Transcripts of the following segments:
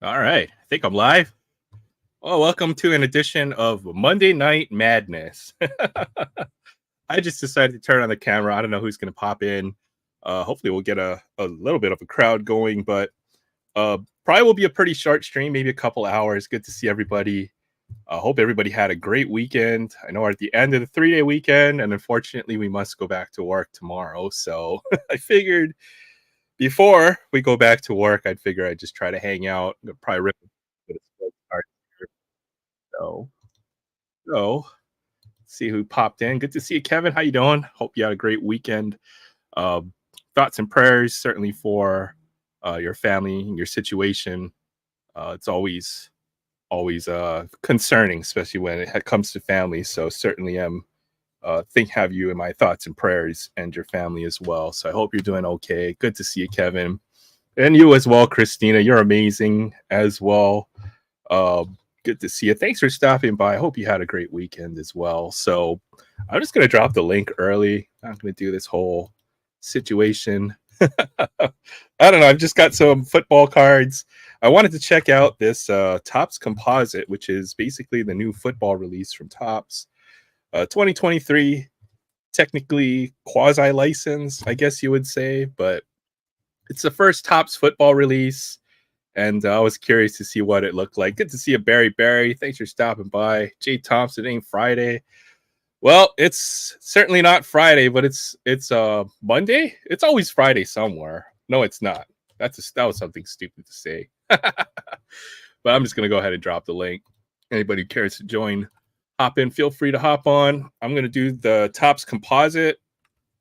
All right. I think I'm live. Well, welcome to an edition of Monday Night Madness. I just decided to turn on the camera. I don't know who's going to pop in. Hopefully, we'll get a little bit of a crowd going, but probably will be a pretty short stream, maybe a couple hours. Good to see everybody. I hope everybody had a great weekend. I know we're at the end of the 3-day weekend, and unfortunately, we must go back to work tomorrow. So I figured before we go back to work, I'd just try to hang out. Probably rip a bit of sports cards here. So see who popped in. Good to see you, Kevin. How you doing? Hope you had a great weekend. Uh, Thoughts and prayers certainly for your family and your situation. It's always concerning, especially when it comes to family. So certainly am have you in my thoughts and prayers, and your family as well. So I hope you're doing okay. Good to see you, Kevin, and you as well, Christina. You're amazing as well. Good to see you. Thanks for stopping by. I hope you had a great weekend as well. So I'm just going to drop the link early. I'm not going to do this whole situation. I don't know. I've just got some football cards. I wanted to check out this Topps Composite, which is basically the new football release from Topps. 2023, technically quasi-licensed, I guess you would say, but it's the first Topps football release, and I was curious to see what it looked like. Good to see you, Barry. Thanks for stopping by. Jay Thompson, ain't Friday. Well, it's certainly not Friday, but it's Monday. It's always Friday somewhere. No, it's not. That was something stupid to say. But I'm just gonna go ahead and drop the link. Anybody who cares to join, hop in. Feel free to hop on. I'm gonna do the Topps Composite,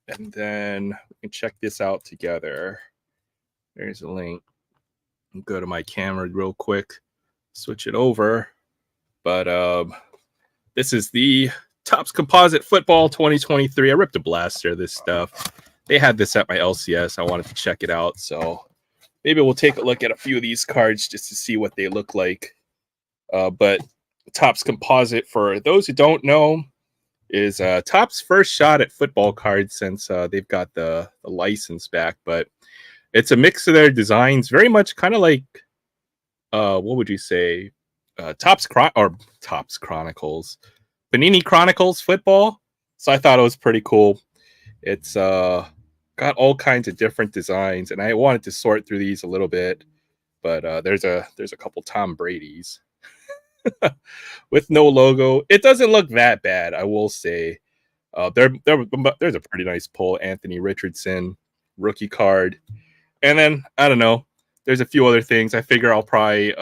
and then we can check this out together. There's a link. Go to my camera real quick. Switch it over. But this is the Topps Composite Football 2023. I ripped a blaster of this stuff. They had this at my LCS. I wanted to check it out. So maybe we'll take a look at a few of these cards just to see what they look like. But Topps Composite, for those who don't know, is Topps' first shot at football cards since they've got the license back. But it's a mix of their designs, very much kind of like, what would you say, Topps Chronicles. Panini Chronicles football. So I thought it was pretty cool. It's got all kinds of different designs, and I wanted to sort through these a little bit, but there's a couple Tom Brady's with no logo. It doesn't look that bad, I will say. There's a pretty nice pull. Anthony Richardson rookie card, and then I don't know. There's a few other things. I figure I'll probably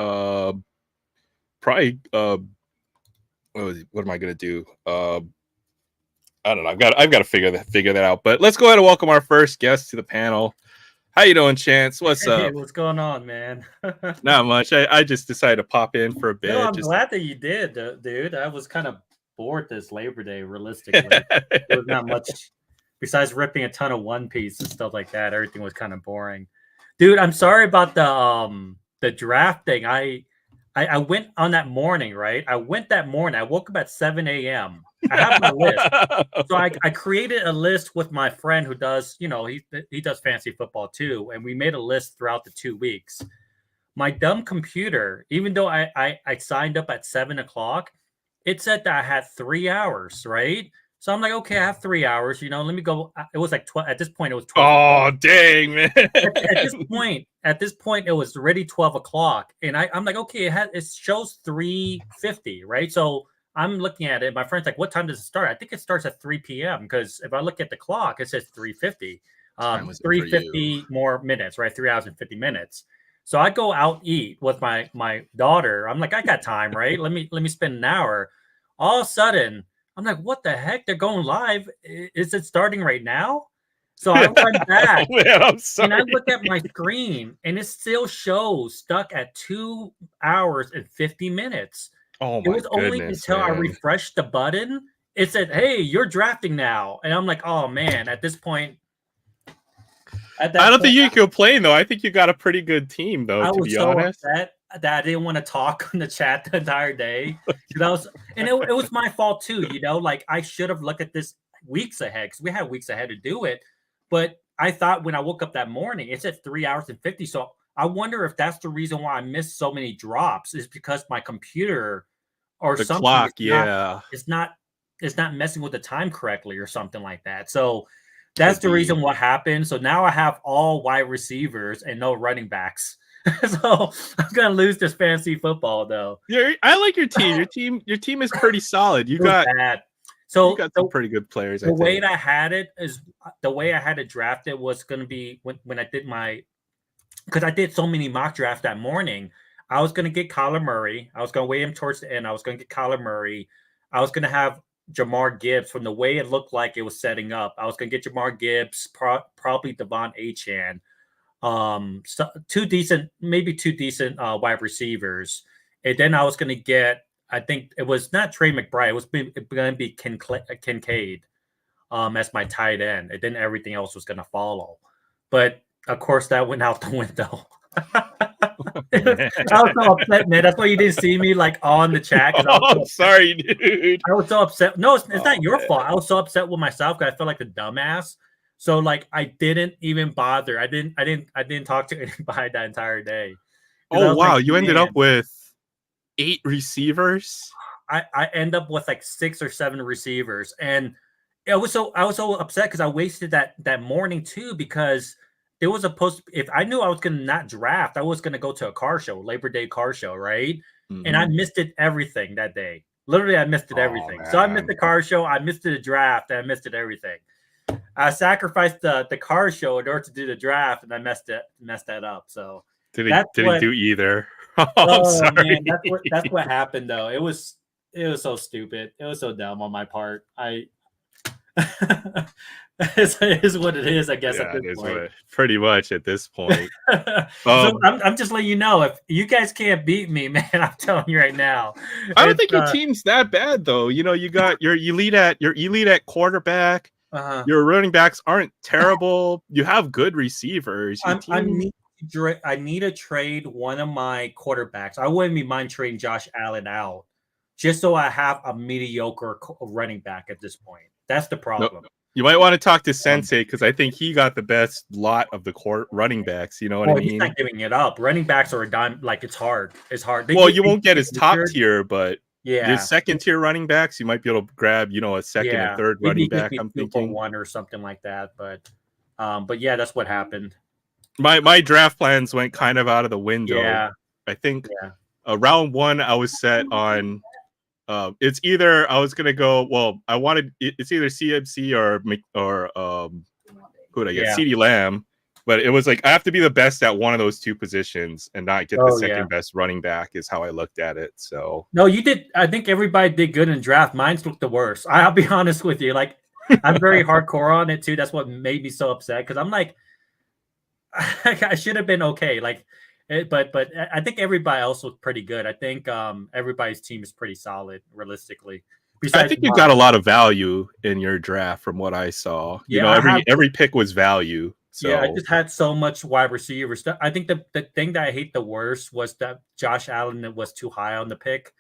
what am I gonna do? I don't know. I've got to figure that out. But let's go ahead and welcome our first guest to the panel. How you doing, Chance? What's up? What's going on, man? Not much. I just decided to pop in for a bit. No, I'm glad that you did, dude. I was kind of bored this Labor Day, realistically. There was not much besides ripping a ton of One Piece and stuff like that. Everything was kind of boring. Dude, I'm sorry about the draft thing. I went on that morning, right? I woke up at 7 a.m. I have my list. So I created a list with my friend who does, he does fantasy football too. And we made a list throughout the 2 weeks. My dumb computer, even though I signed up at 7 o'clock, it said that I had 3 hours, right? So I'm like, okay, I have 3 hours. Let me go. It was like 12. At this point, it was 12. Oh, dang, man. At this point, it was already 12 o'clock. And I'm like, okay, it shows 3:50, right? So I'm looking at it. My friend's like, what time does it start? I think it starts at 3 p.m. because if I look at the clock, it says 3:50. 3:50 more minutes, right? 3 hours and 50 minutes. So I go out eat with my daughter. I'm like, I got time, right? Let me spend an hour. All of a sudden, I'm like, what the heck? They're going live. Is it starting right now? So I went back Man, I'm sorry. and I look at my screen and it still shows stuck at 2 hours and 50 minutes. Oh, my It was only until I refreshed the button, it said, hey, you're drafting now. And I'm like, oh, man, at this point. I don't think you can complain, though. I think you got a pretty good team, though, to be honest. Upset that I didn't want to talk on the chat the entire day. It was my fault, too. Like I should have looked at this weeks ahead because we had weeks ahead to do it. But I thought when I woke up that morning, it said 3 hours and 50. So I wonder if that's the reason why I missed so many drops is because my computer or The something clock, yeah, it's not it's not messing with the time correctly or something like that. So that's could the be. reason what happened. So now I have all wide receivers and no running backs. So I'm gonna lose this fantasy football though. Yeah, I like your team. Your team is pretty solid. It was bad. You So got some pretty good players, I the way think. that I had it is the way I had it drafted was going to be when I did my because I did so many mock drafts that morning. I was going to get Kyler Murray. I was going to wait him towards the end. I was going to get Kyler Murray. I was going to have Jamar Gibbs from the way it looked like it was setting up. I was going to get Jamar Gibbs, probably Devon Achane. So maybe two decent wide receivers. And then I was going to get, I think it was not Trey McBride. It was going to be Kincaid as my tight end. And then everything else was going to follow. But of course, that went out the window. I was so upset, man. That's why you didn't see me like on the chat. Oh, sorry, dude. I was so upset. No, it's not your man. fault. I was so upset with myself because I felt like a dumbass. So like I didn't even bother. I didn't talk to anybody that entire day. Oh wow, you ended up with 8 receivers. I end up with like 6 or 7 receivers, and I was so upset because I wasted that morning too because there was if I knew I was gonna not draft, I was gonna go to a car show, Labor Day car show, right? Mm-hmm. And I missed it everything that day. Literally, I missed it everything. Man. So I missed the car show, I missed the draft, and I missed it everything. I sacrificed the car show in order to do the draft, and I messed that up. So didn't do either. Oh, sorry. Man, that's what happened though. It was so stupid. It was so dumb on my part. It is what it is, I guess. Yeah, at this point. Pretty much at this point. So I'm just letting you know, if you guys can't beat me, man, I'm telling you right now. I don't think your team's that bad though. You know, you got your elite at quarterback. Your running backs aren't terrible. You have good receivers. I need to trade one of my quarterbacks. I wouldn't mind trading Josh Allen out just so I have a mediocre running back at this point. That's the problem. No. You might want to talk to Sensei because I think he got the best lot of the running backs. You know what I mean? He's not giving it up. Running backs are a dime. Like it's hard. It's hard. You won't get his top tier, but yeah, your second tier running backs, you might be able to grab, a second and third running back. I'm thinking 1 or something like that. But yeah, that's what happened. My draft plans went kind of out of the window. Yeah, I think round 1 I was set on. It's either I was gonna go. Well, it's either CMC or who did I get? CeeDee Lamb. But it was like I have to be the best at one of those 2 positions and not get the second best running back is how I looked at it. So no, you did. I think everybody did good in draft. Mine's looked the worst. I'll be honest with you. Like I'm very hardcore on it too. That's what made me so upset because I'm like, I should have been okay. Like, but I think everybody else looked pretty good. I think everybody's team is pretty solid, realistically. I think you got a lot of value in your draft from what I saw. Every pick was value. So. Yeah, I just had so much wide receivers. I think the thing that I hate the worst was that Josh Allen was too high on the pick.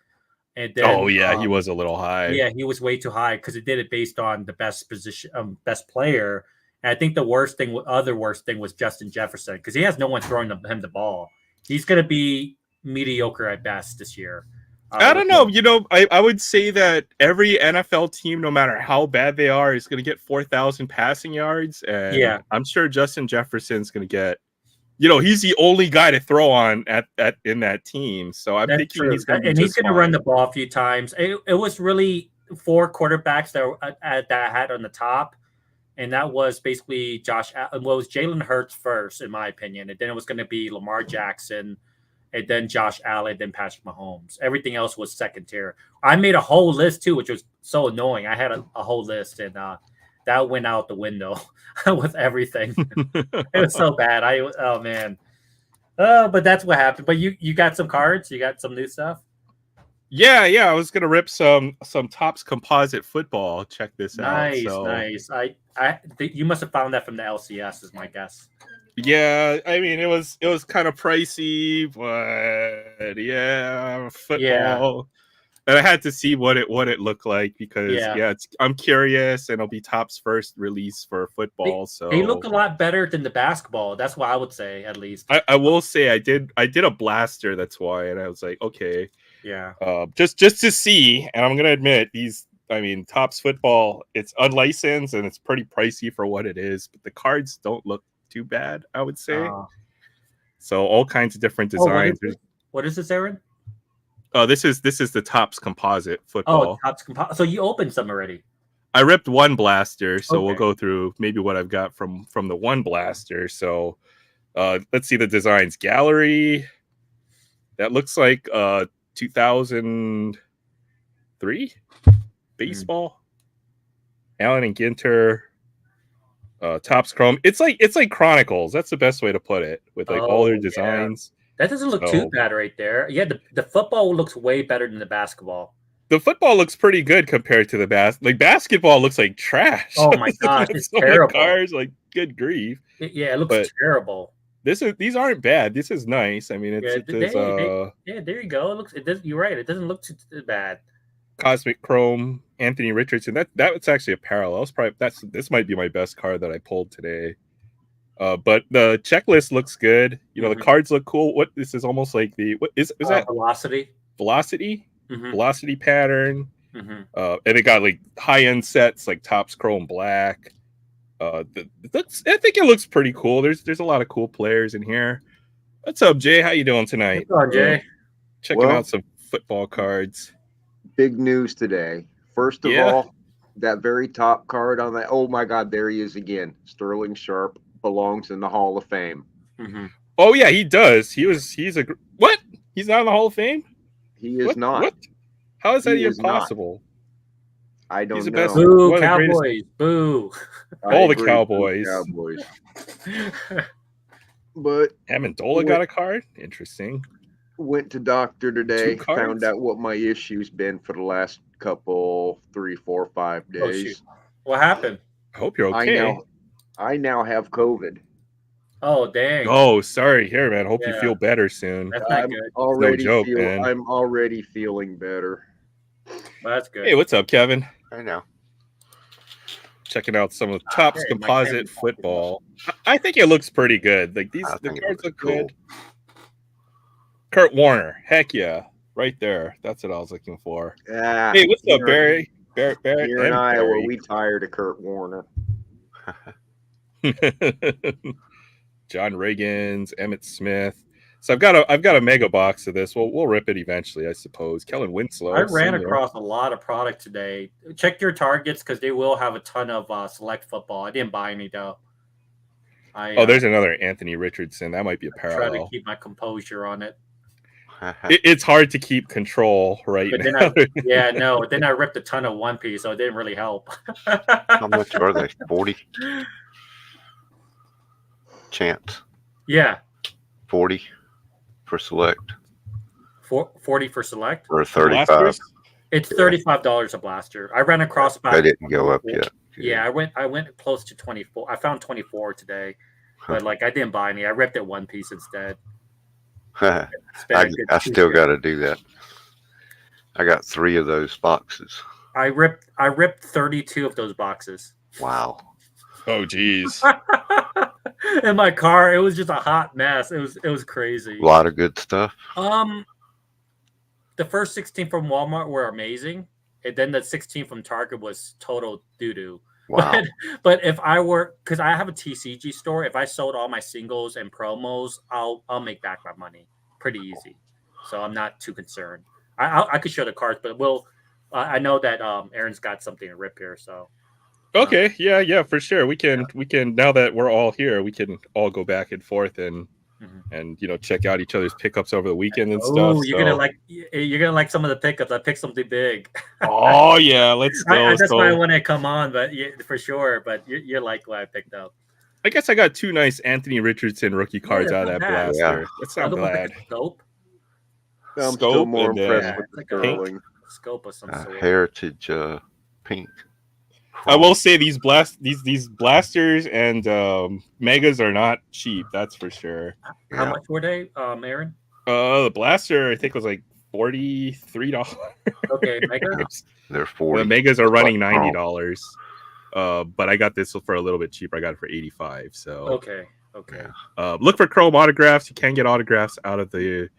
And then, he was a little high. Yeah, he was way too high because it did it based on the best position, best player. And I think the worst thing was Justin Jefferson because he has no one throwing him the ball. He's going to be mediocre at best this year. I don't know. I would say that every NFL team, no matter how bad they are, is going to get 4,000 passing yards. And I'm sure Justin Jefferson's going to get, he's the only guy to throw on in that team. So I'm thinking he's going to he's going to run the ball a few times. It was really 4 quarterbacks that I had on the top. And that was basically Josh. Well, it was Jalen Hurts first, in my opinion. And then it was going to be Lamar Jackson. And then Josh Allen, then Patrick Mahomes. Everything else was second tier. I made a whole list too, which was so annoying. I had a whole list, and that went out the window with everything. It was so bad. Oh man. But that's what happened. But you got some cards. You got some new stuff. Yeah. I was gonna rip some Topps Composite football. Check this out. Nice. You must have found that from the LCS, is my guess. Yeah, I mean it was kind of pricey, but yeah, football. And I had to see what it looked like because Yeah. I'm curious, and it'll be Top's first release for football. They look So a lot better than the basketball. That's what I would say, at least. I will say I did a blaster. That's why, and I was like, okay, Yeah. just to see. And I'm gonna admit these. I mean, Top's football. It's unlicensed and it's pretty pricey for what it is, but the cards don't look too bad, I would say. Uh, So all kinds of different oh, what is designs. this? What is this, Aaron? This is the Topps Composite Oh, football. So you opened some already. I ripped one blaster, so we'll Okay. go through maybe what I've got from the one blaster. So let's see the designs. Gallery. That looks like 2003 baseball. Allen and Ginter. Topps Chrome. It's like Chronicles. That's the best way to put it, with like all their Oh, yeah. designs. That doesn't look too bad right there. Yeah, the football looks way better than the basketball. The football looks pretty good compared to the basketball looks like trash. Oh my gosh, it's Some of the terrible. cars, like, good grief. Yeah, it looks But terrible. these aren't bad. This is nice. I mean, Yeah, it's there you go. It does. You're right. It doesn't look too bad. Cosmic Chrome, Anthony Richardson. That's actually a parallel. This might be my best card that I pulled today. But the checklist looks good. You know, the cards look cool. What this is almost like what is that velocity? Velocity pattern. And it got like high end sets like Topps Chrome Black. I think it looks pretty cool. There's a lot of cool players in here. What's up, Jay? How you doing tonight? What's on, Jay? Checking out some football cards. Big news today. First of all, that very top card on that. Oh my God, there he is again. Sterling Sharp belongs in the Hall of Fame. Oh yeah, he does. He's a what? He's not in the Hall of Fame? He is not. What? How is that He even is not. possible? I don't He's the know. best. Boo, one of the Cowboys. greatest- Boo. All the agree, Cowboys. Cowboys. But Amendola got a card. Interesting. went to doctor today. Two cards? Found out what my issue's been for the last couple 3, 4, 5 Oh, days. shoot. What happened? I hope you're okay. I now have COVID. Oh, dang. Oh, sorry. Here, man. Hope you Yeah. feel better soon. That's not I'm good. already joke, man. I'm already feeling better. Well, that's good. Hey, what's up, Kevin? I know. Checking out some of Topps hey, my Composite Kevin's football. I think it looks pretty good. Like the think it cards looks look cool. good. Kurt Warner. Heck yeah. Right there. That's what I was looking for. Hey, what's up, Barry? Barrett Here in Iowa, Barry. we tired of Kurt Warner. John Riggins, Emmett Smith. So I've got a mega box of this. We'll rip it eventually, I suppose. Kellen Winslow. I ran senior. across a lot of product today. Check your targets because they will have a ton of select football. I didn't buy any though. There's another Anthony Richardson. That might be a try to parallel. keep my composure on it. It's hard to keep control right But now. then I ripped a ton of One Piece, so it didn't really help. How much are they? 40? Chance. Yeah, 40 for select 40 for select. or 35. Blasters? It's $35 a blaster. I ran across about. They didn't go up yet. Yeah, I went close to 24. I found 24 today, but like I didn't buy any. I ripped it One Piece instead. I still got to do that. I got 3 of those boxes. I ripped 32 of those boxes. Wow. Oh, geez. In my car, it was just a hot mess. It was crazy. A lot of good stuff. The first 16 from Walmart were amazing, and then the 16 from Target was total doo doo. Wow. But if I were, because I have a TCG store, if I sold all my singles and promos, I'll make back my money pretty easy. So I'm not too concerned. I could show the cards, but I know that Aaron's got something to rip here. So Okay, yeah, for sure. We can now that we're all here, we can all go back and forth and check out each other's pickups over the weekend and stuff. You're gonna like some of the pickups. I picked something big. Oh yeah, let's go. That's why I want to come on, but for sure. But you're like what I picked up. I guess I got 2 nice Anthony Richardson rookie cards out of that blaster. Yeah. That's not Other one bad. picked Scope. I'm Scope still more and, impressed with like the a Sterling. Scope of some sort. Heritage pink. I will say these blasters and megas are not cheap. That's for sure. How much were they, Aaron? The blaster I think was like $43. Okay, Mega. They're 40. The megas are running Pro. $90. But I got this for a little bit cheaper. I got it for 85. So Okay. look for Chrome autographs. You can get autographs out of the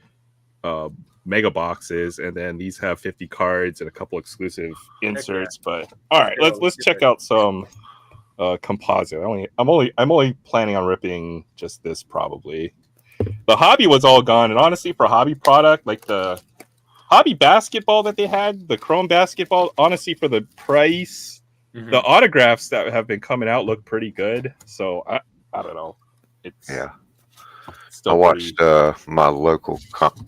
mega boxes, and then these have 50 cards and a couple exclusive inserts. But all right, let's check out some composite. I'm only planning on ripping just this probably. The hobby was all gone, and honestly, for hobby product like the hobby basketball that they had, the Chrome basketball, honestly, for the price, the autographs that have been coming out look pretty good. So I don't know. It's I watched my local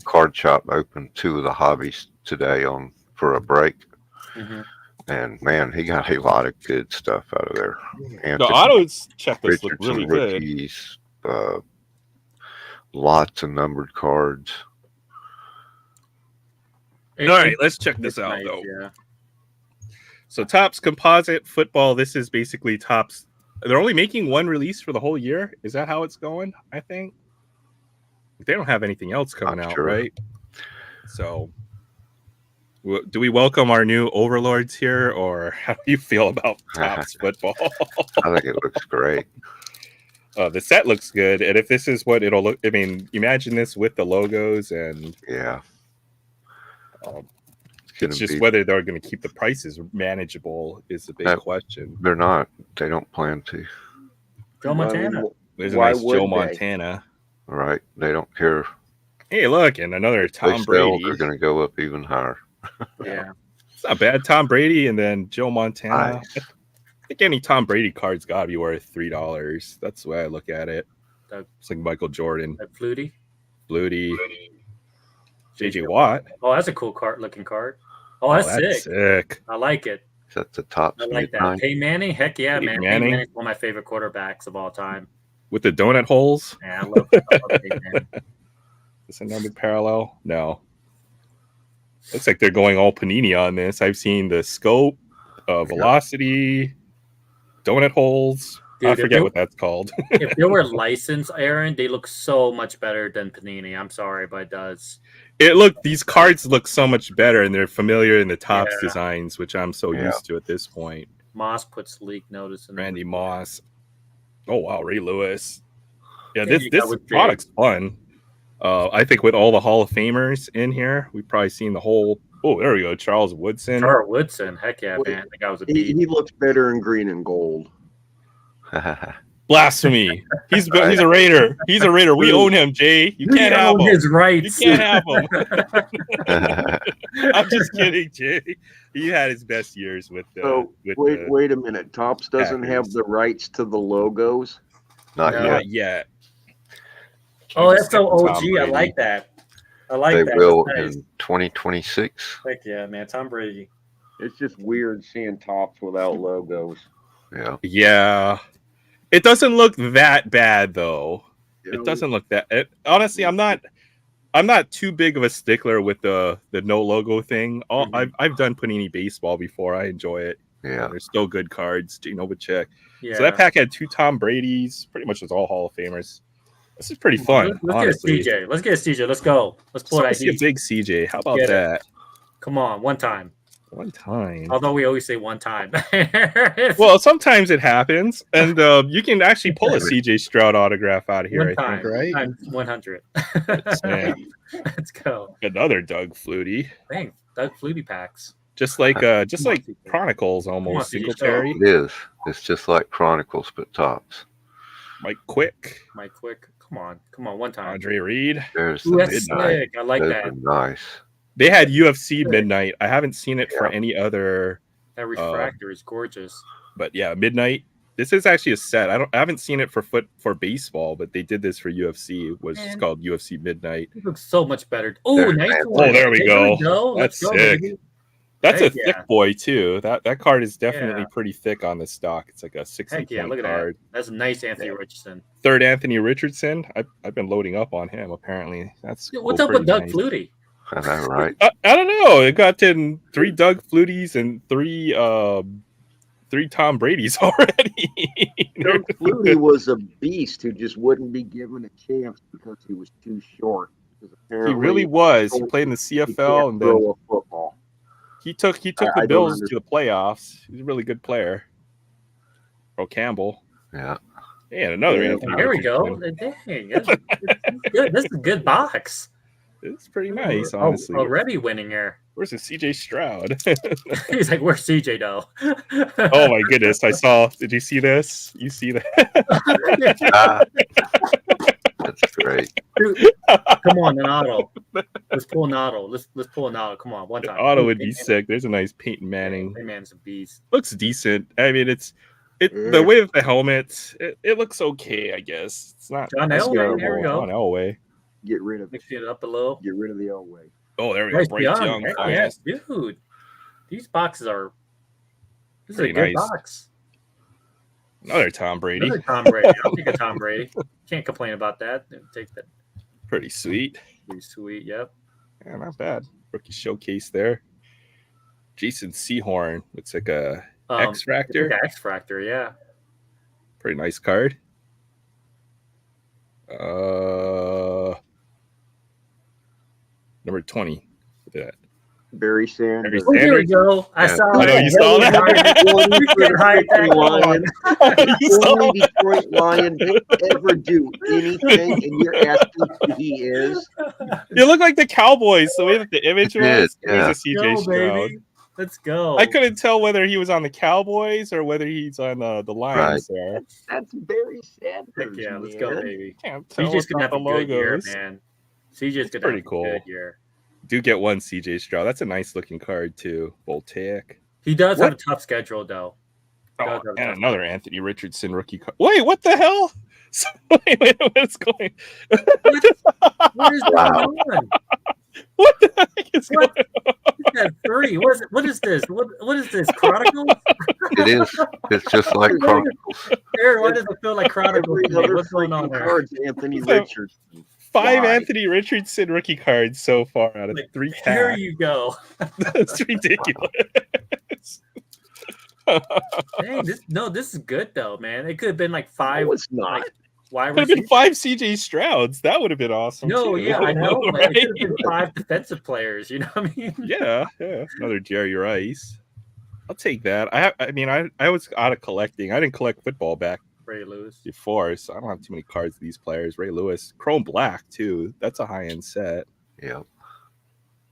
card shop open 2 of the hobbies today for a break, and man, he got a lot of good stuff out of there. The autos checklist look really good. Rookies, lots of numbered cards. All right, let's check this out though. Yeah. So Topps Composite Football. This is basically Topps. They're only making one release for the whole year. Is that how it's going? I think they don't have anything else coming out, right? So, do we welcome our new overlords here, or how do you feel about Topps Football? I think it looks great. The set looks good, and if this is what it'll look, I mean, imagine this with the logos and it's just whether they're going to keep the prices manageable is the big question. They're not. They don't plan to. Joe Montana. There's a nice Joe Montana. Right. They don't care. Hey, look, and another Tom Brady. They're going to go up even higher. Yeah. It's not bad. Tom Brady and then Joe Montana. Nice. I think any Tom Brady card's got to be worth $3. That's the way I look at it. It's like Michael Jordan. That Flutie. JJ Watt. Oh, that's a cool looking card. Oh, that's sick. I like it. Is that the top? I like that. Peyton Manning? Heck yeah, man. Peyton Manning's one of my favorite quarterbacks of all time. With the donut holes? Yeah, I love Peyton Manning. Is it numbered parallel? No. Looks like they're going all Panini on this. I've seen the scope, velocity, donut holes. Dude, I forget what that's called. If they were licensed, Aaron, they look so much better than Panini. I'm sorry, but it does. These cards look so much better, and they're familiar in the Topps designs, which I'm so used to at this point. Moss puts leak notice in Randy Moss. Oh wow, Ray Lewis. Yeah, this product's fun. I think with all the Hall of Famers in here, we've probably seen the whole. Oh, there we go, Charles Woodson. Heck yeah, man. That guy was a beast. He looks better in green and gold. Blasphemy! He's a Raider. He's a Raider. We own him, Jay. You can't have him. His rights. You can't have him. I'm just kidding, Jay. He had his best years with. Wait a minute. Topps doesn't have the rights to the logos. Not yet. Oh, that's so OG. I like that. They will in 2026. Heck yeah, man. Tom Brady. It's just weird seeing Topps without logos. Yeah. It doesn't look that bad though. It doesn't look that. Honestly, I'm not too big of a stickler with the no logo thing. I've done Panini baseball before. I enjoy it. Yeah, there's still good cards. Novacek. Yeah. So that pack had 2 Tom Brady's. Pretty much was all Hall of Famers. This is pretty fun. Let's get a CJ. Let's go. Let's pull it. See a big CJ. How about that? Come on, one time. One time. Although we always say one time. Well, sometimes it happens, and you can actually pull a CJ Stroud autograph out of here. I think, right? Times 100. Let's go. Another Doug Flutie. Dang, Doug Flutie packs. Just like Chronicles, almost Singletary. It is. It's just like Chronicles, but Topps. Mike Quick. Come on, one time. Andre Reed. There's the Midnight. Sick. I like that. Nice. They had UFC Midnight. I haven't seen it for any other. That refractor is gorgeous. But yeah, Midnight. This is actually a set. I haven't seen it for baseball, but they did this for UFC. It was just called UFC Midnight. It looks so much better. Oh, nice one. Oh, there we go. That's sick. Baby. That's a thick boy too. That card is definitely pretty thick on the stock. It's like a 60 point card. That's a nice Anthony Richardson. Third Anthony Richardson. I've been loading up on him apparently. What's up with Doug Flutie? I know, right? I don't know. It got to 3 Doug Fluties and 3 Tom Brady's already. Doug Flutie was a beast who just wouldn't be given a chance because he was too short. He really was. He played in the CFL, and then football. he took the Bills to the playoffs. He's a really good player. Earl Campbell. Yeah. Yeah, another. Yeah. Anthony There we Richardson. go. Dang, that's good. This is a good box. It's pretty nice, honestly. Already winning here. Where's the CJ Stroud? He's like, "Where's CJ though?" Oh my goodness! I saw. Did you see this? You see that? That's great. Dude, come on, an auto. Let's pull an auto. Let's pull an auto. Come on, one time. Auto would be sick. There's a nice Peyton Manning. That man's a beast. Looks decent. I mean, the way of the helmet. It looks okay. I guess it's not. John Elway. There we go. John Elway. Get rid of Mix it up a little. Get rid of the Elway. Oh, there we Bryce go. Bryce Young. Young. Yes, dude. These boxes are. This Pretty is a good nice. box. Another Tom Brady. Another Tom Brady. I'll take a Tom Brady. Can't complain about that. Take that. Pretty sweet. Pretty sweet. Yep. Yeah, not bad. Rookie showcase there. Jason Sehorn looks like a X Factor. Like X Factor. Yeah. Pretty nice card. Number 20. Look at that. Barry Sanders. Oh, here we go. I saw I know, you saw that? You can hide that Lion. You saw Only Detroit Lion can ever do anything, and you're asking who he is. You look like the Cowboys, the way that the image It did, was. yeah. He's a CJ Go, Stroud. baby. Let's go. I couldn't tell whether he was on the Cowboys or whether he's on the Lions there. That's Barry Sanders. Heck yeah, let's go, man. baby. Can't tell CJ's gonna have a without good year, man. CJ's gonna Pretty have cool. a good year. Do get one CJ Stroud. That's a nice looking card too. Voltaic. He does What? have a tough schedule, though. Oh, and another Anthony Richardson rookie card. Wait, what the hell? Wait, what's going? What is going on? What the heck is going What? He's got 3. What is this? What is this? Chronicles? It is. It's just like Chronicles. Aaron, why does it feel like Chronicles? Every to me? other What's going on freaking there? card's Anthony So- Richardson. 5 Why? Anthony Richardson rookie cards so far out of Like, 3 Here packs. you go. That's ridiculous. Dang, this is good though, man. It could have been like 5. No, it's not. Like, why Could have been 5 CJ Strouds. That would have been awesome. No, too. yeah, I know. But Right? it could have been 5 defensive players. You know what I mean? Yeah. Another Jerry Rice. I'll take that. I mean, I was out of collecting. I didn't collect football back Ray Lewis. before, so I don't have too many cards of these players. Ray Lewis, Chrome Black too. That's a high end set. Yeah.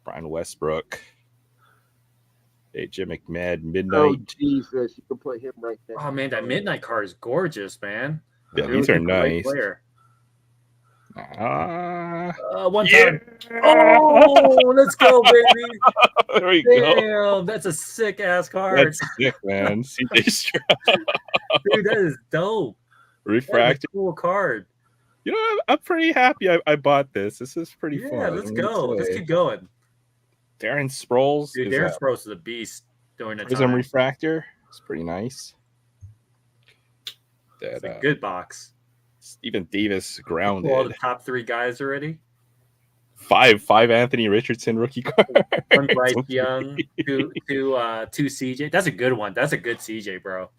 Brian Westbrook. Hey, Jim McMahon, Oh Midnight. Jesus! You can put him right there. Oh man, that midnight card is gorgeous, man. Yeah, Really these are think a great nice. player. One Yeah. time. Oh, let's go, baby. There we go. Damn, that's a sick ass card. That's sick, man. CJ Stroud. Dude, that is dope. That's a Refractor. cool card. You know, I'm pretty happy I bought this. This is pretty fun. Yeah, let's let me go. Let's say. keep going. Darren Sproles. Dude, is Darren that Sproles is a beast during the Prism time. Refractor. It's pretty nice. It's That a good box. Stephen Davis All the grounded. top 3 guys already. 5 Anthony Richardson rookie card. One Bryce Young, two CJ. That's a good one. That's a good CJ, bro.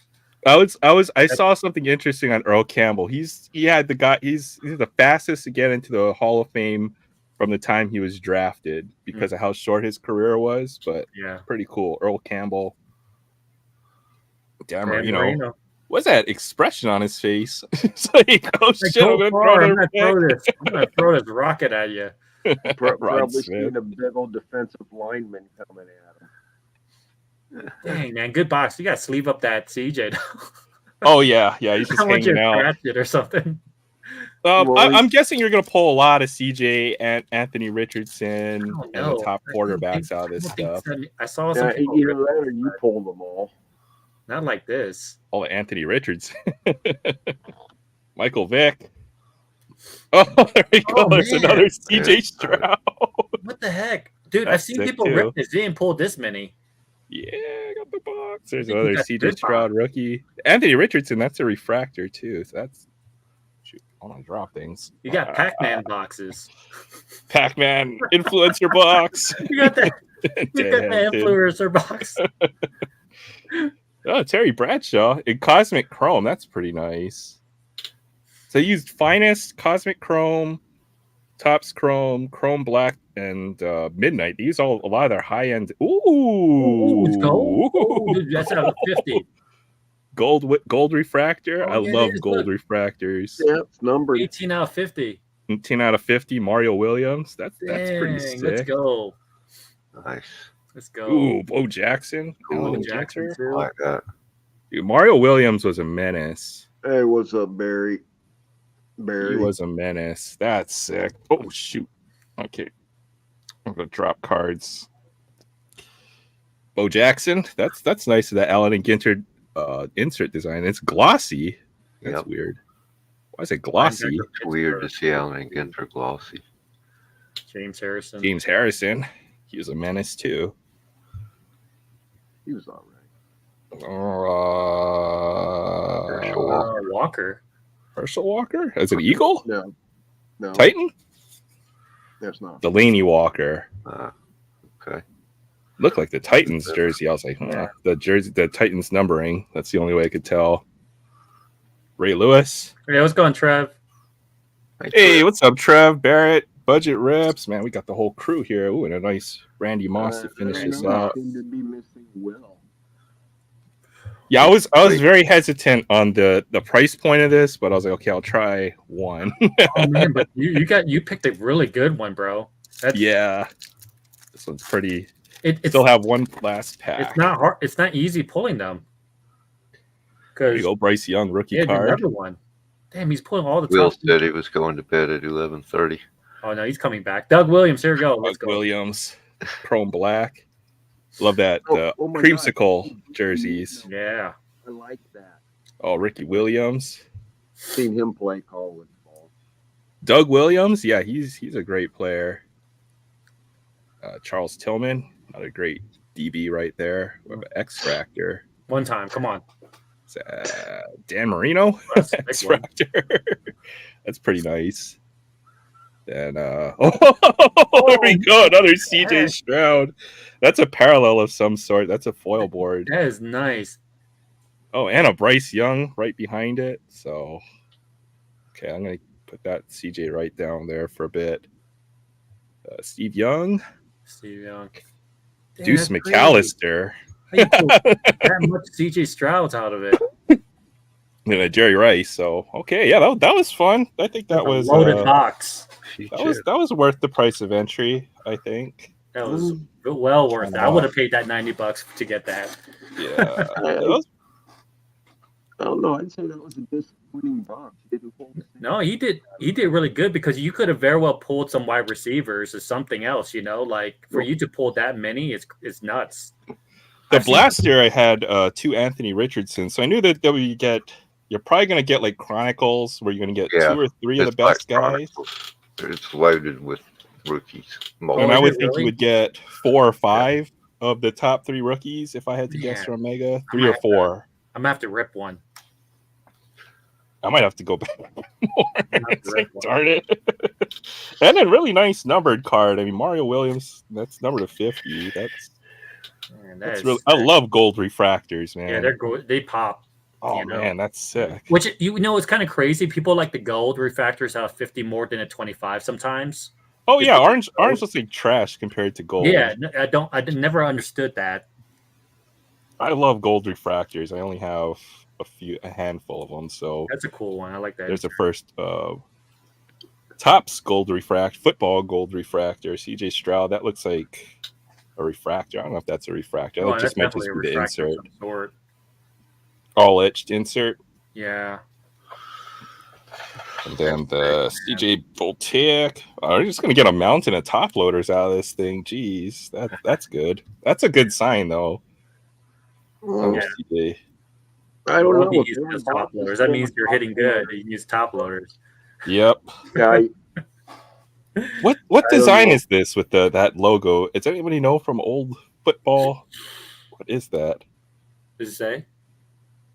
I saw something interesting on Earl Campbell. He's the fastest to get into the Hall of Fame from the time he was drafted because of how short his career was, but Yeah. pretty cool. Earl Campbell. Damn, Dan you know, Marino. what's that expression on his face? It's like, oh Like, shit, go I'm gonna far, throw I'm gonna that throw this. I'm gonna throw this rocket at you. back. Probably Rod Smith. seeing a big old defensive lineman coming at him. Dang, man, good box. You got to sleeve up that CJ. Oh yeah, he's just I want you hanging to out. scratch it or something. Well, I'm guessing you're gonna pull a lot of CJ and Anthony Richardson don't and the know. top I don't quarterbacks think- out of this I don't think stuff. so. I saw some Yeah, people either rip that or you pulled them all. not like this. All of Anthony Richardson. Michael Vick. Oh, there we go. Oh, There's man. another CJ Yeah. Stroud. What the heck, dude? That's I've seen sick, people too. rip this. They didn't pull this many. Yeah, I got the box. There's think another that's CJ good Stroud rookie. Anthony Richardson, that's a refractor too. So that's shoot. I want to drop things. You got Pac-Man boxes. Pac-Man influencer box. You got that. You got the Dead-handed. influencer box. Oh, Terry Bradshaw in Cosmic Chrome. That's pretty nice. So they used finest Cosmic Chrome, Topps Chrome, Chrome Black, and Midnight. These all a lot of their high end. Ooh, it's gold. Oh, dude, that's out of 50. Gold refractor. I Oh, yeah, it love is. gold Look. refractors. Yeah, it's numbered. 18 out of 50. 10 out of 50. Mario Williams. That's pretty Dang, sick. let's go. Nice. Let's go. Ooh, Bo Jackson. Cool. Alan Jackson, Ginter. too. I like that. Dude, Mario Williams was a menace. Hey, what's up, Barry? He Barry. was a menace. That's sick. Oh shoot. Okay. I'm gonna drop cards. Bo Jackson. That's nice of that Allen and Ginter insert design. It's glossy. That's Yep. weird. Why is it glossy? It's weird to see Allen and Ginter glossy. James Harrison. James Harrison. He was a menace too. He was all right. Herschel Walker. Walker. Herschel Walker? As an Eagle? No, no, Titan? that's not. Delaney Walker. Okay. Looked like the Titans jersey. I was like, the Titans numbering. That's the only way I could tell. Ray Lewis. Yeah, what's going, Trev? Hey, what's up, Trev? Barrett, Budget Rips. Man, we got the whole crew here. Ooh, and a nice Randy Moss to finish this out. Seem to be missing Will. Yeah, I was very hesitant on the price point of this, but I was like, okay, I'll try one. Oh man, but you picked a really good one, bro. Yeah, this one's pretty. It's Still have one last pack. It's not hard. It's not easy pulling them. There you Because go, Bryce Young rookie card. another one. Damn, he's pulling all the Will top. said he was going to bed at 11:30. Oh no, he's coming back. Doug Williams, here we go. Let's Doug go. Williams, Chrome Black. Love that Oh my creamsicle God. jerseys. Yeah. I like that. Oh, Ricky Williams, Seen him play college ball. Doug Williams. Yeah, he's a great player. Charles Tillman, another great DB right there. We have an X Factor. One time. Come on. Dan Marino, That's a big X one. Factor. That's pretty nice. And there we go, another CJ Stroud. That's a parallel of some sort. That's a foil board. That is nice. Oh, and a Bryce Young right behind it. So, okay, I'm gonna put that CJ right down there for a bit. Steve Young, Steve Young. Damn, Deuce that's McAllister, crazy. How you pull that much CJ Stroud's out of it. and a Jerry Rice. So, okay, yeah, that was fun. I think that was loaded box. that was worth the price of entry. I think. That was well worth it. I would have paid that $90 to get that. Yeah. I don't know. I'd say that was a disappointing box. He didn't pull the same. No, he did really good because you could have very well pulled some wide receivers or something else, like for you to pull that many it's nuts. The blaster I had 2 Anthony Richardson, so I knew that you're probably gonna get like Chronicles where you're gonna get 2 or 3 of the best guys. It's loaded with rookies. And I would think you would get 4 or 5 of the top 3 rookies if I had to guess from Omega. 3 or 4. I'm gonna have to rip one. I might have to go back more. Darn it. And a really nice numbered card. I mean, Mario Williams, that's numbered to 50. That's really. I love gold refractors, man. Yeah, they're good. They pop. Oh man, that's sick. Which it's kind of crazy. People like the gold refractors out of 50 more than a 25 sometimes. Oh yeah, orange looks like trash compared to gold. Yeah, I never understood that. I love gold refractors. I only have a handful of them. So that's a cool one. I like that. There's the first Topps gold football gold refractor. CJ Stroud. That looks like a refractor. I don't know if that's a refractor. That just might just be the insert. All etched insert. Yeah. And then the CJ Voltaic. We're just gonna get a mountain of top loaders out of this thing. Jeez, that's good. That's a good sign though. Yeah. I don't know. He uses top loaders. That means you're hitting good. You use top loaders. Yep. What design is this with that logo? Does anybody know from old football? What is that? Does it say?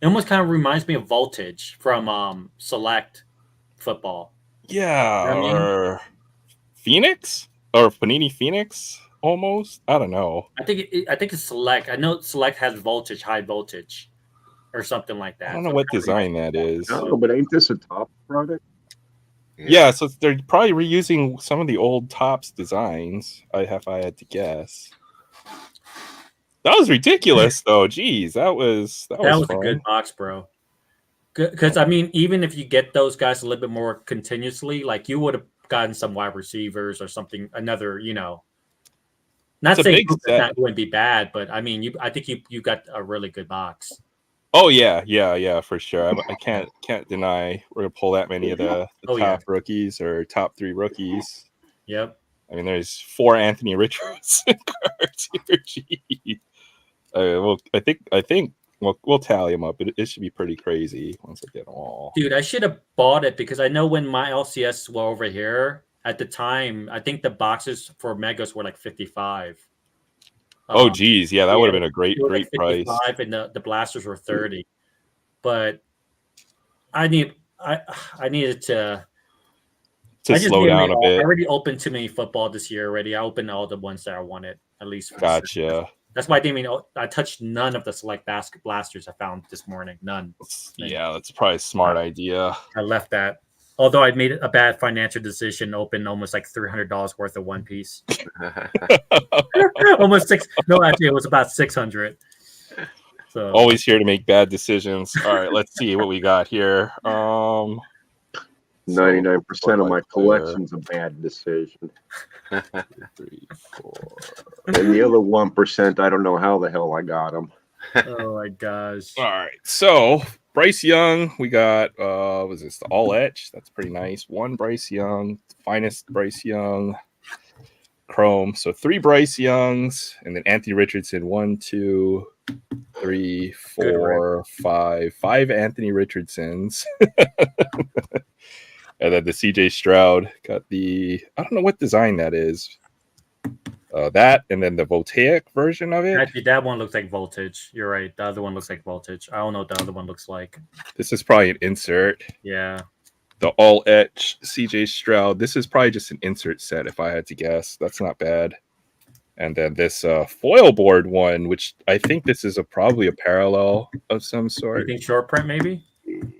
It almost kind of reminds me of Voltage from Select football. Yeah, or Phoenix or Panini Phoenix almost. I don't know. I think it's Select. I know Select has Voltage, high voltage, or something like that. I don't know what design that is. No, but ain't this a top product? Yeah, so they're probably reusing some of the old Topps designs. I had to guess. That was ridiculous, though. Jeez, that was a fun. good box, bro. Because I mean, even if you get those guys a little bit more continuously, like you would have gotten some wide receivers or something, another, not It's a saying big set. that wouldn't be bad, but I mean, I think you got a really good box. Oh yeah, for sure. I can't deny we're gonna pull that many of the top rookies or top 3 rookies. Yep. I mean, there's 4 Anthony Richardson cards here. Gee. Well, I think we'll tally them up. It should be pretty crazy once I get them all. Dude, I should have bought it because I know when my LCS were over here at the time, I think the boxes for Megas were like 55. Oh geez, yeah, that would have been a great like price. And the blasters were 30. But I needed to slow down a bit. I already opened too many football this year already. I opened all the ones that I wanted, at least. Gotcha. That's why I didn't even. I touched none of the select basket blasters I found this morning. None. Yeah, that's probably a smart idea. I left that. Although I made a bad financial decision, opened almost like $300 worth of One Piece. Almost 6. No, actually, it was about 600. So always here to make bad decisions. All right, let's see what we got here. 99% of my collection's a bad decision. 3, 4. And the other 1%, I don't know how the hell I got them. Oh my gosh! All right, so Bryce Young, we got was this the all etch? That's pretty nice. 1 Bryce Young, finest Bryce Young, chrome. So 3 Bryce Youngs, and then Anthony Richardson. 1, 2, 3, 4, 5 Anthony Richardsons. And then the CJ Stroud got the, I don't know what design that is. That and then the voltaic version of it. Actually, that one looks like voltage. You're right. The other one looks like voltage. I don't know what the other one looks like. This is probably an insert. Yeah. The all etch CJ Stroud. This is probably just an insert set if I had to guess. That's not bad. And then this foil board one, which I think this is probably a parallel of some sort. You think short print maybe?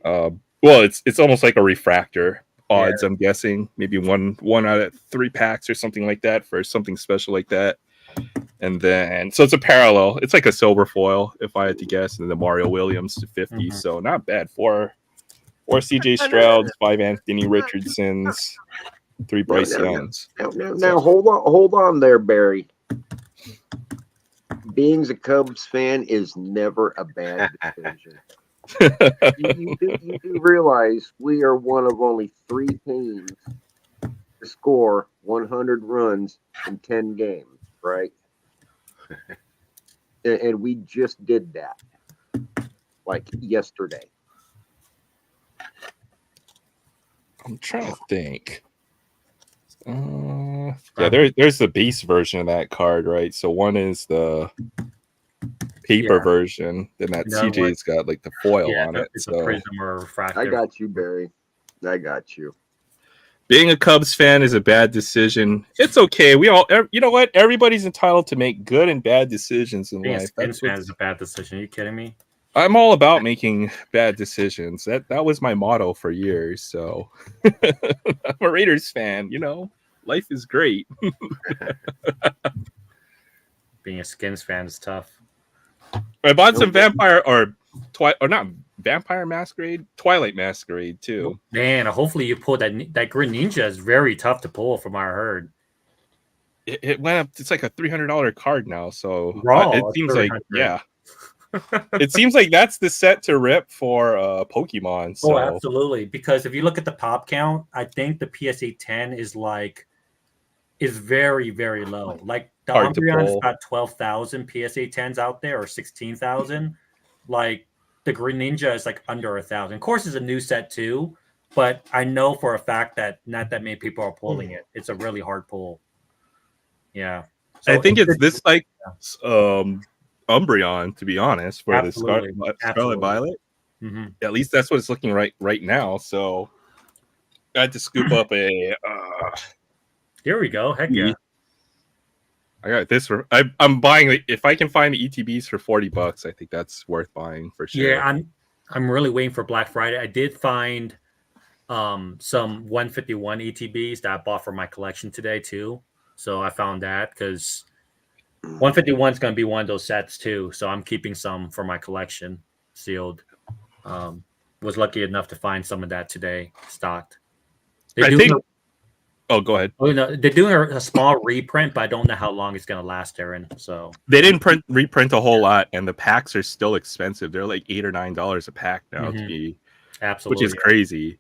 Well, it's almost like a refractor. Odds, yeah. I'm guessing maybe one out of 3 packs or something like that for something special like that. And then so it's a parallel. It's like a silver foil if I had to guess, and then the Mario Williams to 50. Mm-hmm. So not bad for CJ Strouds, 5 Anthony Richardsons, 3 Bryce Youngs. Now hold on there, Barry. Being a Cubs fan is never a bad decision. you do realize we are one of only 3 teams to score 100 runs in 10 games, right? And we just did that like yesterday. I'm trying to think. Yeah, there's the base version of that card, right? So one is the paper version, then that CJ's got like the foil on it. It's a prism or refractive. I got you, Barry. I got you. Being a Cubs fan is a bad decision. It's okay. We all, you know what? Everybody's entitled to make good and bad decisions in life. Being a fan is a bad decision. Are you kidding me? I'm all about making bad decisions. That was my motto for years. So I'm a Raiders fan. Life is great. Being a Skins fan is tough. I bought some Vampire Masquerade, Twilight Masquerade too. Man, hopefully you pull that Green Ninja is very tough to pull from what I heard. It went up. It's like a $300 card now. So it seems like it seems like that's the set to rip for Pokemon. So. Oh, absolutely. Because if you look at the pop count, I think the PSA 10 is very, very low. Like the Umbreon's got 12,000 PSA 10s out there, or 16,000. Like the Green Ninja is like under 1,000. Of course, it's a new set too, but I know for a fact that not that many people are pulling it. It's a really hard pull. Yeah, so I think it's this like Umbreon, to be honest, for the Scarlet Violet. Mm-hmm. At least that's what it's looking right now. So I had to scoop up a. Here we go. Heck yeah. I got this I'm buying if I can find the ETBs for $40, I think that's worth buying for sure. Yeah, I'm really waiting for Black Friday. I did find some 151 ETBs that I bought for my collection today too. So I found that because 151 is going to be one of those sets too. So I'm keeping some for my collection sealed. Was lucky enough to find some of that today stocked. I think. Oh, go ahead. Oh, no, they're doing a small reprint, but I don't know how long it's going to last, Aaron. So they didn't reprint a whole lot, and the packs are still expensive. They're like $8 or $9 a pack now to be, absolutely, which is crazy.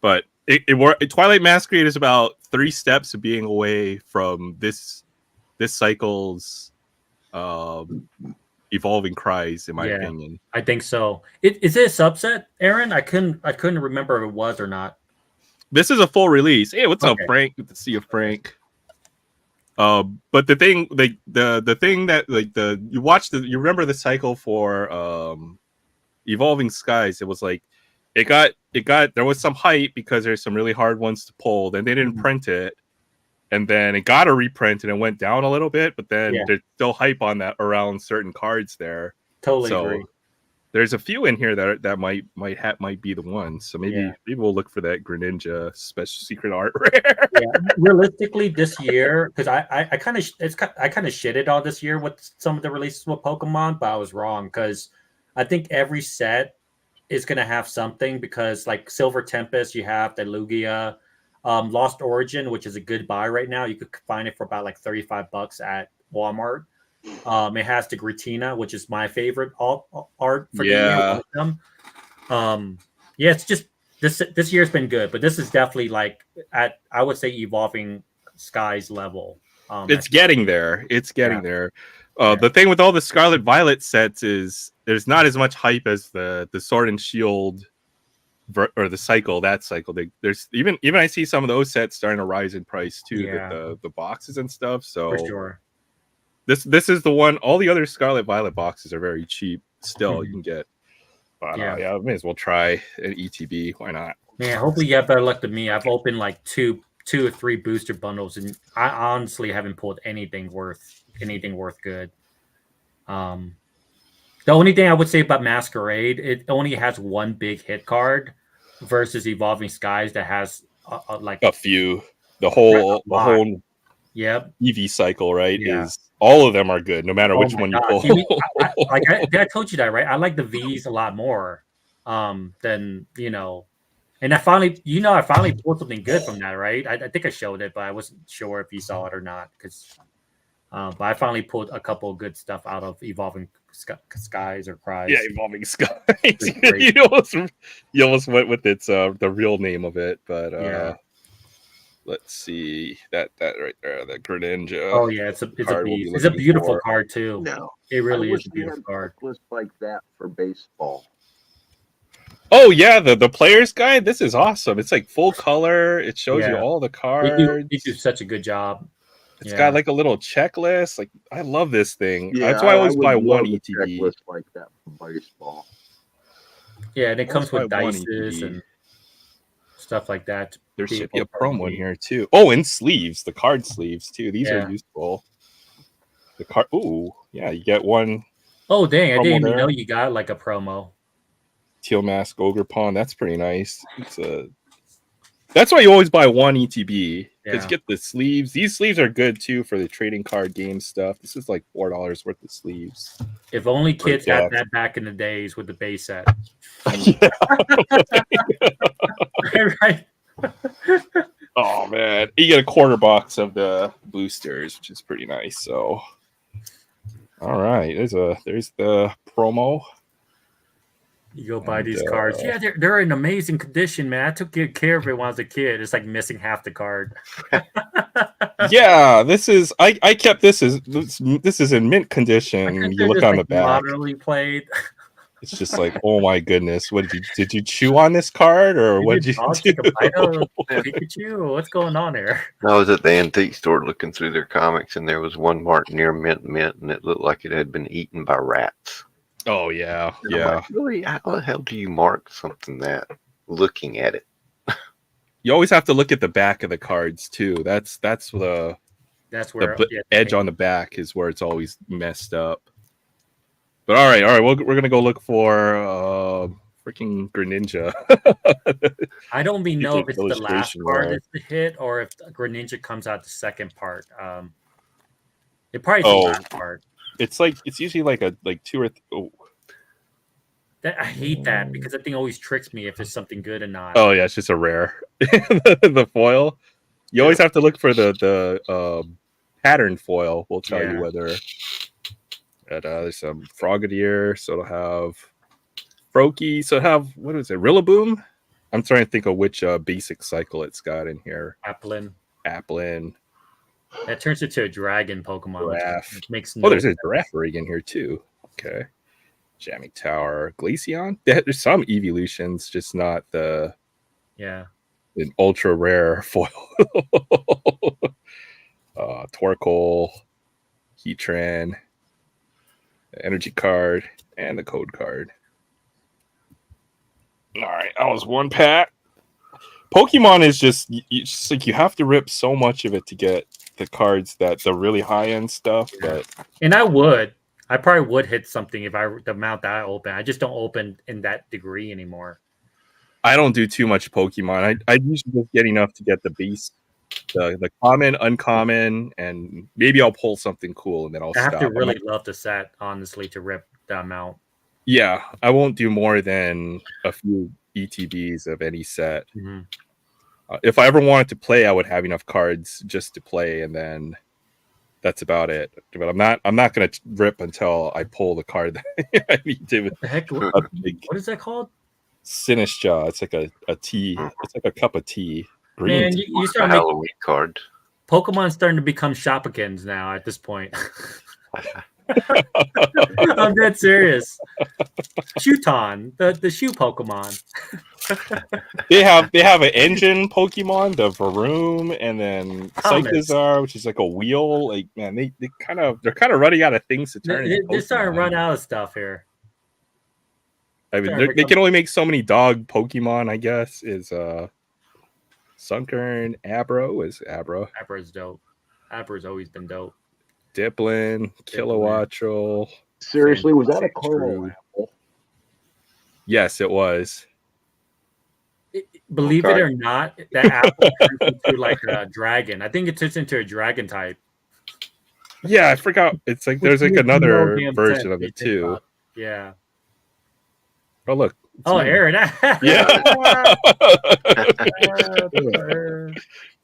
But Twilight Masquerade is about 3 steps of being away from this cycle's evolving cries, in my opinion. I think so. Is it a subset, Aaron? I couldn't remember if it was or not. This is a full release. Hey, what's up, Frank? Good to see you, Frank. But the thing, like the thing that like you remember the cycle for Evolving Skies? It was like it got there was some hype because there's some really hard ones to pull. Then they didn't print it, and then it got a reprint and it went down a little bit. But then there's still hype on that around certain cards there. Totally agree. There's a few in here that might be the one. So maybe we'll look for that Greninja special secret art rare. Realistically, this year, because I kind of shitted on this year with some of the releases with Pokemon, but I was wrong because I think every set is gonna have something. Because like Silver Tempest, you have the Lugia, Lost Origin, which is a good buy right now. You could find it for about like $35 at Walmart. It has the Gratina, which is my favorite art for the year. It's just this year's been good, but this is definitely like at, I would say, Evolving Skies level. It's getting there. It's getting there. The thing with all the Scarlet Violet sets is there's not as much hype as the Sword and Shield or the cycle. There's even I see some of those sets starting to rise in price too. The boxes and stuff. So for sure. This is the one. All the other Scarlet Violet boxes are very cheap. Still, you can get. But I may as well try an ETB. Why not? Man, hopefully you have better luck than me. I've opened like two or three booster bundles, and I honestly haven't pulled anything worth good. The only thing I would say about Masquerade, it only has one big hit card, versus Evolving Skies that has like a few. The whole EV cycle, right? Is all of them are good, no matter which one you pull. I told you that, right? I like the V's a lot more than And I finally pulled something good from that, right? I think I showed it, but I wasn't sure if you saw it or not. But I finally pulled a couple of good stuff out of Evolving Skies or Cries. Yeah, Evolving Skies. you almost went with its the real name of it, but let's see that right there, the Greninja. Oh yeah, it's a beautiful card too. No, it really is a beautiful card. List like that for baseball. Oh yeah, the player's guide. This is awesome. It's like full color. It shows you all the cards. They do such a good job. It's got like a little checklist. Like I love this thing. That's why I always buy one ETB. Checklist like that for baseball. Yeah, and it comes with dices and stuff like that. There should be a promo in here too. Oh, and sleeves, the card sleeves too. These are useful. The card. Ooh, yeah, you get one. Oh dang! I didn't even know you got like a promo. Teal Mask Ogre Pawn. That's pretty nice. That's why you always buy one ETB. Because you get the sleeves. These sleeves are good too for the trading card game stuff. This is like $4 worth of sleeves. If only kids had that back in the days with the base set. Right. Oh man, you get a quarter box of the boosters, which is pretty nice. So, all right, there's the promo. You go buy these cards. Yeah, they're in amazing condition, man. I took good care of it when I was a kid. It's like missing half the card. Yeah, this is. I kept this is in mint condition. You look on the back. Moderately played. It's just like, oh my goodness, what did you chew on this card, or what did you do? Pikachu, what's going on here? I was at the antique store looking through their comics, and there was one marked near mint, and it looked like it had been eaten by rats. Oh yeah, Like, really? How the hell do you mark something that? Looking at it, you always have to look at the back of the cards too. That's where the edge on the back is where it's always messed up. But all right, we're gonna go look for Freaking Greninja. I don't even know if it's the last illustration part rare. that's the hit or if Greninja comes out the second part. It probably is Oh. the last part. It's usually like two or I hate that because that thing always tricks me if it's something good or not. oh yeah, it's just a rare. The foil. You always have to look for the pattern foil. Will tell you whether there's some Frogadier, so it'll have Froakie, so it'll have what is it, Rillaboom? I'm trying to think of which basic cycle it's got in here. Applin. That turns into a dragon Pokemon, which makes no there's a Giraffe rig in here too. Okay. Jamming Tower, Glaceon. There's some evolutions, just not an ultra rare foil. Torkoal, Heatran, energy card, and the code card. All right, that was one pack. Pokemon is just like you have to rip so much of it to get the cards that the really high end stuff. But I probably would hit something if the amount that I open. I just don't open in that degree anymore. I don't do too much Pokemon. I usually just get enough to get the beast, the common, uncommon, and maybe I'll pull something cool and then I'll stop. I have to really love the set, honestly, to rip the amount. Yeah, I won't do more than a few ETBs of any set. Mm-hmm. If I ever wanted to play, I would have enough cards just to play, and then that's about it. But I'm not going to rip until I pull the card that I need to. What the heck? What is that called? Sinistcha. It's like a tea. It's like a cup of tea. Green. Man, you start making Halloween card. Pokemon's starting to become Shopikins now at this point. I'm dead serious. Shuton, the shoe Pokemon. they have an engine Pokemon, the Varoom, and then Psychozar, which is like a wheel. Like, man, they're kind of running out of things to turn. They're starting to run out of stuff here. I mean, they can only make so many dog Pokemon, I guess. Is Sunkern, Abro is Abro. Abro's dope. Abro's always been dope. Diplin, Kilowattrel. Seriously, was that a caramel apple? Yes, it was. Believe it or not, that apple turns into like a dragon. I think it turns into a dragon type. Yeah, I forgot. It's like there's like another version of it too. Yeah. Oh look. Oh, Aaron. Yeah.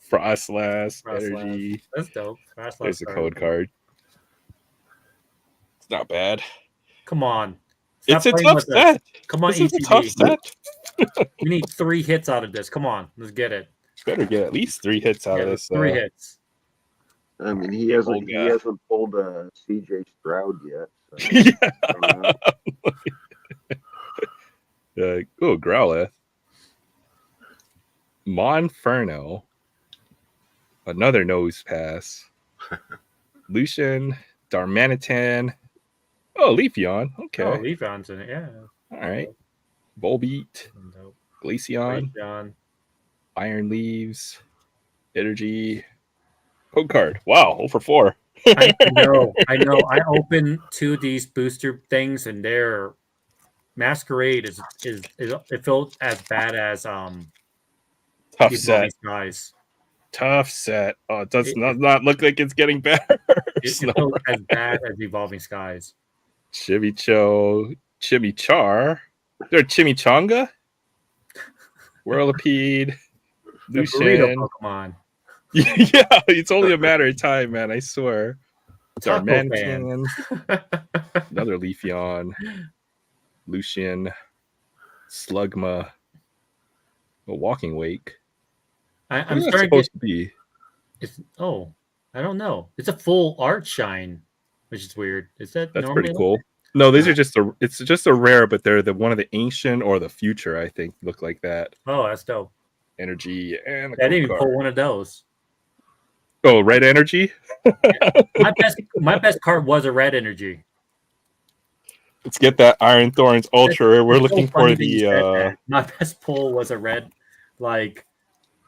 Frostlass, energy. That's dope. There's a code card. It's not bad. Come on. It's a tough set. Come on, it's a tough set. We need 3 hits out of this. Come on, let's get it. Better get at least 3 hits out of this. 3 hits. I mean, he hasn't pulled a CJ Stroud yet. So. Growlithe. Monferno. Another nose pass. Lucian. Darmanitan. Oh, Leafeon. Okay. Oh, Leafeon's in it, yeah. All right. Volbeat. Glaceon. Iron Leaves. Energy. Code card. Wow, 0 for 4. I know. I opened 2 of these booster things, and their Masquerade is it felt as bad as tough set. Skies. Tough set. Oh, it does not look like it's getting better. It felt as bad as Evolving Skies. Chimichar. There Chimichanga. Whirlipede. Lucian. Pokemon. Yeah, it's only a matter of time, man. I swear. Darmanitan. Another Leafeon. Lucian. Slugma. A Walking Wake. I'm starting supposed to be. I don't know. It's a full art shine, which is weird. Is that's pretty cool? No, these are it's just a rare, but they're one of the ancient or the future, I think, look like that. Oh, that's dope. Energy and I didn't even pull one of those. Oh, red energy. My best card was a red energy. Let's get that Iron Thorns Ultra. We're looking for the. My best pull was a red, like,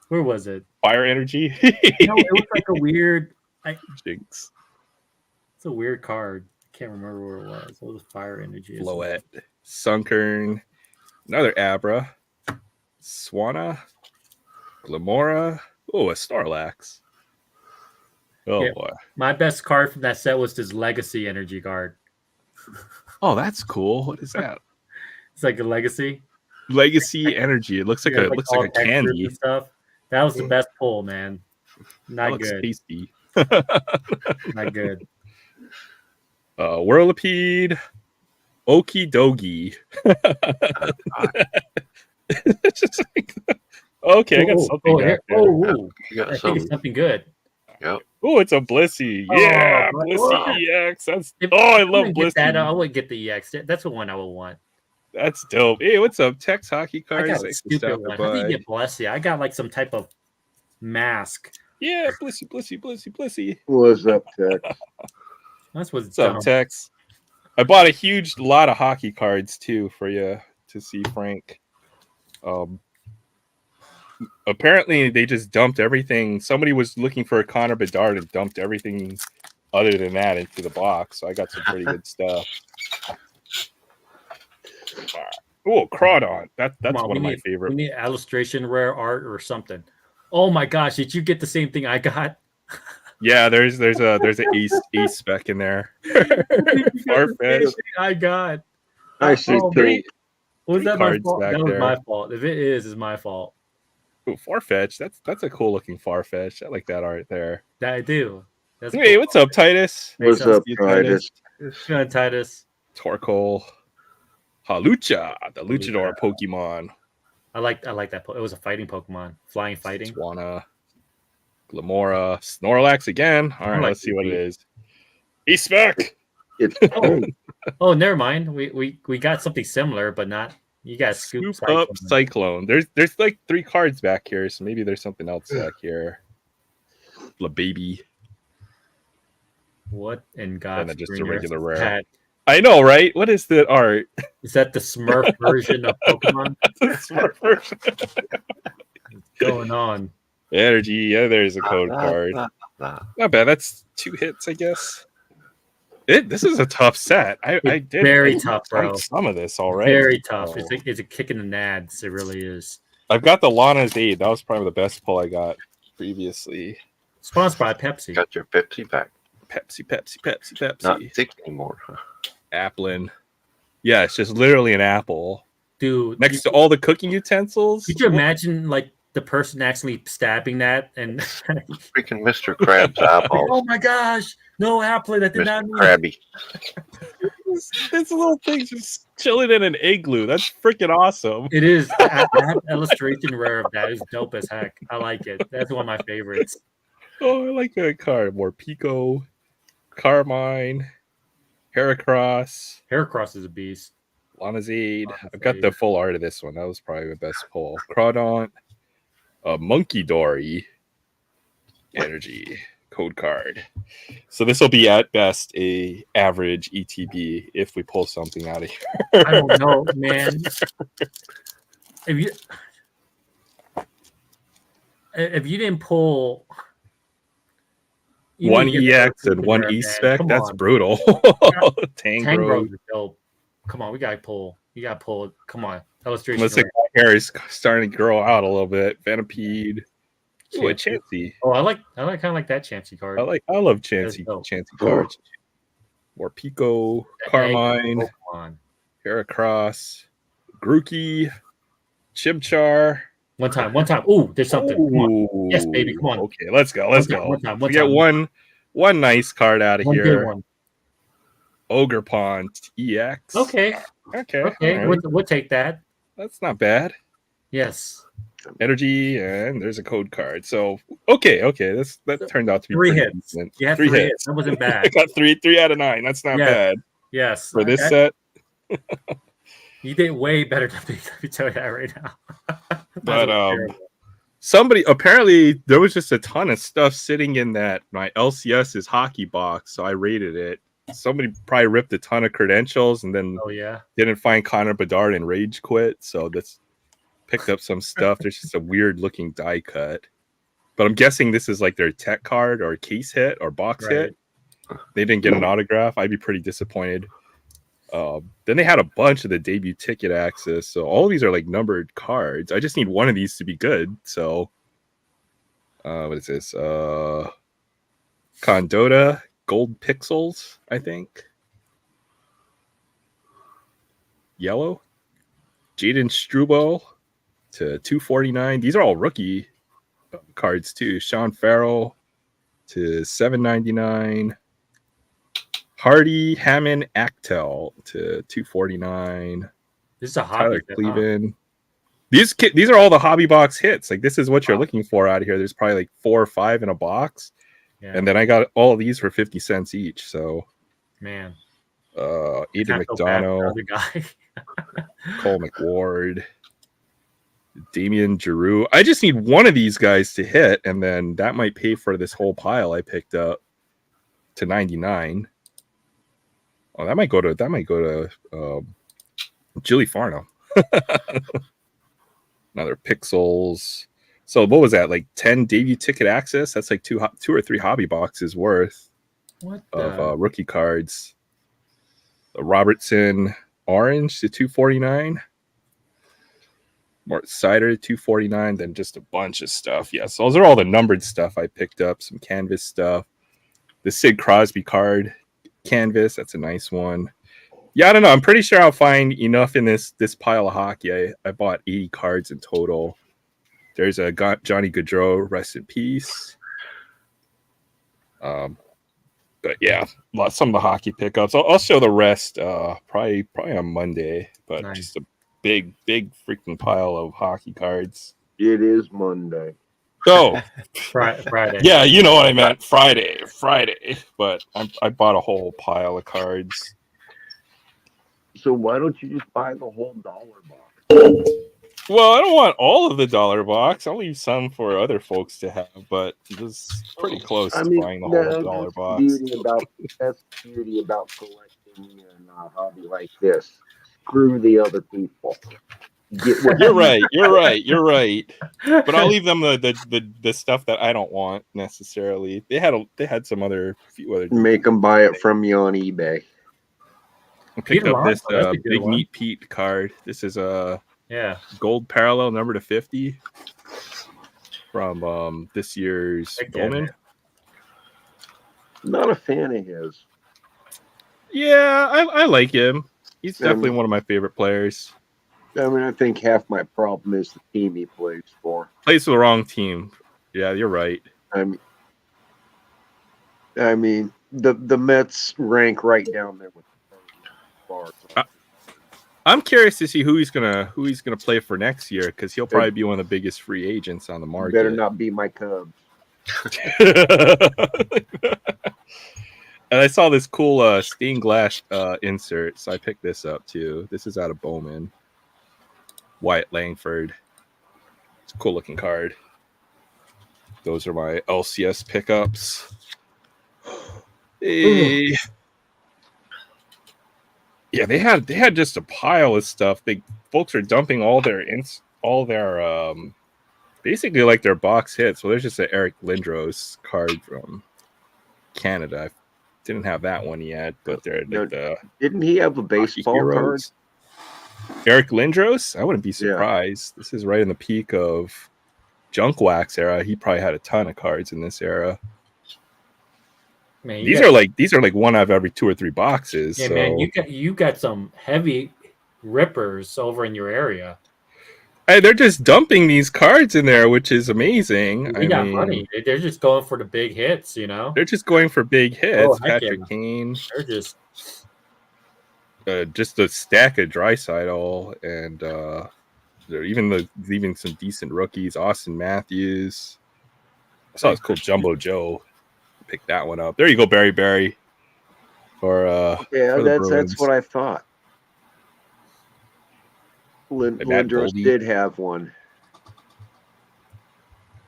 where was it? Fire energy. It was like a weird. Jinx. It's a weird card. I can't remember where it was. It was fire energy. Floette, Sunkern, Another Abra. Swanna. Glamora. Oh, a Snorlax. Oh Yeah. boy. My best card from that set was this Legacy Energy card. Oh, that's cool. What is that? It's like a Legacy. Legacy Energy. It looks like Yeah, a looks all like a textures candy. and stuff. That was the best pull, man. That Not looks good. tasty. Not good. Whirlipede. Okie dokie. It's just like, okay, I got something back there. You You got I think some. it's something good. Yep. Oh, it's a Blissey. Oh, Yeah, but- Blissey EX. That's If I love wouldn't get that, I Blissey. would get the EX. That's the one I would want. That's dope. Hey, what's up, Tex Hockey I Cards? got a Thanks for stupid stopping one. How do you by. get Blessy? I got like some type of mask. Yeah, Blissey. What's up, Tex? That's what's What's up, Tex? I bought a huge lot of hockey cards too for you to see, Frank. Apparently they just dumped everything. Somebody was looking for a Connor Bedard and dumped everything other than that into the box. So I got some pretty good stuff. Oh, Crawdon. That's one of my favorite. We need illustration, rare art, or something. Oh my gosh! Did you get the same thing I got? Yeah, there's an ace spec in there. Farfetch. I got. I see Oh, pink. Was that my cards fault? back That was there. my fault. If it is, it's my fault. Ooh, Farfetch. That's a cool looking Farfetch. I like that art there. That I do. That's Hey, what's up, Titus? What's up, You, Titus? Good, Titus. Torkoal. Halucha, the Luchador Pokemon. I like that. It was a fighting Pokemon, flying fighting. Swanna. Glamora. Snorlax again. All right, Snorlax let's see is what it beat. is. E-Spec. It's pink. Oh, never mind. We got something similar, but not. You got Scoop Scoop up Cyclone. There's like 3 cards back here, so maybe there's something else back here. La baby. What in God's just a green earth regular is rare. that? I know, right? What is the art? Is that the Smurf version of Pokemon? Smart version. What's going on? Energy. Yeah, there's a code card. Not bad. That's 2 hits, I guess. This is a tough set. I did Very tough, bro. some of this already. Very tough. Oh. It's a kick in the nads. It really is. I've got the Lana's Aid. That was probably the best pull I got previously. Sponsored by Pepsi. Got your Pepsi pack. Pepsi. Not thick anymore. Applin. Yeah, it's just literally an apple. Dude, Next to all the cooking utensils. could you imagine like the person actually stabbing that and Freaking Mr. Krabs eyeball. oh my gosh, no apple, that did not Mr. mean Krabby. This little thing just chilling in an igloo. That's freaking awesome. it is. That illustration rare of that is dope as heck. I like it. That's one of my favorites. Oh, I like that card. More Pico, Carmine, Heracross, Heracross is a beast. Lana's Aid. Lana's I've got Aid. the full art of this one. That was probably the best pull. Crawdaunt, Monkey Dory, Energy, code card. So this will be at best a average ETB if we pull something out of here. I don't know, man. If you didn't pull you One didn't get EX the and one rare, man. E-Spec, Come that's on. brutal. Tangrowth Tangrowth. is dope. Come on, we gotta pull. You gotta pull. Come on, illustration. Looks like my hair is starting to grow out a little bit. Venipede. Ooh, a Chansey. Chansey. Oh, I kind of like that Chansey card. I love Chansey dope. cards. More Pico, Carmine, Pokemon. Heracross, Grookey, Chimchar. One time. Ooh, there's something. Come on. Ooh, Yes, baby, come on. Okay, let's go. One time. We get one nice card out of One good here. one. Ogre Pond EX. Okay. Okay. All right. We'll take that. That's not bad. Yes. Energy, and there's a code card. So okay. That turned out to be 3 pretty hits. decent. You had 3 3 hits. hits. That wasn't I bad. got 3 out of 9. That's not Yeah. bad Yes. for this Okay. set. You did way better than me. Let me tell you that right now. But That was terrible. somebody apparently there was just a ton of stuff sitting in that my LCS's hockey box, so I rated it. Somebody probably ripped a ton of credentials and then Oh yeah. didn't find Connor Bedard and rage quit. So that's picked up some stuff. There's just a weird looking die cut. But I'm guessing this is like their tech card or case hit or box Right. hit. They didn't get an autograph. I'd be pretty disappointed. Then they had a bunch of the debut ticket access. So all of these are like numbered cards. I just need one of these to be good. So what is this? Condota Gold Pixels, I think. Yellow. Jaden Struble to 249. These are all rookie cards too. Sean Farrell to 799. Hardy Hammond Actel to 249. This is a hobby. Tyler Cleveland. These are all the hobby box hits. Like this is what you're looking for out of here. There's probably like 4 or 5 in a box. Yeah. And then I got all of these for 50 cents each. So man. Aiden McDonough, Cole McWard, Damian Giroux. I just need one of these guys to hit, and then that might pay for this whole pile I picked up to 99. Oh, that might go to Jilly Farnham. Another Pixels. So what was that? Like 10 debut ticket access? That's like two or three hobby boxes worth of rookie cards. The Robertson Orange to 249. Mort Cider to 249. Then just a bunch of stuff. Yes, those are all the numbered stuff I picked up. Some canvas stuff. The Sid Crosby card canvas. That's a nice one. Yeah, I don't know. I'm pretty sure I'll find enough in this pile of hockey. I bought 80 cards in total. There's a Johnny Gaudreau, rest in peace. But yeah, some of the hockey pickups. I'll show the rest probably on Monday. But nice. Just a big freaking pile of hockey cards. It is Monday. Oh, Friday. Yeah, you know what I meant. Friday. But I bought a whole pile of cards. So why don't you just buy the whole dollar box? Well, I don't want all of the dollar box. I'll leave some for other folks to have, but it's pretty close to buying the whole dollar box. That's the beauty about collecting and a hobby like this. Screw the other people. You're right. But I'll leave them the stuff that I don't want necessarily. They had few other. Make them buy it from you on eBay. I picked up this Big Meat Pete card. This is a gold parallel number to 50 from this year's Bowman. Not a fan of his. Yeah, I like him. He's definitely one of my favorite players. I think half my problem is the team he plays for. Plays for the wrong team. Yeah, you're right. I mean, the Mets rank right down there with the Stars. I'm curious to see who he's gonna play for next year because he'll probably be one of the biggest free agents on the market. Better not be my Cubs. And I saw this cool stained glass insert, so I picked this up too. This is out of Bowman. Wyatt Langford. It's a cool looking card. Those are my LCS pickups. Hey. Yeah, they had just a pile of stuff. Folks are dumping all their basically like their box hits. Well, there's just an Eric Lindros card from Canada. I didn't have that one yet, but they're like didn't he have a baseball card? Eric Lindros? I wouldn't be surprised. Yeah. This is right in the peak of Junk Wax era. He probably had a ton of cards in this era. Man, these are like one out of every 2 or 3 boxes. Yeah, so. Man, you got some heavy rippers over in your area. Hey, they're just dumping these cards in there, which is amazing. They got money. They're just going for the big hits, you know. They're just going for big hits. Patrick Kane. They're just a stack of Draisaitl, and they're even some decent rookies. Austin Matthews. I saw this cool Jumbo Joe. Pick that one up. There you go, Barry. That's what I thought. Lindros did have one.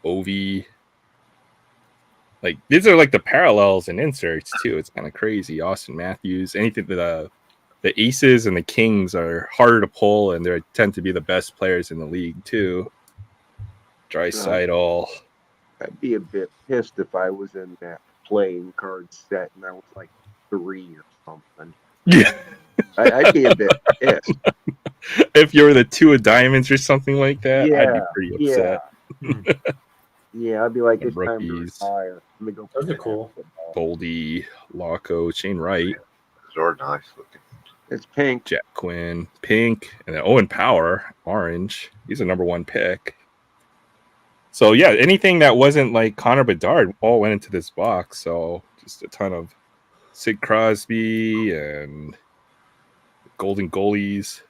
Ovi. Like these are like the parallels and inserts too. It's kind of crazy. Austin Matthews. Anything that the aces and the kings are harder to pull, and they tend to be the best players in the league too. Draisaitl. I'd be a bit pissed if I was in that playing card set and I was like 3 or something. Yeah. I'd be a bit pissed. If you were the 2 of diamonds or something like that, I'd be Yeah, pretty yeah, upset. yeah. I'd be like, Some it's time to rookies. retire. Let me go. Those play are cool. basketball. Goldie, Laco, Shane Wright, Those are nice looking. It's pink. Jack Quinn, pink, and then Owen Power, orange. He's a number 1 pick. So yeah, anything that wasn't like Connor Bedard all went into this box. So just a ton of Sid Crosby and golden goalies.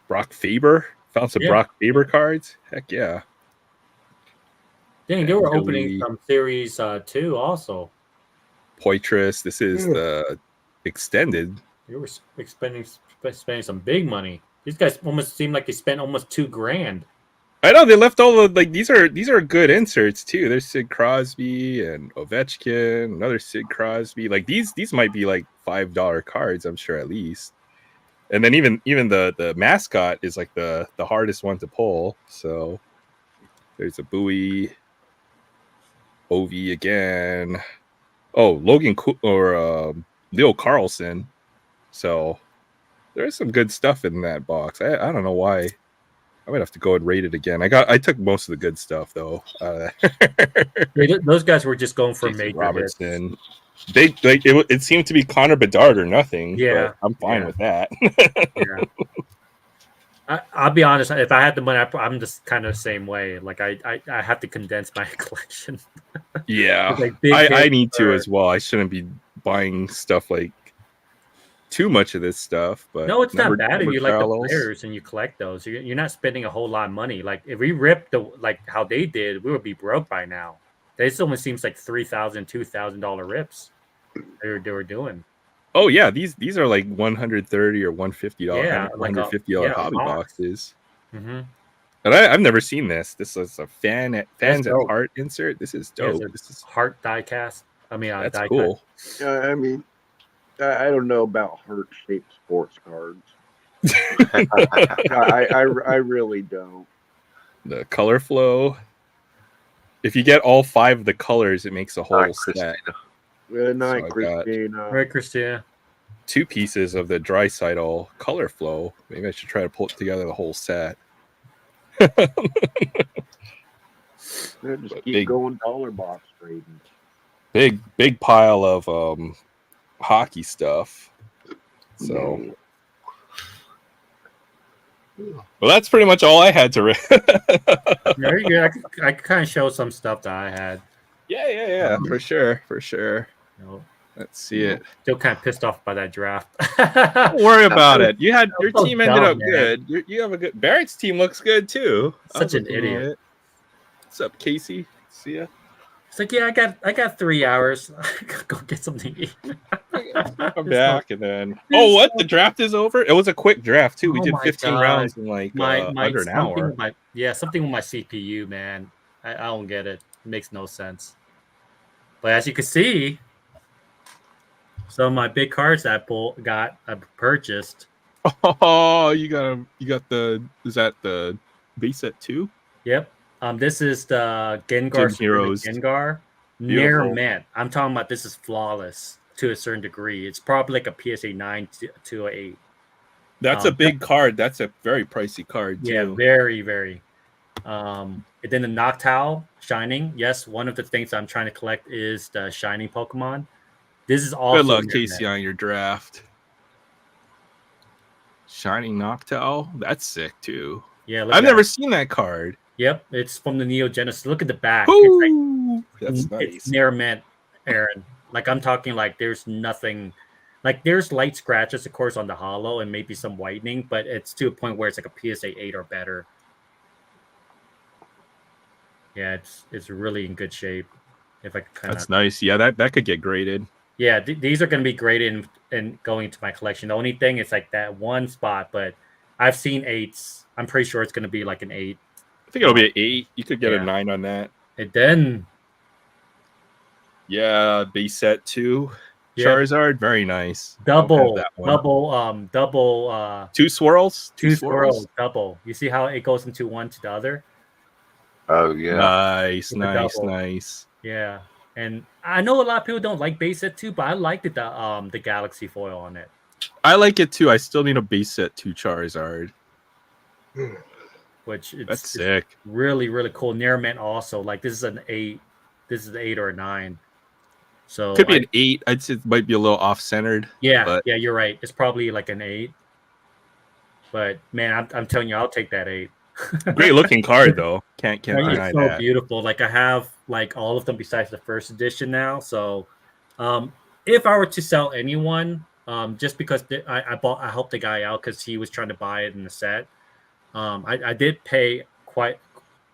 Brock Faber. Found some Yeah. Brock Faber cards. Heck yeah. Dang, they were Billy. opening from Series 2 also. Poitras. This is the extended. They were spending some big money. These guys almost seem like they spent almost $2,000. I know they left all the like these are good inserts too. There's Sid Crosby and Ovechkin, another Sid Crosby. Like these might be like $5 cards, I'm sure at least. And then even the mascot is like the hardest one to pull. So there's a Bowie, Ovi again. Oh, Logan or Leo Carlson. So there's some good stuff in that box. I don't know why. I might have to go and rate it again. I took most of the good stuff though. Those guys were just going for Jason major Robertson. hits. They like it seemed to be Connor Bedard or nothing. Yeah, but I'm fine yeah. with that. Yeah. I'll be honest. If I had the money, I'm just kind of the same way. Like I have to condense my collection. Yeah, Like big I hits need to are- as well. I shouldn't be buying stuff like too much of this stuff. But No, it's not bad if number you like the parallels. players and you collect those. You're not spending a whole lot of money. Like if we ripped like how they did, we would be broke by now. This almost seems like $3,000, $2,000 rips they were doing. Oh yeah, these are like $130 or $150, Yeah, like a- $150 yeah, a hobby box. boxes. Mm-hmm. And I've never seen this. This is a fans at dope. heart insert. This is Yeah, dope. it's a This is heart die cast. I mean, that's die cool. I mean, I don't know about heart-shaped sports cards. I really don't. The color flow. If you get all 5 of the colors, it makes a whole Alright, set. Christina. Good night, I got- Christina. Right, Christina. 2 pieces of the Dreisaitl color flow. Maybe I should try to pull together the whole set. Yeah, just But keep big- going dollar box trading. Big pile of hockey stuff. So, well, that's pretty much all I had to read. There you go. I could kind of show some stuff that I had. Yeah, for sure. You know, Let's see it. still kind of pissed off by that draft. Don't worry about it. You had your so team ended dumb, up man. good. You have a good. Barrett's team looks good too. I Such was an looking at idiot. it. What's up, Casey? See ya. It's like, yeah, I got 3 hours. I gotta go get something to eat. Come back and then. Oh, what? The draft is over. It was a quick draft too. We Oh did my 15 God. rounds in like under an something hour. with my something with my CPU, man. I don't get it. It makes no sense. But as you can see, some of my big cards that I purchased. Oh, you got the. Is that the base set 2? Yep. This is the Gengar Gym Heroes. Gengar. Beautiful. Near mint. I'm talking about this is flawless to a certain degree. It's probably like a PSA 9 to 8. That's a big card. That's a very pricey card too. Yeah, very, very. And then the Noctowl Shining. Yes, one of the things I'm trying to collect is the Shining Pokemon. This is also Good luck, near Casey, mint. on your draft. Shining Noctowl. That's sick too. Yeah, look I've at never that. seen that card. Yep, it's from the Neo Genesis. Look at the back. It's like Ooh, that's it's nice. near mint, Aaron. Like I'm talking like there's nothing. Like there's light scratches, of course, on the hollow and maybe some whitening, but it's to a point where it's like a PSA 8 or better. Yeah, it's really in good shape. If I could kind That's of nice. Yeah, that could get graded. yeah, these are going to be graded and going into my collection. The only thing is like that one spot, but I've seen 8s. I'm pretty sure it's going to be like an 8. I think it'll be an 8. You could get Yeah. a 9 on that. And then Yeah, base set 2. Yeah. Charizard, very nice. Don't have double, that one. double, 2 swirls. two swirls, double. You see how it goes into one to the other? Oh yeah. Nice, With the nice, double. nice. Yeah. And I know a lot of people don't like base set too, but I liked it the Galaxy foil on it. I like it too. I still need a base set 2 Charizard. Which That's it's sick. really, really cool. Near mint also. Like this is an 8. This is an 8 or a 9. So Could be an 8. I'd say it might be a little off-centered. yeah, but yeah, you're right. It's probably like an 8. But man, I'm telling you, I'll take that 8. great looking card though. Can't Right, deny it's so that. beautiful. Like I have like all of them besides the first edition now. So if I were to sell anyone, just because I helped the guy out because he was trying to buy it in the set. I did pay quite.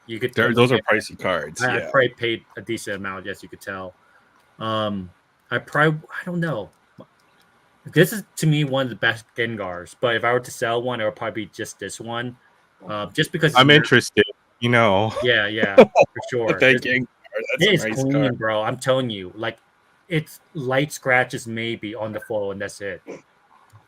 You could Those are pricey cards. I Yeah. probably paid a decent amount. Yes, you could tell. I don't know. This is to me one of the best Gengars. But if I were to sell one, it would probably be just this one. Just because I'm interested. Yeah, for sure. That Gengar, It that's is a nice clean, card. bro. I'm telling you, like it's light scratches maybe on the foil, and that's it.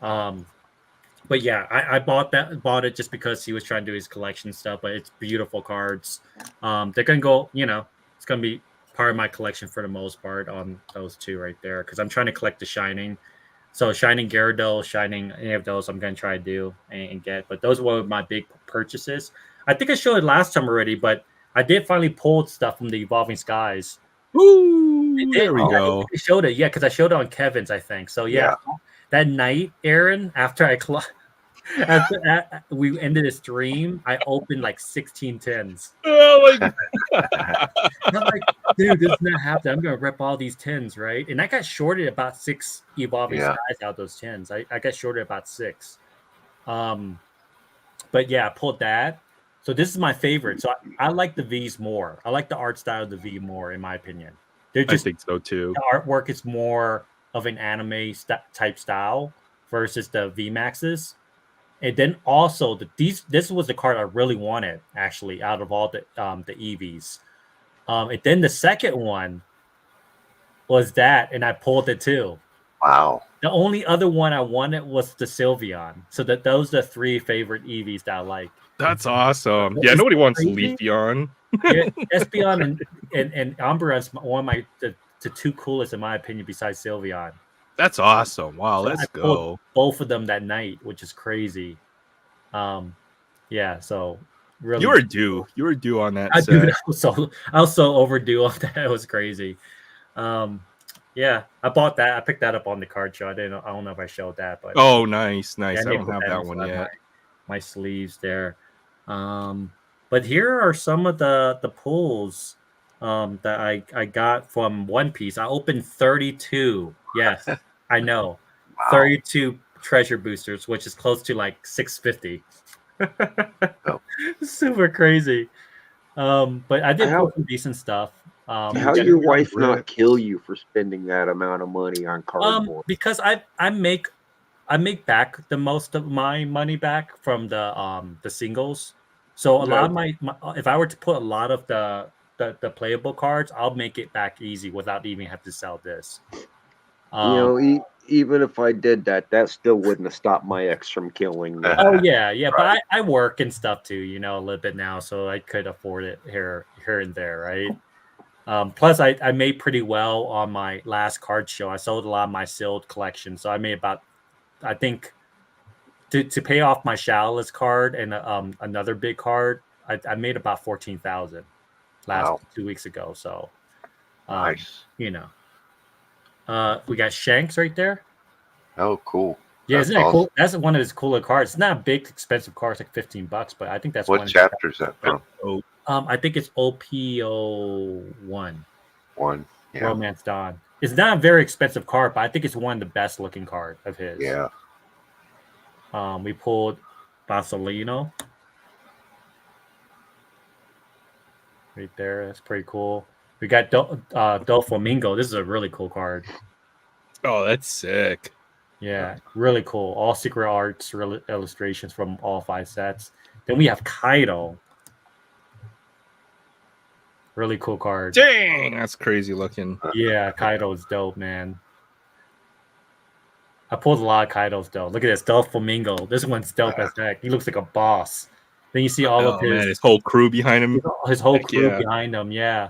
But yeah, I bought it just because he was trying to do his collection stuff. But it's beautiful cards. They're gonna go. It's gonna be part of my collection for the most part on those 2 right there because I'm trying to collect the Shining. So Shining Gyarados, Shining any of those, I'm gonna try to do and get. But those were my big purchases. I think I showed it last time already, but I did finally pull stuff from the Evolving Skies. Ooh, there we go. I showed it, yeah, because I showed it on Kevin's, I think. So yeah. That night, Aaron, after we ended the stream, I opened like 16 tins. Oh my I'm like, dude, this is not happening. I'm gonna rip all these tins, right? And I got shorted about 6 Evolving Skies out of those tins. I got shorted about 6. But yeah, I pulled that. So this is my favorite. So I like the V's more. I like the art style of the V more, in my opinion. I think so too. The artwork is more of an anime type style versus the V Maxes. And then also this was the card I really wanted actually out of all the EVs. And then the second one was that, and I pulled it too. Wow. The only other one I wanted was the Sylveon. So those are the 3 favorite EVs that I like. That's awesome. Yeah, nobody wants Leafeon. Yeah, Espeon and Umbreon's one of the 2 coolest in my opinion besides Sylveon. That's awesome. Wow, So let's I go. pulled both of them that night, which is crazy. Yeah, so really, You were due. You were due on that. Dude, I was so overdue on that. It was crazy. Yeah, I bought that. I picked that up on the card show. I don't know if I showed that, but oh, nice. Yeah, I don't have that one yet. My sleeves there. But here are some of the pulls that I got from One Piece. I opened 32. Yes, I know. Wow. 32 treasure boosters, which is close to like 650. Super crazy. But I did pull some decent stuff. How your wife not kill you for spending that amount of money on cardboard? Because I make back the most of my money back from the singles. So a lot of my if I were to put a lot of the playable cards, I'll make it back easy without even have to sell this. Even if I did that, that still wouldn't have stopped my ex from killing me. Oh yeah, right. But I work and stuff too, a little bit now, so I could afford it here and there, right? Plus, I made pretty well on my last card show. I sold a lot of my sealed collection, so I made about, I think, to pay off my Shadowless card and another big card, I made about 14,000 last 2 weeks ago. So, nice. We got Shanks right there. Oh, cool. Yeah, isn't that cool? That's one of his cooler cards. It's not a big, expensive card. It's like $15, but I think that's what chapter is that from? I think it's OPO1. Yeah. Romance Dawn. It's not a very expensive card, but I think it's one of the best looking card of his. Yeah. We pulled Basilino. Right there. That's pretty cool. We got Doflamingo. This is a really cool card. Oh, that's sick. Yeah, really cool. All secret arts, illustrations from all 5 sets. Then we have Kaido. Really cool card. Dang, that's crazy looking. Yeah, Kaido's dope, man. I pulled a lot of Kaidos though. Look at this, Doflamingo. This one's dope as heck. He looks like a boss. Then you see all of his whole crew behind him. His whole crew behind him. Yeah.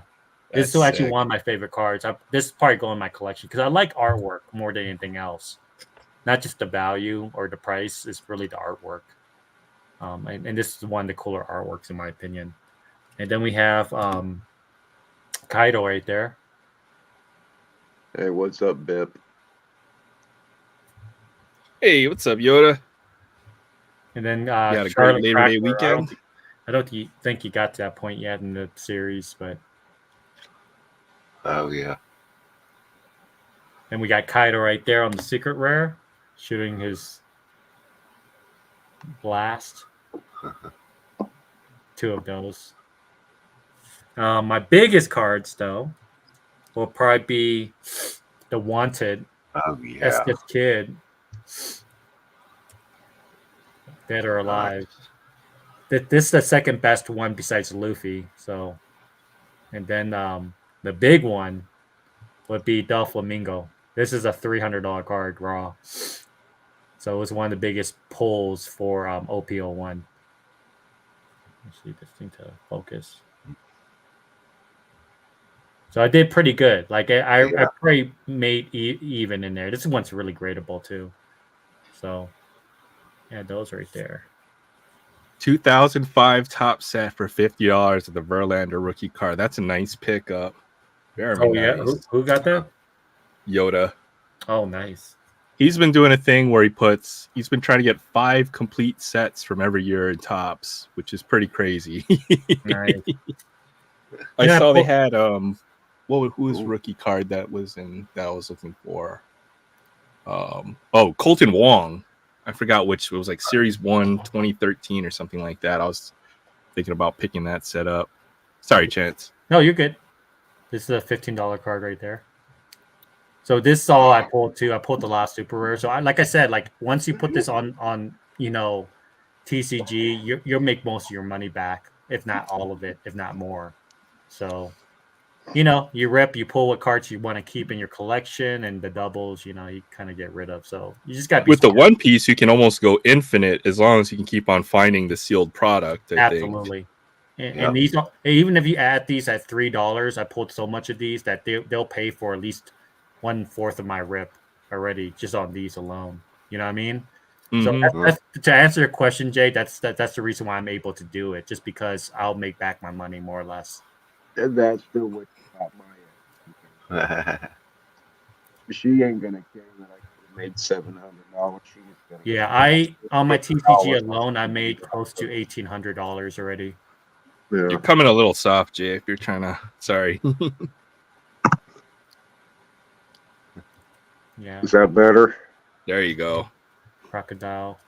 This is still actually one of my favorite cards. This is probably going in my collection because I like artwork more than anything else. not just the value or the price, it's really the artwork. And this is one of the cooler artworks in my opinion. And then we have Kaido right there. Hey, what's up, Bip? Hey, what's up, Yoda? And then You had a great Charlotte Labor Day Cracker. weekend. I don't think you got to that point yet in the series, but Oh yeah. and we got Kaido right there on the secret rare, shooting his blast. 2 of those. My biggest cards, though, will probably be the Wanted Oh yeah. Estes Kid, Dead or Alive. This is the second best one besides Luffy. So, and then the big one would be Del Flamingo. This is a $300 card raw. So it was one of the biggest pulls for OP01. Let's see this thing to focus. So I did pretty good. Like I probably made even in there. This one's really gradable too. So yeah, those right there. 2005 top set for $50 of the Verlander rookie card. That's a nice pickup. Very yeah, nice. who got that? Yoda. Oh, nice. He's been doing a thing where he's been trying to get 5 complete sets from every year in tops, which is pretty crazy. Nice. I saw they had whose rookie card that I was looking for? Colton Wong. I forgot which. It was like Series 1 2013 or something like that. I was thinking about picking that set up. Sorry, Chance. No, you're good. This is a $15 card right there. So this is all I pulled too. I pulled the last super rare. So like I said, like once you put this on TCG, you'll make most of your money back, if not all of it, if not more. So you rip, you pull what cards you want to keep in your collection, and the doubles, you kind of get rid of. So you just got with the One Piece, you can almost go infinite as long as you can keep on finding the sealed product. Absolutely. And these, even if you add these at $3, I pulled so much of these that they'll pay for at least 1/4 of my rip already just on these alone. You know what I mean? Mm-hmm. So that's, to answer your question, Jay, that's the reason why I'm able to do it, just because I'll make back my money more or less. And that's still what you got my end. She ain't gonna care that I made $700. She's gonna on my TCG alone, I made close to $1,800 already. Yeah. You're coming a little soft, Jay. If you're trying to, sorry. Yeah. Is that better? There you go. Crocodile.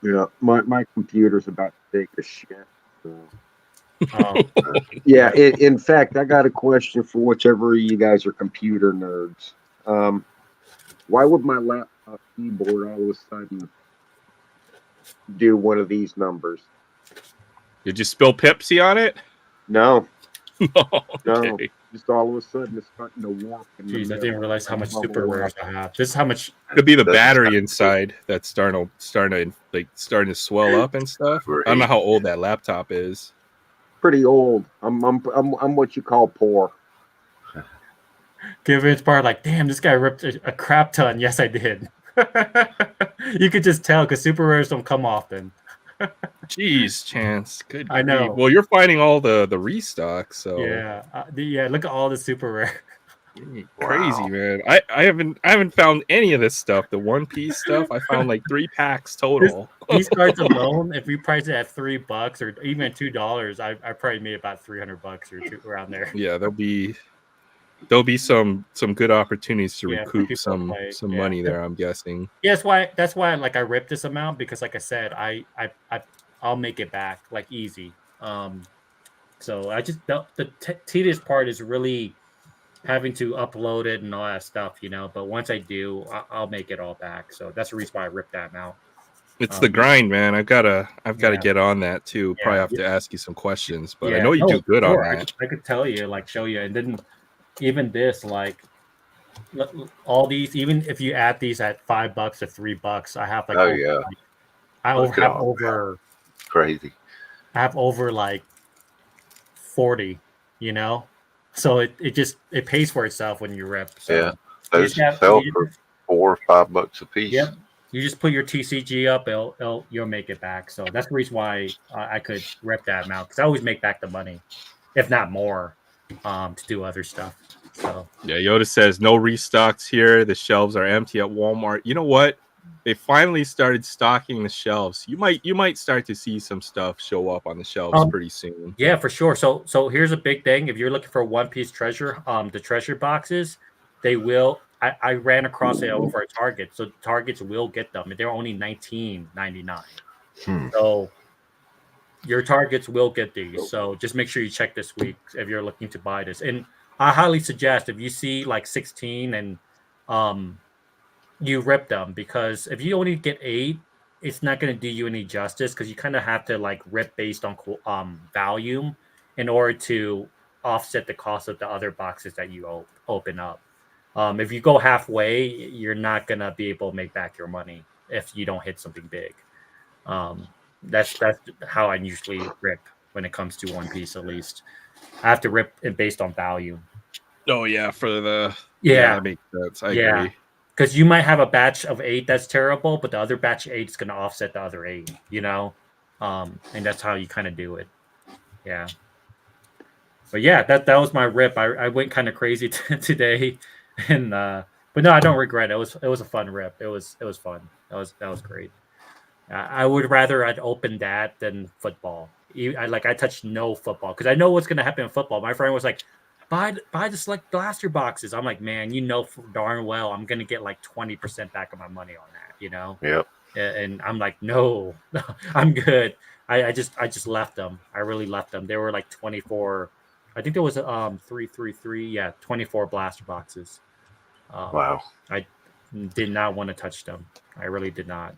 Yeah, my computer's about to take a shit. So. Oh. Yeah, in fact, I got a question for whichever of you guys are computer nerds. Why would my laptop keyboard all of a sudden do one of these numbers? Did you spill Pepsi on it? No. Okay. No. Just all of a sudden it's starting to warp. Jeez, I didn't realize how much super rares I have. This is how much. Could be the battery inside that's starting to swell up and stuff. I don't know how old that laptop is. Pretty old. I'm what you call poor. Kevin's part like, damn, this guy ripped a crap ton. Yes, I did. You could just tell because super rares don't come often. Jeez, Chance. Good. I know. Well, you're finding all the restock, so yeah. Look at all the super rare. Crazy, man. I haven't found any of this stuff. The One Piece stuff, I found like 3 packs total. These cards alone, if we price it at $3 or even $2, I probably made about $300 or $2 around there. Yeah, there'll be some good opportunities to recoup some money there, I'm guessing. Yeah, that's why like I ripped this amount, because like I said, I'll make it back like easy. So I just the tedious part is really having to upload it and all that stuff, but once I do, I'll make it all back. So that's the reason why I ripped that amount. It's the grind, man. I've got to get on that too. Probably have to ask you some questions, but I know you do good on that. I could tell you, like show you, and then even this, like all these, even if you add these at $5 or $3, I have like have over crazy. I have over like 40, so it pays for itself when you rip. So yeah, those sell for $4 or $5 a piece. Yep. You just put your TCG up, you'll make it back. So that's the reason why I could rip that amount, because I always make back the money, if not more, to do other stuff. So Yeah, Yoda says no restocks here. The shelves are empty at Walmart. You know what? They finally started stocking the shelves. You might start to see some stuff show up on the shelves pretty soon. yeah, for sure. So here's a big thing. If you're looking for One Piece treasure, the treasure boxes, they will. I ran across it over at Target, so Targets will get them. They're only $19.99. So your Targets will get these. So just make sure you check this week if you're looking to buy this. And I highly suggest, if you see like 16 and you rip them, because if you only get 8, it's not going to do you any justice, because you kind of have to like rip based on volume in order to offset the cost of the other boxes that you open up. If you go halfway, you're not going to be able to make back your money if you don't hit something big. That's how I usually rip when it comes to One Piece. At least I have to rip it based on value. Oh yeah, for the yeah that makes sense. I agree. Because you might have a batch of 8 that's terrible, but the other batch of 8 is going to offset the other 8. And that's how you kind of do it. Yeah. But yeah, that was my rip. I went kind of crazy today, and but no, I don't regret it. It was a fun rip. It was fun. That was great. I would rather I'd open that than football. I touched no football, because I know what's going to happen in football. My friend was like, buy the select blaster boxes. I'm like, man, darn well I'm going to get like 20% back of my money on that, Yep. And I'm like, no, I'm good. I just left them. I really left them. They were like 24. I think there was 333. Yeah, 24 blaster boxes. Wow. I did not want to touch them. I really did not.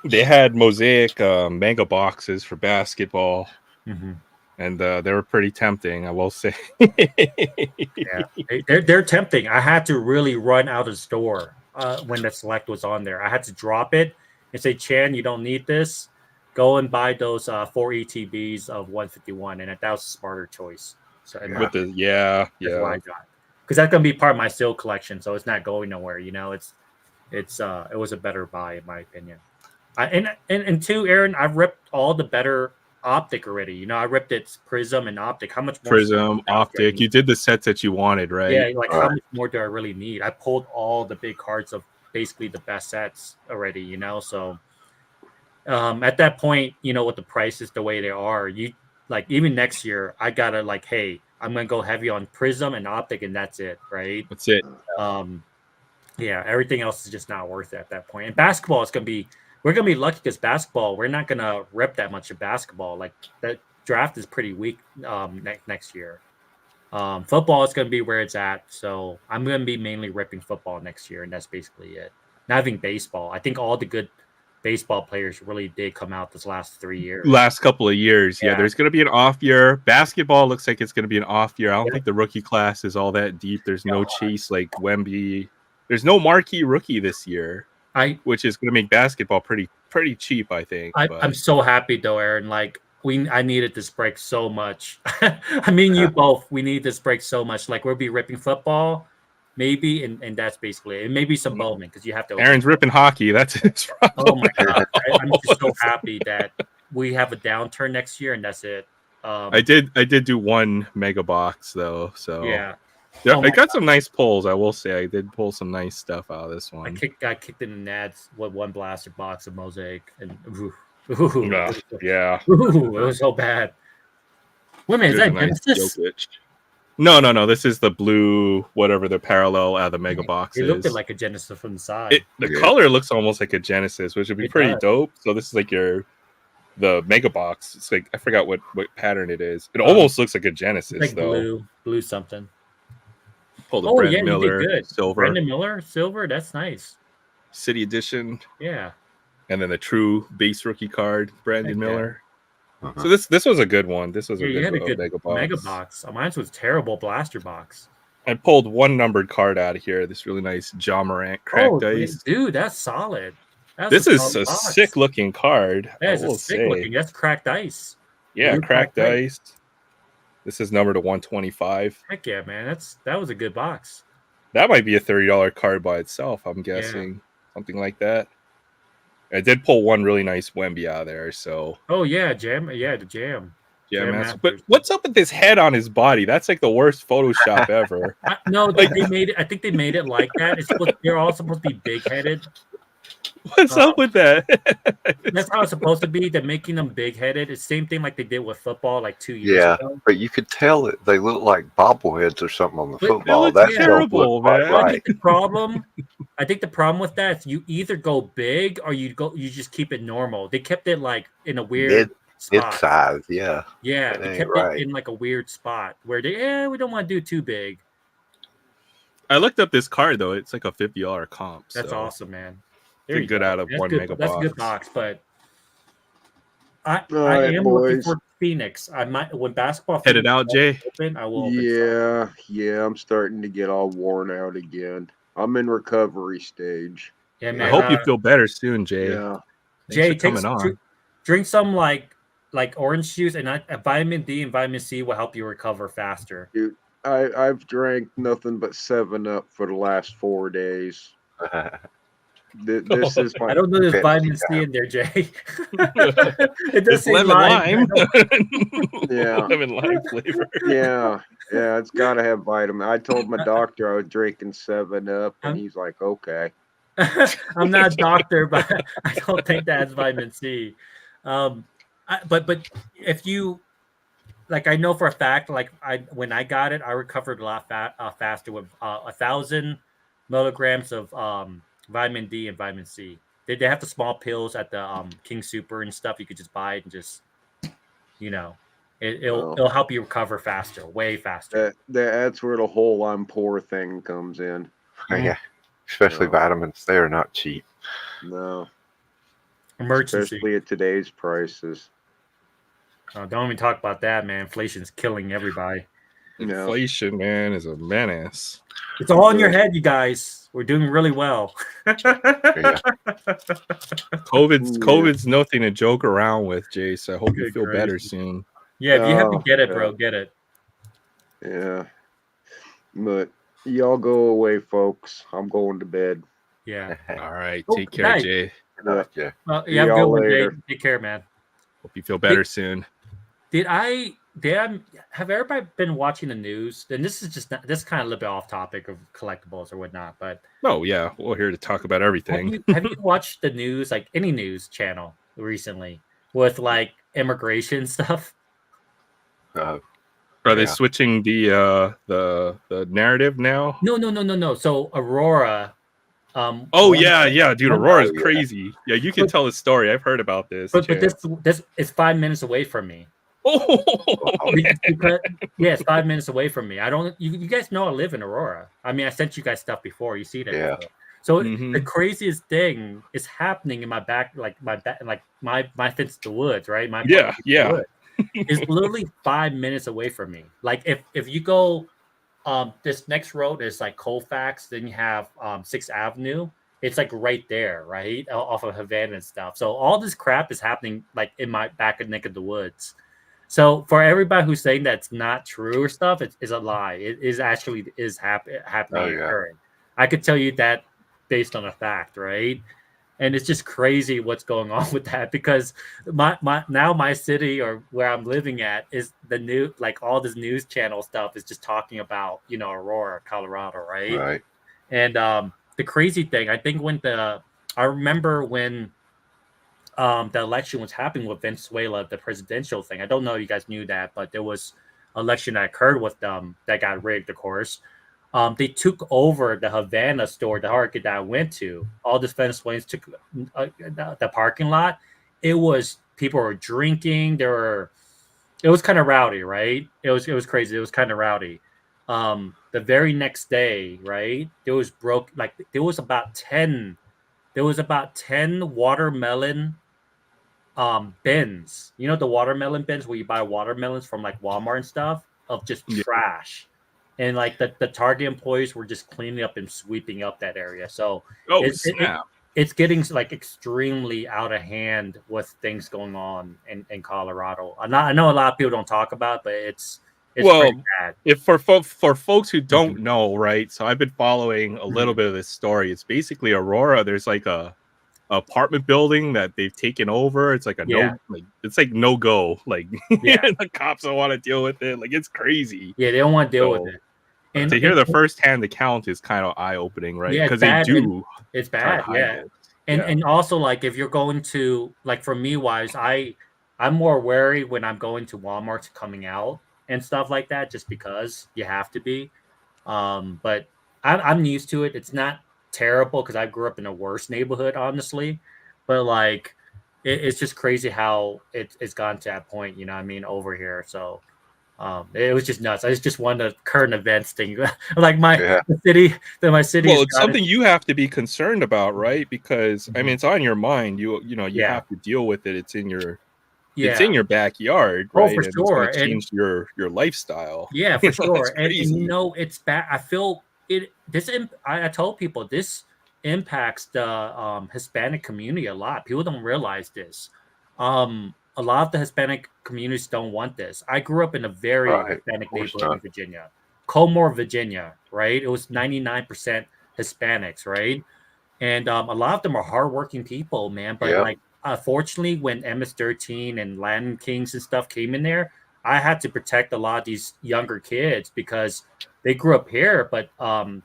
They had mosaic mega boxes for basketball, and they were pretty tempting, I will say. Yeah, they're tempting. I had to really run out of the store when the select was on there. I had to drop it and say, Chan, you don't need this. Go and buy those 4 ETBs of 151, and that was a smarter choice. So With the that's what I got, because that's gonna be part of my seal collection, so it's not going nowhere. It was a better buy in my opinion. And two, Aaron, I've ripped all the better optic already. I ripped its prism and optic. How much more prism optic? You did the sets that you wanted, right? Yeah, like how much more do I really need? I pulled all the big cards of basically the best sets already. So at that point, with the prices the way they are, you like even next year, I gotta like, hey, I'm gonna go heavy on prism and optic, and that's it, right? That's it. Yeah, everything else is just not worth it at that point. And basketball is we're gonna be lucky, because basketball, we're not gonna rip that much of basketball. Like that draft is pretty weak next year. Football is gonna be where it's at, so I'm gonna be mainly ripping football next year, and that's basically it. Not having baseball. I think all the good baseball players really did come out this last 3 years. Last couple of years, yeah. There's gonna be an off year. Basketball looks like it's gonna be an off year. I don't think the rookie class is all that deep. There's no chase like Wemby. There's no marquee rookie this year, which is going to make basketball pretty cheap, I think. I'm so happy though, Aaron. Like I needed this break so much. I mean, you both. We need this break so much. Like we'll be ripping football, maybe, and that's basically it. And maybe some Bowman, because you have to. Aaron's ripping hockey. That's his problem. Oh my god! I'm just so happy that we have a downturn next year, and that's it. I did do one mega box though, so yeah. I got some nice pulls. I will say I did pull some nice stuff out of this one. I kicked in the nads with one blaster box of mosaic, and it was so bad. Wait a minute, is that Genesis? No. This is the blue, whatever the parallel out of the mega box is. It looked like a Genesis from the side. The color looks almost like a Genesis, which would be pretty dope. So this is like the mega box. It's like I forgot what pattern it is. It almost looks like a Genesis, like though. Blue something. Pulled a Brandon Miller, you did good. silver. Brandon Miller, silver. That's nice. City edition. Yeah. And then the true base rookie card, Brandon Miller. So this was a good one. This was a good mega box. Mine was terrible blaster box. I pulled one numbered card out of here. This really nice Ja Morant cracked ice. Dude, that's solid. This is a sick looking card. Yeah, it's sick looking. That's cracked ice. Yeah, cracked ice. This is numbered to 125. Heck yeah, man. That was a good box. That might be a $30 card by itself, I'm guessing. Something like that. I did pull one really nice Wemby out of there. So Oh yeah, Jam. Yeah, the Jam. Jam Jam Master. But Masters. what's up with this head on his body? That's like the worst Photoshop ever. No, they made it. I think they made it like that. They're all supposed to be big headed. What's up with that? That's how it's supposed to be. They're making them big headed. It's the same thing like they did with football like 2 years Yeah, ago. but you could tell that they look like bobbleheads or something on the But- football. looks That terrible, don't look quite man. I right. think the problem with that is you either go big or you just keep it normal. They kept it like in a weird spot. Mid-size, yeah. Yeah, That they ain't kept right. it in like a weird spot where we don't want to do too big. I looked up this card though. It's like a $50 comp. That's so awesome, man. It's a good out of That's one good. mega That's a good box. box, but I right, am looking boys. for Phoenix. I might when basketball Headed Phoenix out, Jay. open, I will open some. Yeah, I'm starting to get all worn out again. I'm in recovery stage. Yeah, I man. hope you feel better soon, Jay. Yeah. Thanks Jay, for coming on. drink some like orange juice, and vitamin D and vitamin C will help you recover faster. Dude, I've drank nothing but 7-Up for the last 4 days. This is I my don't know there's Fancy vitamin C time. in there, Jay. It does It's say lemon lime. Yeah. Lemon lime flavor. yeah, it's gotta have vitamin. I told my doctor I was drinking 7-Up, and he's like, okay. I'm not a doctor, but I don't think that's vitamin C. But if you like, I know for a fact, like when I got it, I recovered a lot faster with 1,000 milligrams of vitamin D and vitamin C. They have the small pills at the King Super and stuff. You could just buy it and just, it'll help you recover faster, way faster. That's where the whole I'm poor thing comes in. Yeah, especially No. vitamins. They're not cheap. No, Emergency. especially at today's prices. Don't even talk about that, man. Inflation's killing everybody. No. Inflation, man, is a menace. It's all in your head, you guys. We're doing really well. Yeah. COVID's nothing to joke around with, Jay. So I hope you Good feel better gracious. soon. Yeah, if you have to Oh, get it, yeah. bro, get it. Yeah, but y'all go away, folks. I'm going to bed. Yeah. All right, Oh, take care, nice. Jay. Yeah. Well, See you have a y'all good one, Jay. later. Take care, man. Hope you feel better soon. Have everybody been watching the news? And this is kind of a little bit off topic of collectibles or whatnot, but Oh yeah, we're here to talk about everything. have you watched the news, like any news channel recently with like immigration stuff? Uh, Are they Yeah. switching the narrative now? No. So Aurora. Oh one- yeah, dude. one- Aurora's yeah. crazy. Yeah, you can tell the story. I've heard about this. But Chance. this is 5 minutes away from me. Oh, man. Because, yeah, it's 5 minutes away from me. I don't. You guys know I live in Aurora. I mean, I sent you guys stuff before. You see that. Yeah. Before. So Mhm. the craziest thing is happening in my back, like my fence to the woods, right? My Yeah, yeah. wood is literally 5 minutes away from me. Like if you go, this next road is like Colfax, then you have 6th Avenue. It's like right there, right off of Havana and stuff. So all this crap is happening like in my back neck of the woods. So for everybody who's saying that's not true or stuff, it is a lie. It is actually happening, Oh, yeah. occurring. I could tell you that based on a fact, right? And it's just crazy what's going on with that because my city or where I'm living at is the new, like all this news channel stuff is just talking about, Aurora, Colorado, right? Right. And the crazy thing, I think I remember when the election was happening with Venezuela, the presidential thing. I don't know if you guys knew that, but there was an election that occurred with them that got rigged, of course. They took over the Havana store, the market that I went to. All the Venezuelans took the parking lot. People were drinking. It was kind of rowdy, right? It was crazy. It was kind of rowdy. The very next day, right? There was about 10 watermelon bins. You know the watermelon bins where you buy watermelons from like Walmart and stuff of just Yeah. trash. And like the Target employees were just cleaning up and sweeping up that area. So Oh snap! it's getting like extremely out of hand with things going on in Colorado. I know a lot of people don't talk about it, but it's Well, pretty bad. If for folks who don't know, right? So I've been following a little bit of this story. It's basically Aurora. There's like a apartment building that they've taken over. It's like it's like no go. Like the cops don't want to deal with it. Like it's crazy. Yeah, they don't want to deal with it. And to hear the first-hand account is kind of eye-opening, right? Because they do. It's bad, yeah. And also, like, if you're going to, like, for me wise, I'm more wary when I'm going to Walmart's coming out and stuff like that, just because you have to be. But I'm used to it. It's not terrible because I grew up in a worse neighborhood, honestly. But like, it's just crazy how it's gone to that point. You know what I mean, over here. So. It was just nuts. I just wanted a current events thing, like my city. Well, it's something you have to be concerned about, right? Because I mean, it's on your mind. You have to deal with it. It's in your backyard, right? Oh, for sure. It's gonna change your lifestyle. Yeah, for sure. And it's bad. I feel it. I told people this impacts the Hispanic community a lot. People don't realize this. A lot of the Hispanic communities don't want this. I grew up in a very Hispanic neighborhood in Virginia, Colmore, Virginia, right? It was 99% Hispanics, right? And a lot of them are hardworking people, man. But like, unfortunately, when MS-13 and Latin Kings and stuff came in there, I had to protect a lot of these younger kids because they grew up here, but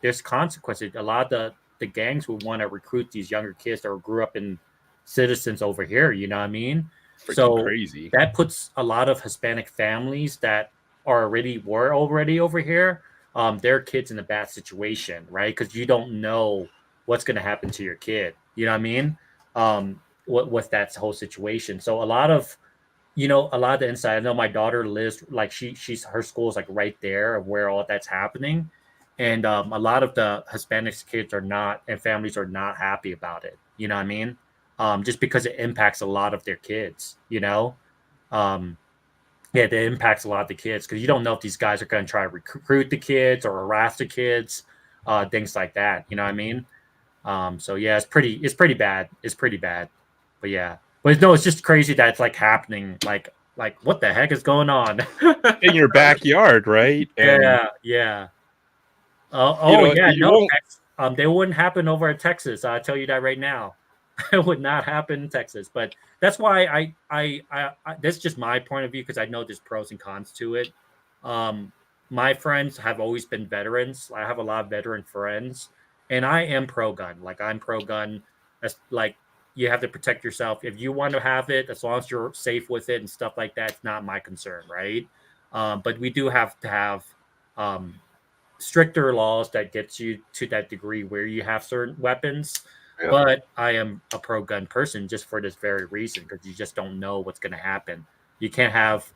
there's consequences. A lot of the gangs would want to recruit these younger kids that grew up in citizens over here, you know what I mean? So crazy. That puts a lot of Hispanic families that were already over here, their kids in a bad situation, right? Because you don't know what's going to happen to your kid. You know what I mean? What's that whole situation? So a lot of the inside. I know my daughter lives like her school is like right there where all that's happening, and a lot of the Hispanic kids and families are not happy about it. You know what I mean? Just because it impacts a lot of their kids, it impacts a lot of the kids because you don't know if these guys are going to try to recruit the kids or harass the kids, things like that. You know what I mean? So yeah, it's pretty bad. It's pretty bad, but yeah, but no, it's just crazy that it's like happening. Like what the heck is going on in your backyard, right? Yeah. They wouldn't happen over in Texas. I'll tell you that right now. It would not happen in Texas, but that's why I that's just my point of view because I know there's pros and cons to it. My friends have always been veterans. I have a lot of veteran friends, and I am pro-gun. Like I'm pro-gun. That's like you have to protect yourself. If you want to have it, as long as you're safe with it and stuff like that, it's not my concern, right? But we do have to have stricter laws that gets you to that degree where you have certain weapons. Yeah. But I am a pro-gun person just for this very reason, because you just don't know what's going to happen. You can't have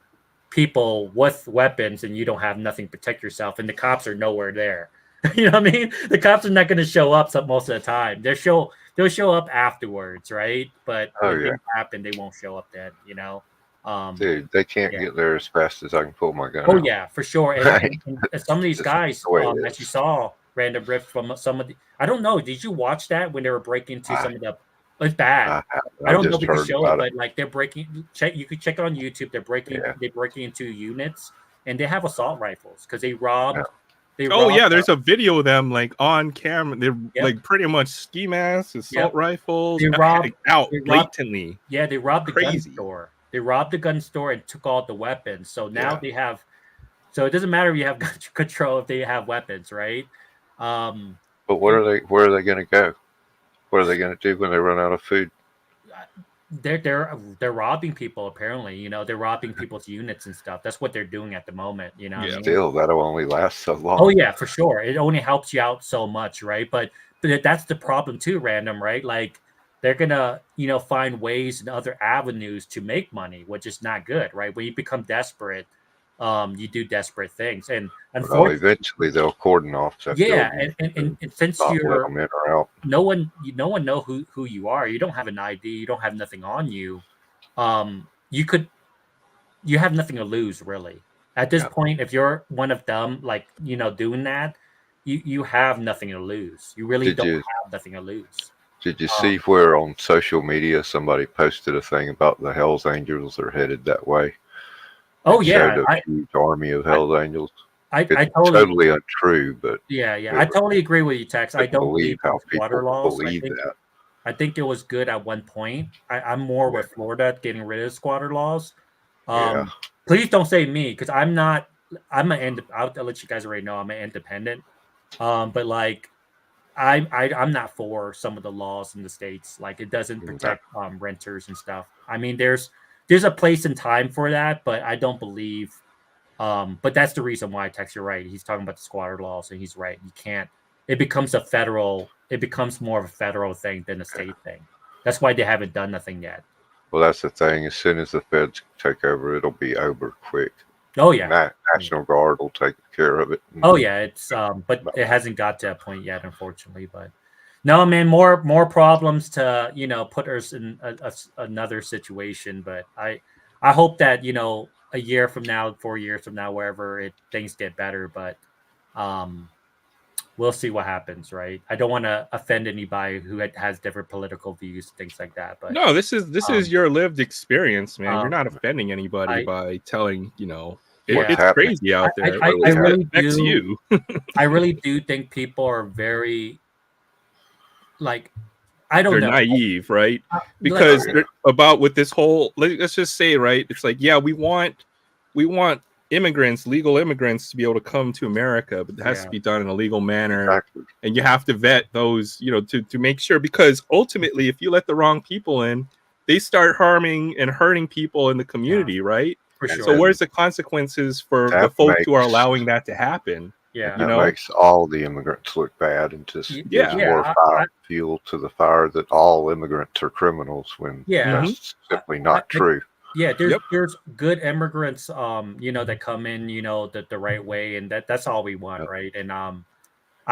people with weapons and you don't have nothing to protect yourself, and the cops are nowhere there. You know what I mean? The cops are not going to show up most of the time. They'll show up afterwards, right? But if things happen, they won't show up then, Dude, they can't get there as fast as I can pull my gun out. out. Yeah, for sure. And some of these guys, as you saw, random rips from some of the. I don't know. Did you watch that when they were breaking into some of the? It's bad. I don't know if they can show it, but like they're breaking. You could check it on YouTube. They're breaking. Yeah. They're breaking into units, and they have assault rifles because they robbed. Yeah. There's a video of them like on camera. They're like pretty much ski masks, assault rifles. They robbed blatantly. They robbed the gun store. They robbed the gun store and took all the weapons. So now they have. So it doesn't matter if you have gun control if they have weapons, right? But where are they going to go? What are they going to do when they run out of food? They're robbing people. Apparently, they're robbing people's units and stuff. That's what they're doing at the moment. What I mean? Still, that'll only last so long. Oh yeah, for sure. It only helps you out so much, right? But that's the problem too, random, right? Like they're gonna, find ways and other avenues to make money, which is not good, right? When you become desperate, you do desperate things, and unfortunately, eventually they'll cordon off. And since you're no one know who you are. You don't have an ID. You don't have nothing on you. You have nothing to lose, really. At this point, if you're one of them, like doing that, you have nothing to lose. You really don't have nothing to lose. Did you see where on social media somebody posted a thing about the Hells Angels are headed that way? Oh yeah, a huge army of Hells Angels. It's totally untrue, but I totally agree with you, Tex. I don't believe how people water laws. believe that. I think it was good at one point. I'm more with Florida getting rid of squatter laws. Please don't say me because I'm not. I'll let you guys already know I'm an independent. But like I'm not for some of the laws in the states. Like it doesn't protect renters and stuff. I mean, there's a place and time for that, but I don't believe. But that's the reason why Tex, you're right. He's talking about the squatter laws, and he's right. You can't. It becomes more of a federal thing than a state thing. That's why they haven't done nothing yet. Well, that's the thing. As soon as the feds take over, it'll be over quick. Oh yeah, National Guard will take care of it. Oh yeah, it's but it hasn't got to that point yet, unfortunately. But no, man, more problems to put us in another situation. But I hope that a year from now, 4 years from now, wherever things get better. But we'll see what happens, right? I don't want to offend anybody who has different political views, things like that. But no, this is your lived experience, man. You're not offending anybody by telling it's crazy out there. I really do. You. I really do think people are very I don't know. They're naive, right? Because about with this whole, let's just say, right? It's like, yeah, we want immigrants, legal immigrants, to be able to come to America, but it has to be done in a legal manner, and you have to vet those, to make sure. Because ultimately, if you let the wrong people in, they start harming and hurting people in the community, right? For sure. So where's the consequences for the folks who are allowing that to happen? Yeah, that makes all the immigrants look bad and just gives more fuel to the fire that all immigrants are criminals when that's simply not true. Yeah, there's good immigrants, that come in, the right way, and that's all we want, right? And I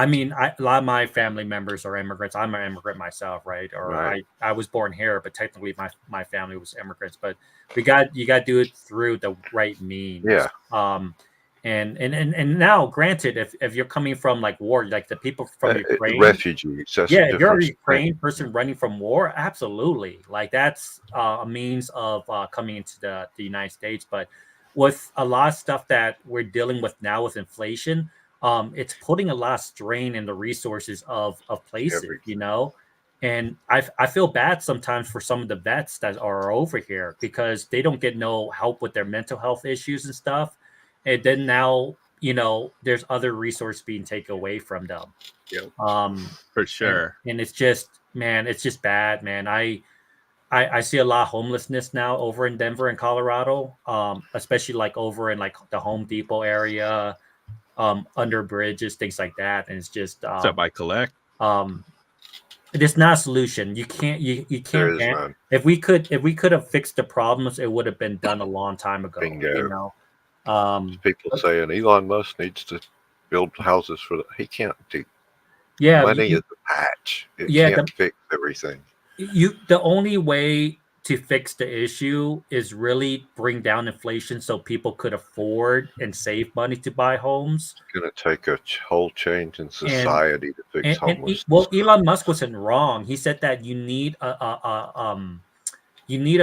mean, a lot of my family members are immigrants. I'm an immigrant myself, right? I was born here, but technically my family was immigrants. But you got to do it through the right means. Yeah. And now, granted, if you're coming from like war, like the people from Ukraine, refugees. If you're a Ukraine person running from war, absolutely, like that's a means of coming into the United States. But with a lot of stuff that we're dealing with now with inflation, it's putting a lot of strain in the resources of places, and I feel bad sometimes for some of the vets that are over here because they don't get no help with their mental health issues and stuff. And then now, there's other resources being taken away from them. Yeah. For sure. And it's just, man, it's just bad, man. I see a lot of homelessness now over in Denver and Colorado, especially like over in like the Home Depot area, under bridges, things like that. And it's just except by collect. It's not a solution. You can't. If we could have fixed the problems, it would have been done a long time ago. Bingo. People saying Elon Musk needs to build houses for he can't do. Yeah, money is a patch. It can't fix everything. The only way to fix the issue is really bring down inflation so people could afford and save money to buy homes. It's going to take a whole change in society to fix homelessness. Well, Elon Musk wasn't wrong. He said that you need a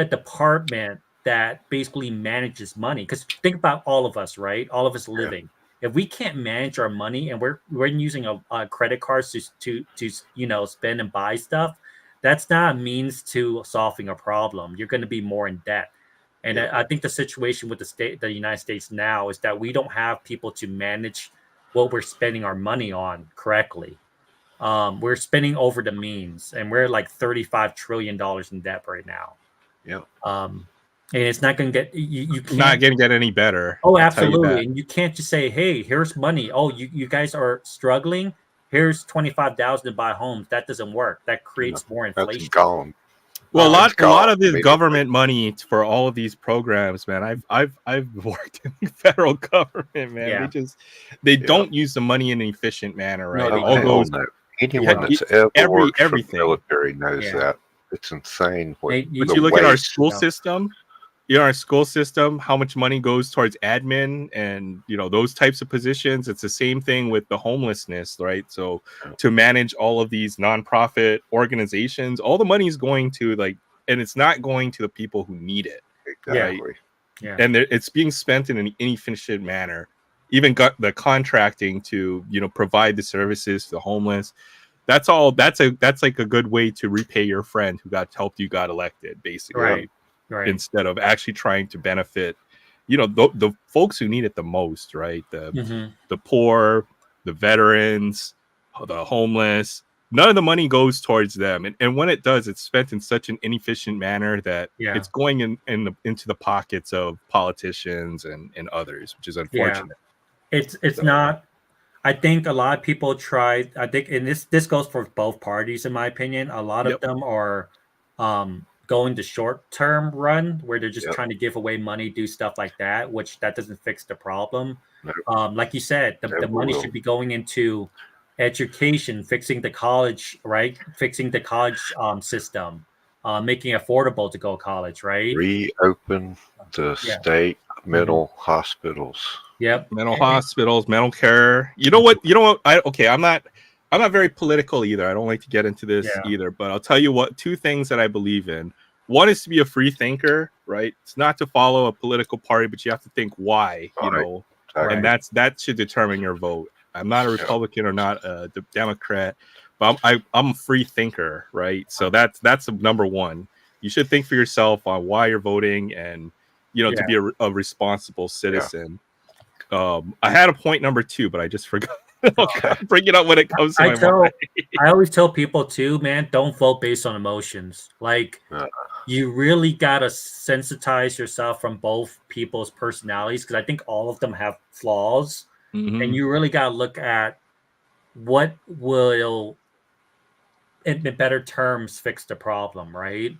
department that basically manages money. Because think about all of us, right? All of us living. If we can't manage our money and we're using a credit cards to spend and buy stuff, that's not a means to solving a problem. You're going to be more in debt. And I think the situation with the United States now is that we don't have people to manage what we're spending our money on correctly. We're spending over the means, and we're like $35 trillion in debt right now. Yeah. And it's not going to get you can't, not going to get any better. Oh, absolutely. And you can't just say, "Hey, here's money. Oh, you guys are struggling. Here's $25,000 to buy homes." That doesn't work. That creates more inflation. That's gone. Well, a lot of this government money for all of these programs, man. I've worked in the federal government, man. Yeah. They don't use the money in an efficient manner, right? No, all goes. Anyone that's ever worked for the military knows that. It's insane. But you look at our school system. Our school system, how much money goes towards admin and those types of positions. It's the same thing with the homelessness, right? So to manage all of these nonprofit organizations, all the money is going to and it's not going to the people who need it. Exactly. Right? Yeah. And it's being spent in an inefficient manner. Even got the contracting to provide the services to the homeless. that's all. That's like a good way to repay your friend who helped you got elected, basically, Right. instead of actually trying to benefit, the folks who need it the most, right? The poor, the veterans, the homeless. None of the money goes towards them, and when it does, it's spent in such an inefficient manner that it's going into the pockets of politicians and others, which is unfortunate. It's not. I think a lot of people try. I think, and this goes for both parties, in my opinion. A lot of them are going the short term run, where they're just trying to give away money, do stuff like that, which that doesn't fix the problem. Like you said, the money should be going into education, fixing the college, right? Fixing the college system, making it affordable to go to college, right? Reopen the state mental hospitals. Mental hospitals, mental care. You know what? I'm not very political either. I don't like to get into this either, but I'll tell you what, two things that I believe in. One is to be a free thinker, right? It's not to follow a political party, but you have to think why, and that should determine your vote. I'm not a Republican or not a Democrat, but I'm a free thinker, right? So that's number one. You should think for yourself on why you're voting, and to be a responsible citizen. I had a point number two, but I just forgot. Bring it up when it comes to my mind. I always tell people too, man, don't vote based on emotions. Like, you really gotta sensitize yourself from both people's personalities, because I think all of them have flaws, and you really gotta look at what will, in better terms, fix the problem, right?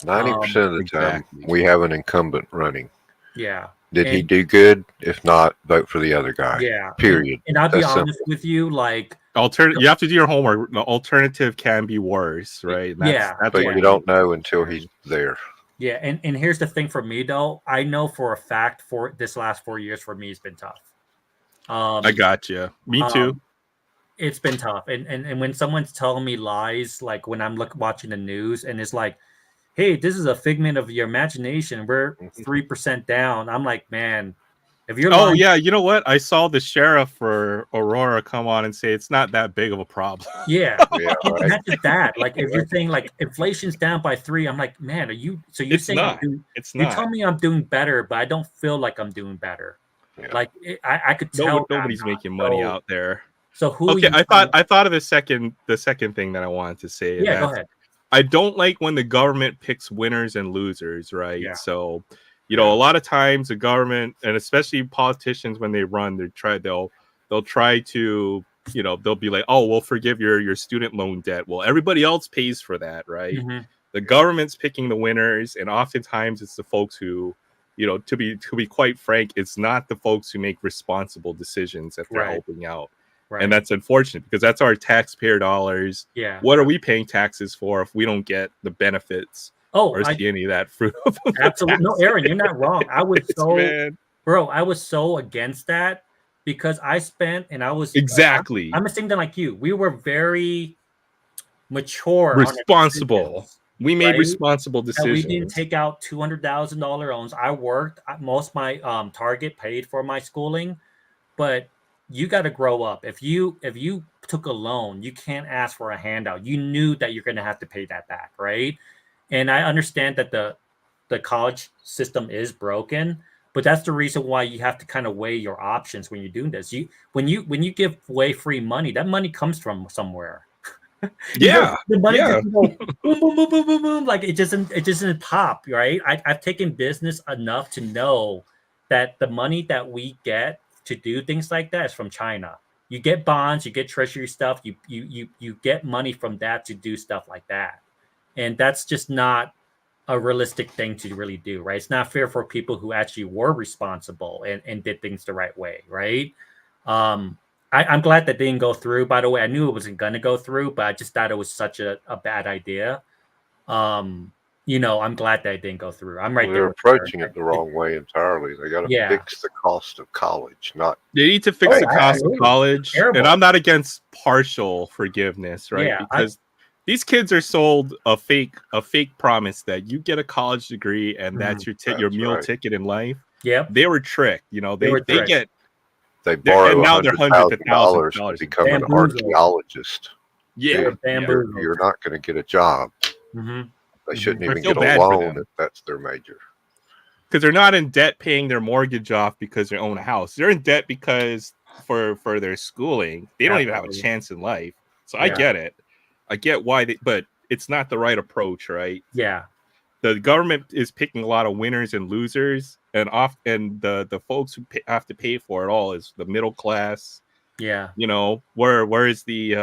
90% of the time, we have an incumbent running. Yeah. Did he do good? If not, vote for the other guy. Yeah. Period. And I'll be honest with you, like, you have to do your homework. The alternative can be worse, right? But you don't know until he's there. Yeah, and here's the thing for me though. I know for a fact for this last 4 years for me has been tough. I got you. Me too. It's been tough, and when someone's telling me lies, like when I'm watching the news, and it's like, hey, this is a figment of your imagination. We're 3% down. I'm like, man, if you're lying, you know what? I saw the sheriff for Aurora come on and say it's not that big of a problem. Yeah, not just that. Like, if you're saying like inflation's down by 3, I'm like, man, are you? So you're saying you're telling me I'm doing better, but I don't feel like I'm doing better. Yeah. Like I could tell nobody's making money out there. So who? Okay, I thought of the second thing that I wanted to say. Yeah, go ahead. I don't like when the government picks winners and losers, right? Yeah. So, a lot of times the government, and especially politicians, when they run, they'll try to, they'll be like, oh, we'll forgive your student loan debt. Well, everybody else pays for that, right? The government's picking the winners, and oftentimes it's the folks who, to be quite frank, it's not the folks who make responsible decisions that they're helping out. Right. And that's unfortunate, because that's our taxpayer dollars. Yeah. What are we paying taxes for if we don't get the benefits or see any of that fruit? Absolutely. No, Aaron, you're not wrong. I was so against that, because I spent, and I was exactly. I'm the same thing like you. We were very mature, responsible. We made responsible decisions. And we didn't take out $200,000 loans. I worked. Most of my target paid for my schooling, but you got to grow up. If you took a loan, you can't ask for a handout. You knew that you're going to have to pay that back, right? And I understand that the college system is broken, but that's the reason why you have to kind of weigh your options when you're doing this. When you give away free money, that money comes from somewhere. The money just go boom, boom, boom, boom, boom, boom. Like it doesn't pop, right? I've taken business enough to know that the money that we get to do things like that is from China. You get bonds, you get treasury stuff, you get money from that to do stuff like that. And that's just not a realistic thing to really do, right? It's not fair for people who actually were responsible and did things the right way, right? I'm glad that didn't go through, by the way. I knew it wasn't going to go through, but I just thought it was such a bad idea. I'm glad that it didn't go through. I'm right there. They're approaching it the wrong way entirely. They got to fix the cost of college, not. They need to fix the cost of college. Terrible. And I'm not against partial forgiveness, right? Yeah, because these kids are sold a fake promise that you get a college degree and that's your meal ticket in life. Yeah, they were tricked. They borrow and now they're hundreds of thousands to become an archaeologist. Yeah, Dude, bamboozled. you're not going to get a job. Mm-hmm. They Mhm. shouldn't I even feel get a bad for loan them. if that's their major. because they're not in debt paying their mortgage off because they own a house. They're in debt because for their schooling. They don't even have a Absolutely. chance in life. So I Yeah. get it. I get why but it's not the right approach, right? Yeah. The government is picking a lot of winners and losers, and the folks who have to pay for it all is the middle class. Yeah. You know, where is the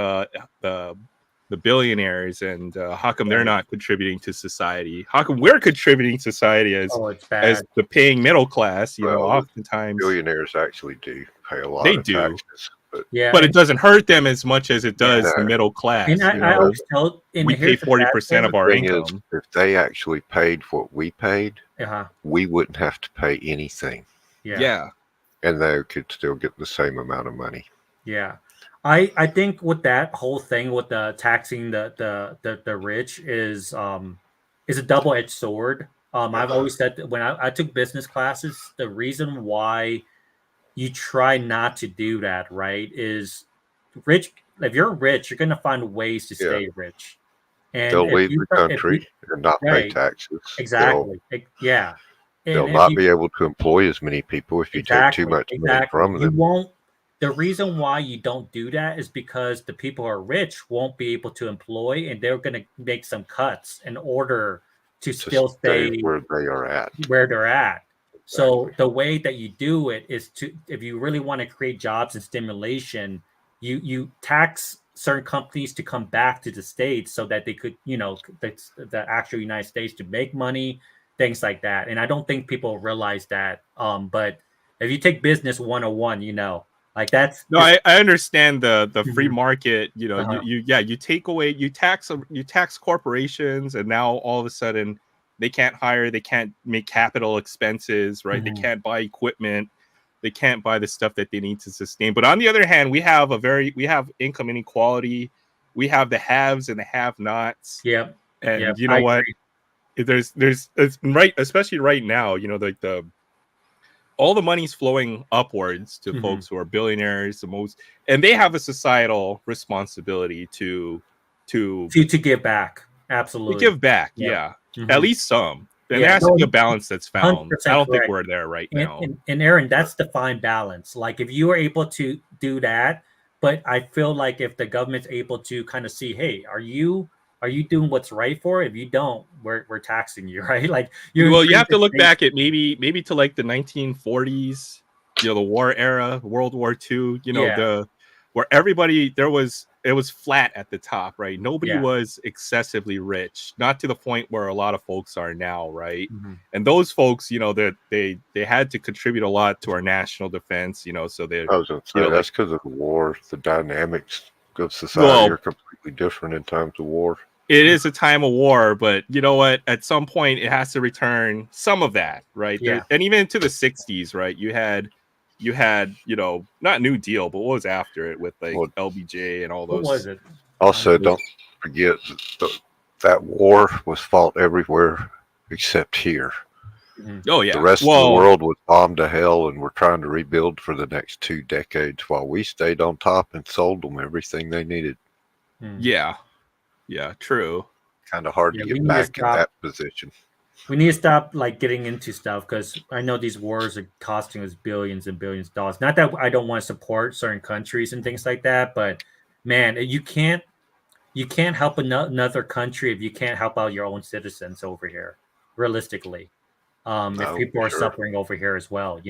billionaires, and how come they're Right. not contributing to society? How come we're contributing to society as Oh, it's bad. the paying middle class? You know, Well, oftentimes billionaires actually do pay a lot they of do, taxes, but Yeah. but it doesn't hurt them as much as it Yeah. does the middle class. And You I know, always tell, and we pay here's the bad 40% thing. of our thing is, income. if they actually paid what we paid, Uh-huh. we wouldn't have to pay anything, Yeah. Yeah. and they could still get the same amount of money. Yeah. I think with that whole thing with the taxing the rich is a double-edged sword. I've always said that when I took business classes, the reason why you try not to do that, right, is rich. If you're rich, you're gonna find ways to Yeah. stay rich. And They'll leave the if you country and not pay right, taxes. exactly. Yeah. They'll And if not you be able to employ as many people if you take too much money from You them. won't. The reason why you don't do that is because the people who are rich won't be able to employ, and they're going to make some cuts in order to To still stay stay where they are at. where they're at. So Exactly. the way that you do it is to, if you really want to create jobs and stimulation, you tax certain companies to come back to the states so that they could, the actual United States to make money, things like that. And I don't think people realize that. But if you take business 101, like that's No, just I understand the free Mhm. market. You know, Uh-huh. you take away, you tax corporations, and now all of a sudden they can't hire, they can't make capital expenses, right? They Mhm. can't buy equipment, they can't buy the stuff that they need to sustain. But on the other hand, we have income inequality, we have the haves and the have-nots, Yep. and Yep. you I know what? agree. It's right, especially right now. You know, like the all the money's flowing upwards to Mhm. folks who are billionaires, the most, and they have a societal responsibility to To give back. Absolutely. give back. Yep. Yeah, at Mhm. least some. And there Yeah. has to No, be a balance that's found. I 100% don't think correct. we're there right And, now. and and Aaron, that's the fine balance. Like if you are able to do that, but I feel like if the government's able to kind of see, hey, are you doing what's right for it? If you don't, we're taxing you, right? Like you're Well, you have to increasing look state. back at maybe to like the 1940s, you know, the war era, World War II, you know, Yeah, where it was flat at the top, right? Nobody yeah. was excessively rich, not to the point where a lot of folks are now, right? Mhm. And those folks, you know, that they had to contribute a lot to our national defense, you know, so they're, I was going to you say, know, like, that's because of the war. The dynamics of society are well, completely different in times of war. it is a time of war, but you know what? At some point, it has to return some of that, right? Yeah. And even into the '60s, right? You had, you know, not New Deal, but what was after it with like Well, LBJ and all What was those. it? also, don't forget that war was fought everywhere except here. Mhm. Oh The yeah. rest of the Well, world was bombed to hell, and we're trying to rebuild for the next 2 decades while we stayed on top and sold them everything they needed. Mhm. yeah, yeah, true. Kind of hard Yeah, to we get need to back in stop. that position. We need to stop like getting into stuff because I know these wars are costing us billions and billions of dollars. Not that I don't want to support certain countries and things like that, but man, you can't help another country if you can't help out your own citizens over here. Realistically, if No, people for are sure. suffering over here as well,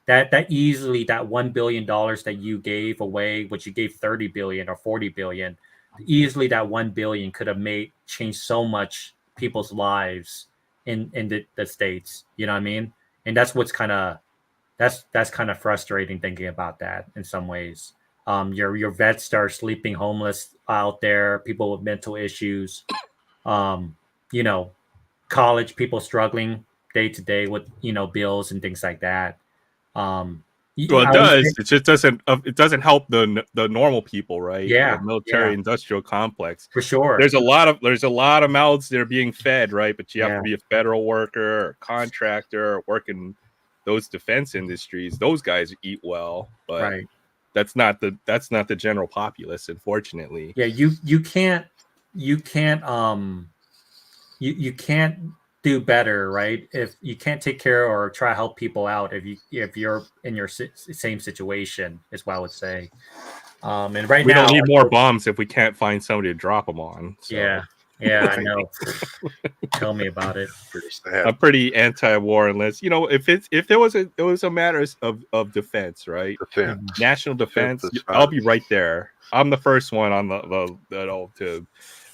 that easily that $1 billion that you gave away, which you gave 30 billion or 40 billion, easily that 1 billion could have made changed so much people's lives in the states. You know what I mean? And that's what's kind of that's kind of frustrating thinking about that in some ways. Your vets are sleeping homeless out there, people with mental issues, um, you know, college people struggling day to day with bills and things like that. Um, Well, it I always does. think, It just doesn't. It doesn't help the normal people, right? The yeah, military yeah, industrial complex. for sure, There's a lot of mouths that are being fed, right? But you have yeah, to be a federal worker or contractor or work in those defense industries. Those guys eat well, but right. That's not the general populace, unfortunately. Yeah, you can't you can't do better, right? If you can't take care or try to help people out, if you're in your same situation, is what I would say. And right We now, don't need more bombs if we can't find somebody to drop them on. So. yeah, I know. Tell me about it. Pretty sad. I'm pretty anti-war unless if there was a matter of defense, right? Defense. National defense. Defense is I'll fine. be right there. I'm the first one on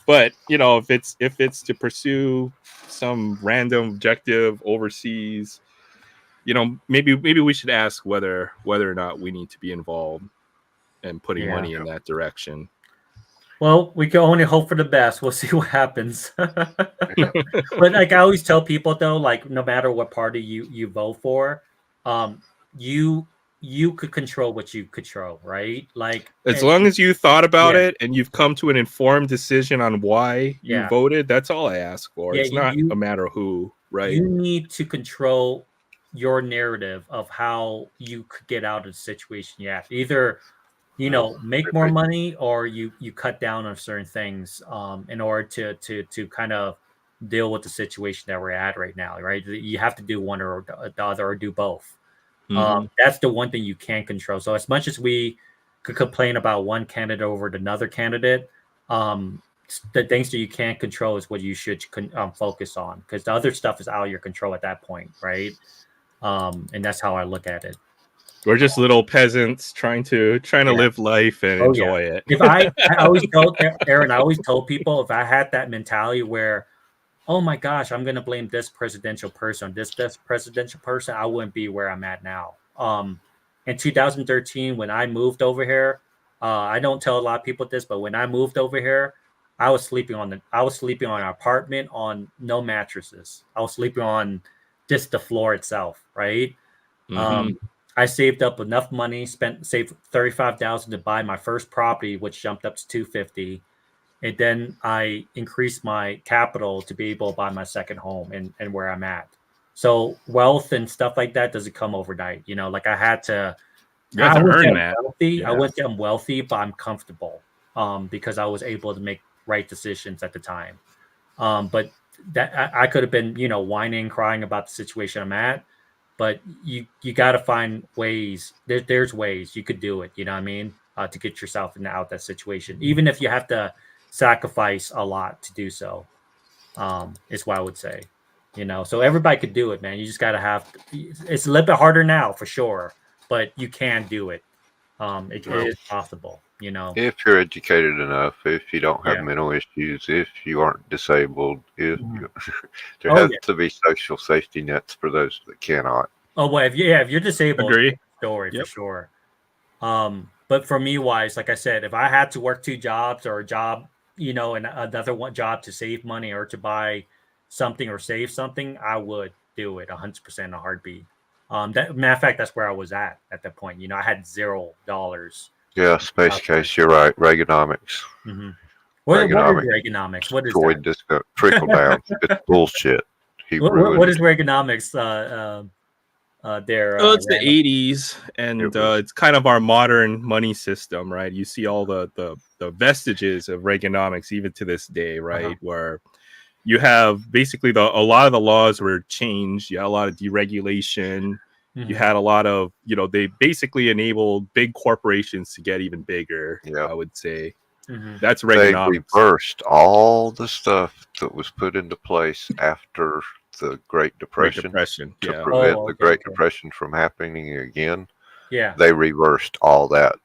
but if it's to pursue some random objective overseas, maybe we should ask whether or not we need to be involved and putting money in that direction. Well, we can only hope for the best. We'll see what happens. But like I always tell people, though, like no matter what party you vote for, you could control what you control, right? Like as long as you thought about Yeah. it and you've come to an informed decision on why you Yeah. voted, that's all I ask for. Yeah, It's not a matter of who, right? you need to control your narrative of how you could get out of the situation you have. Either make more money or you cut down on certain things in order to kind of deal with the situation that we're at right now, right? You have to do one or the other or do both. That's the one thing you can't control. So as much as we could complain about one candidate over another candidate, the things that you can't control is what you should focus on, because the other stuff is out of your control at that point, right? And that's how I look at it. We're just little peasants trying to live life and enjoy it. If I always told Aaron, I always told people, if I had that mentality where, oh my gosh, I'm going to blame this presidential person, this presidential person, I wouldn't be where I'm at now. In 2013, when I moved over here, I don't tell a lot of people this, but when I moved over here, I was sleeping on an apartment on no mattresses. I was sleeping on just the floor itself, right? I saved up enough money, saved $35,000 to buy my first property, which jumped up to $250,000. And then I increased my capital to be able to buy my second home and where I'm at. So wealth and stuff like that doesn't come overnight. Like I had to earn that. I wouldn't say I'm wealthy, but I'm comfortable because I was able to make right decisions at the time. But that I could have been, whining, crying about the situation I'm at. But you got to find ways. There's ways you could do it. You know what I mean? To get yourself out that situation, even if you have to sacrifice a lot to do so. Is what I would say. So everybody could do it, man. You just got to have. It's a little bit harder now for sure, but you can do it. It is possible. If you're educated enough, if you don't have mental issues, if you aren't disabled, if there has to be social safety nets for those that cannot. Oh well, if you're disabled, agree. Story for sure. But for me, wise, like I said, if I had to work 2 jobs or a job, and another one job to save money or to buy something or save something, I would do it 100% in a heartbeat. Matter of fact, that's where I was at that point. I had $0. Yeah, space case. You're right. Reaganomics. Mm-hmm. What is Reaganomics? What is that? Just trickle down. It's bullshit. What is Reaganomics? It's the 80s, and it's kind of our modern money system, right? You see all the vestiges of Reaganomics even to this day, right? Where you have basically a lot of the laws were changed. You had a lot of deregulation. You had a lot of, they basically enabled big corporations to get even bigger. I would say that's Reaganomics. They reversed all the stuff that was put into place after the Great Depression, to prevent the Great Depression from happening again. Yeah, they reversed all that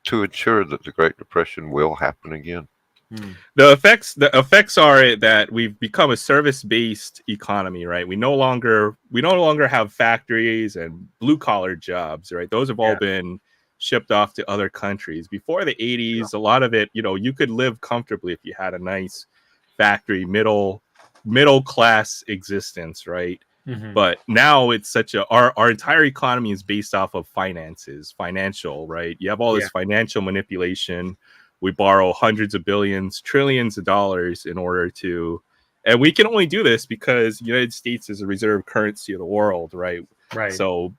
to ensure that the Great Depression will happen again. The effects are that we've become a service-based economy, right? We no longer have factories and blue-collar jobs, right? Those have all been shipped off to other countries. Before the 80s, a lot of it, you could live comfortably if you had a nice factory, middle class existence, right? But now it's our entire economy is based off of financial, right? You have all this financial manipulation. We borrow hundreds of billions, trillions of dollars in order to, and we can only do this because the United States is a reserve currency of the world, right? Right. So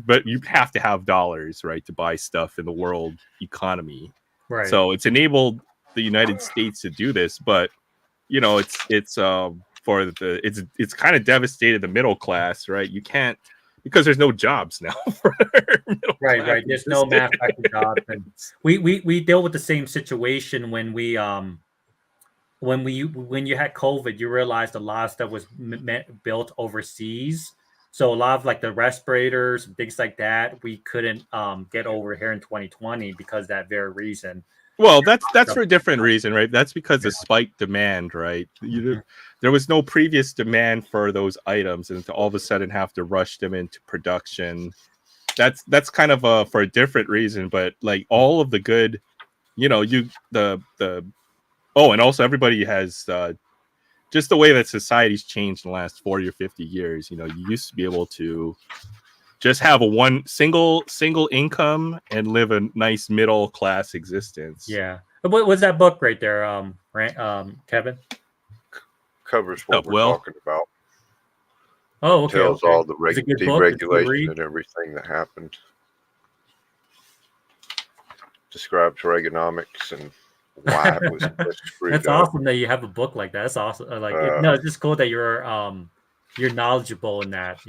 but you have to have dollars, right, to buy stuff in the world economy. Right. So it's enabled the United States to do this, but it's kind of devastated the middle class, right? You can't, because there's no jobs now for middle Right, class right. There's no existence. manufacturing jobs, and we deal with the same situation when when you had COVID. You realized a lot of stuff was built overseas, so a lot of like the respirators and things like that we couldn't get over here in 2020 because of that very reason. Well, that's for a different reason, right? That's because of spike demand, right? There was no previous demand for those items, and to all of a sudden have to rush them into production. That's kind of for a different reason, but like all of the good, and also everybody has just the way that society's changed in the last 40 or 50 years. You used to be able to just have a one single income and live a nice middle class existence. Yeah. What was that book right there, Kevin? Covers what we're talking about. Oh, okay. Tells all the deregulation and everything that happened. Describes Reaganomics and why it was screwed That's up. awesome that you have a book like that. That's awesome. It's just cool that you're knowledgeable in that.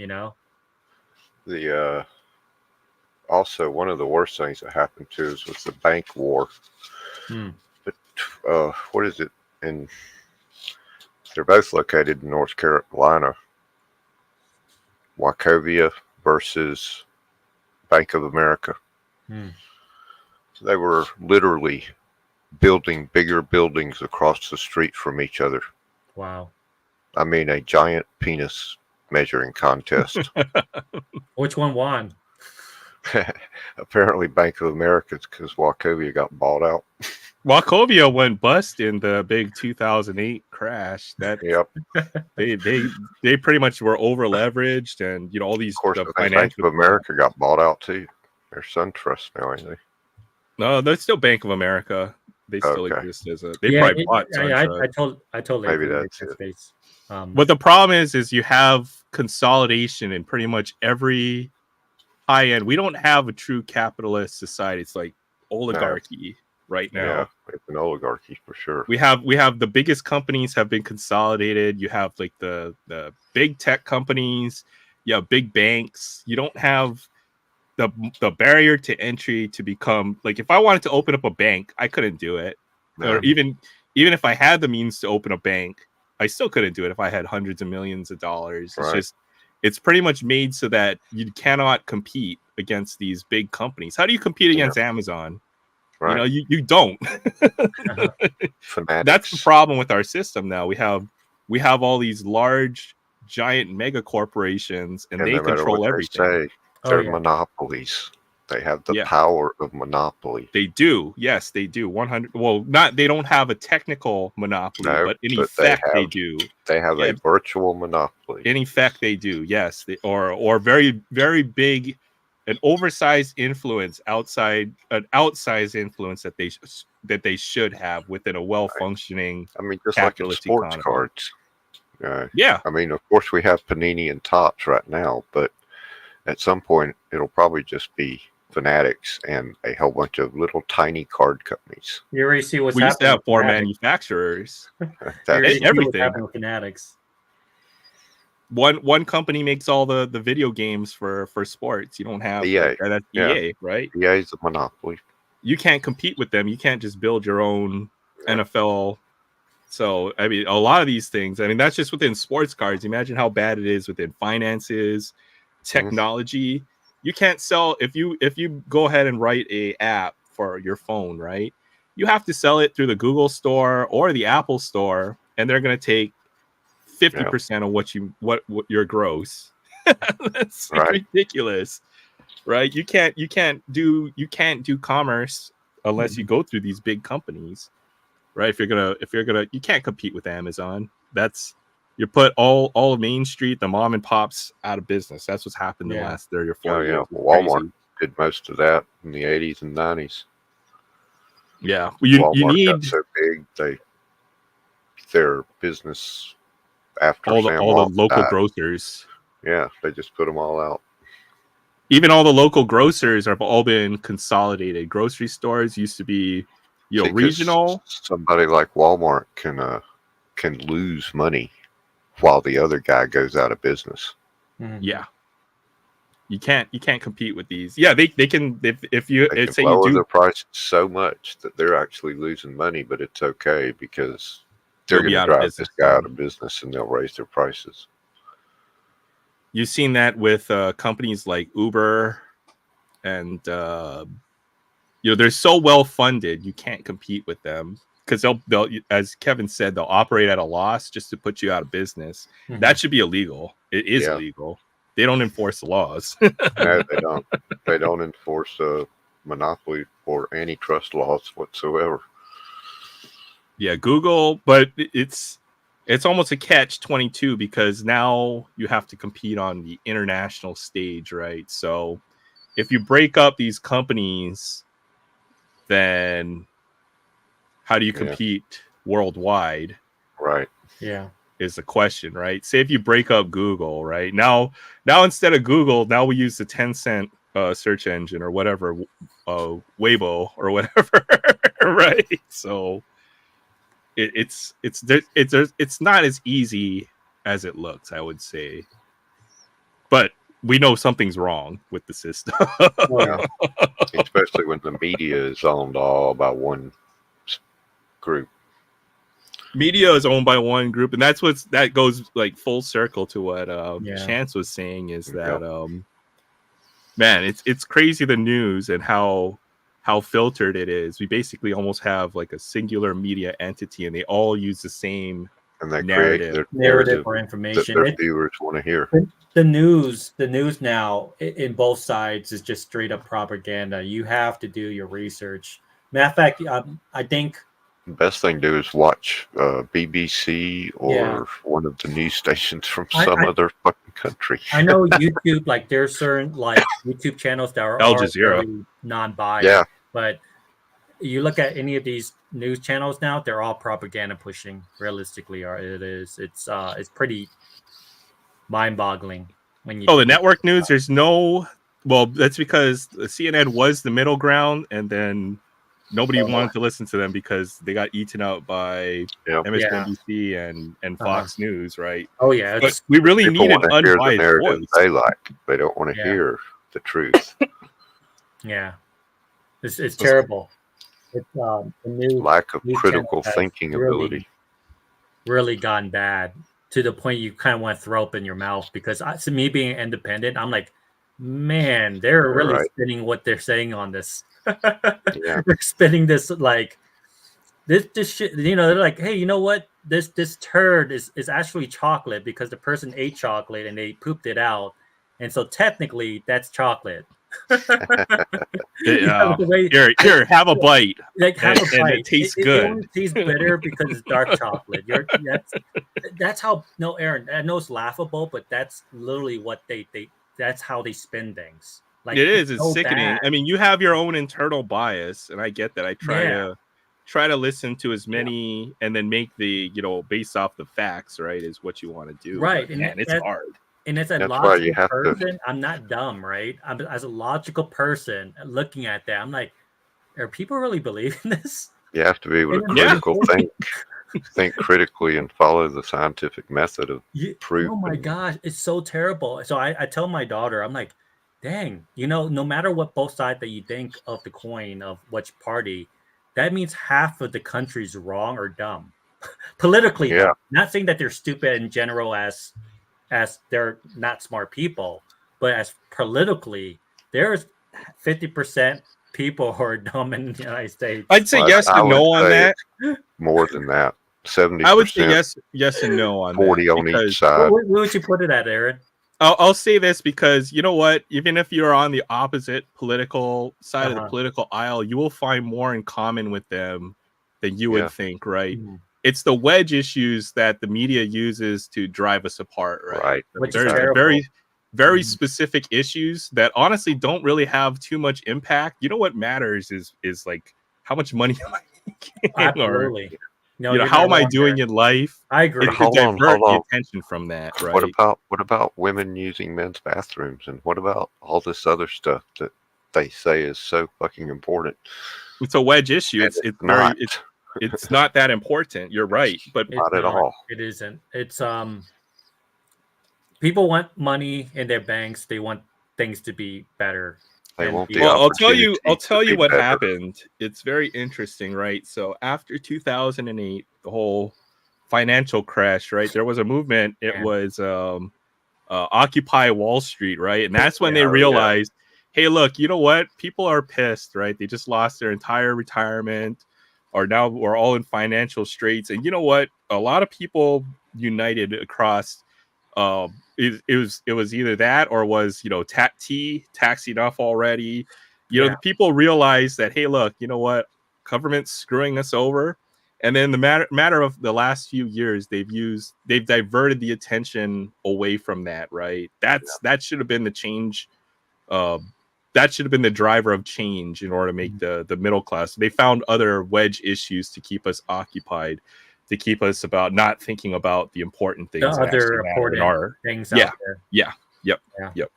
The also one of the worst things that happened to us was the bank war. But what is it? And they're both located in North Carolina. Wachovia versus Bank of America. They were literally building bigger buildings across the street from each other. Wow. I mean, a giant penis measuring contest. Which one won? Apparently Bank of America, because Wachovia got bought out. Wachovia went bust in the big 2008 crash. Yep. They pretty much were over leveraged, and all these. Of course, Bank of America got bought out too. They're SunTrust now, ain't they? No, they're still Bank of America. They still exist as a. They probably bought SunTrust. I totally maybe agree that's it. Space. But the problem is you have consolidation in pretty much every high end. We don't have a true capitalist society. It's like oligarchy right now. Yeah, it's an oligarchy for sure. We have the biggest companies have been consolidated. You have like the big tech companies. You have big banks. You don't have the barrier to entry to become, like, if I wanted to open up a bank, I couldn't do it. No. Or even if I had the means to open a bank, I still couldn't do it if I had hundreds of millions of dollars. Right. It's pretty much made so that you cannot compete against these big companies. How do you compete against Amazon? Right. You don't. That's the problem with our system now. We have all these large, giant mega corporations, and they control everything. They're monopolies. They have the power of monopoly. They do. Yes, they do. 100. Well, they don't have a technical monopoly, but in effect they do. They have a virtual monopoly. In effect they do. Yes, or very, very big, an oversized influence outside, an outsized influence that they should have within a well-functioning. I mean, just like in sports economy. Cards. Yeah. I mean, of course we have Panini and Topps right now, but at some point it'll probably just be Fanatics and a whole bunch of little tiny card companies. You already see what's happening. We used to have 4 manufacturers. That's everything. With Fanatics. One company makes all the video games for sports. You don't have EA. That's EA, right? EA is a monopoly. You can't compete with them. You can't just build your own NFL. So I mean, a lot of these things. I mean, that's just within sports cards. Imagine how bad it is within finances, technology. You can't sell if you go ahead and write a app for your phone, right? You have to sell it through the Google store or the Apple store, and they're going to take 50% of what your gross. That's ridiculous, right? You can't do commerce unless you go through these big companies, right? If you're gonna, you can't compete with Amazon. You put all of Main Street, the mom and pops, out of business. That's what's happened in the last 30 or 40 years. Walmart did most of that in the 80s and 90s. Yeah, you need got so big their business after all the local grocers. Yeah, they just put them all out. even all the local grocers have all been consolidated. Grocery stores used to be, See, 'cause regional. somebody like Walmart can lose money while the other guy goes out of business. Mhm. Yeah. You can't compete with these. Yeah, they can if you They can say you lower do, their prices so much that they're actually losing money, but it's okay because they're they'll be going to out of drive business. this guy out of business and they'll raise their prices. You've seen that with companies like Uber, and they're so well funded you can't compete with them because they'll, as Kevin said, they'll operate at a loss just to put you out of business. Mhm. That should be illegal. It is Yeah. illegal. They don't enforce the laws. No, they don't. They don't enforce monopoly or antitrust laws whatsoever. Yeah, Google, but it's almost a catch-22 because now you have to compete on the international stage, right? So if you break up these companies, then how do you Yeah. compete worldwide Right. Yeah. is the question, right? Say if you break up Google, right? Now instead of Google, now we use the Tencent search engine or whatever, Weibo or whatever, right? So it's not as easy as it looks, I would say. But we know something's wrong with the system. Oh, Yeah. Especially when the media is owned all by one group. Media is owned by one group, and that goes like full circle to what Yeah. Chance was saying, is Yeah. that man, it's crazy, the news and how filtered it is. We basically almost have like a singular media entity, and they all use the same And they narrative. create their narrative or that information. their viewers want to hear. The news now in both sides is just straight up propaganda. You have to do your research. Matter of fact, I think The best thing to do is watch BBC or Yeah. one of the news stations from I- some I- other fucking country. I know YouTube, like there's certain like YouTube channels that are Al Jazeera. very non-biased, Yeah. but you look at any of these news channels now, they're all propaganda pushing. Realistically, or it's pretty mind-boggling when you. Oh, the network news. There's no. Well, that's because the CNN was the middle ground, and then nobody wanted to listen to them because they got eaten out by Yeah. MSNBC and Fox News, right? Oh yeah, But it's we really People need an want to hear the unbiased narrative voice. they like. They don't want to Yeah. hear the truth. yeah, it's terrible. It's the news Lack of news critical channel has thinking ability. really gone bad to the point you kind of want to throw up in your mouth because to me being independent, I'm like, man, they're really Right. spinning what they're saying on this. Yeah. They're spinning this like this shit. They're like, hey, you know what? This turd is actually chocolate because the person ate chocolate and they pooped it out, and so technically that's chocolate. The way- Here, have a bite. like have a and bite. it tastes It good. only tastes bitter because it's dark chocolate. That's how. No, Aaron, I know it's laughable, but that's literally what they that's how they spin things. Like It's so sickening. bad. I mean, you have your own internal bias, and I get that. I Yeah. try to listen to as many and then make the, based off the facts, right, is what you want to do. Right, But, and man, it's hard. And as a That's why you logical have to- person, I'm not dumb, right? As a logical person looking at that, I'm like, are people really believing this? You have to be able to Yeah. critical think critically and follow the scientific method of proof. Oh my gosh, it's so terrible. So I tell my daughter, I'm like, dang, no matter what both sides that you think of the coin of which party, that means half of the country's wrong or dumb. Politically, Yeah. though. Not saying that they're stupid in general as they're not smart people, but as politically, there's 50% people who are dumb in the United States. I'd say Well, yes I and would no on say that. More than that. 70%. I would say yes and no on 40 that. on because each side. Where would you put it at, Aaron? I'll say this because you know what? Even if you're on the opposite political side of the Uh-huh. political aisle, you will find more in common with them than you Yeah. would think, right? Mhm. It's the wedge issues that the media uses to drive us apart, right? Right. Which is There's terrible. very, very Mhm. specific issues that honestly don't really have too much impact. You know what matters is like how much money am I making? Or Absolutely. No, you know, you're how not am I wrong doing there. in life? I agree. It could Hold on, divert hold the on. attention from that, right? What about women using men's bathrooms, and what about all this other stuff that they say is so fucking important? It's a wedge issue. And It's not. it's not that important. You're right, but It's Not at not. all. It isn't. It's people want money in their banks. They want things to be better. They And want the people- well, opportunity I'll to tell you be what better. happened. It's very interesting, right? So after 2008, the whole financial crash, right? There was a movement. It Yeah. was Occupy Wall Street, right? And that's when they Yeah. realized, hey, look, you know what? People are pissed, right? They just lost their entire retirement, or now we're all in financial straits. And you know what? A lot of people united across. It was either that or was, you know, taxed enough already. You know, Yeah. the people realized that, hey, look, you know what? Government's screwing us over. And then the matter of the last few years, they've diverted the attention away from that, right? That should have been the change. Uh, that should have been the driver of change in order to make the middle class. They found other wedge issues to keep us occupied, to keep us about not thinking about the important The things that other actually matter in important our. things Yeah. out there. Yeah. Yep. Yeah. Yep.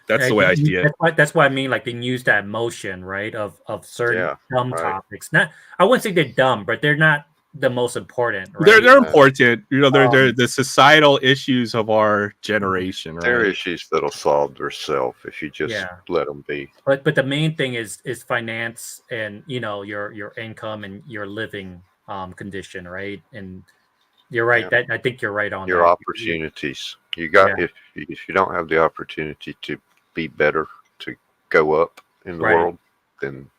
That's the way I see it. That's why I mean, like, they use that motion, right, of certain Yeah, dumb right. topics. Not, I wouldn't say they're dumb, but they're not the most important, right? They're important. You know, they're Um, the societal issues of our generation, They're right? issues that'll solve themselves if you just Yeah. let them be. But the main thing is finance, and you know, your income and your living condition, right? And you're right. Yeah. That I think you're right on Your that. opportunities. You got Yeah. if you don't have the opportunity to be better, to go up in the Right. world, then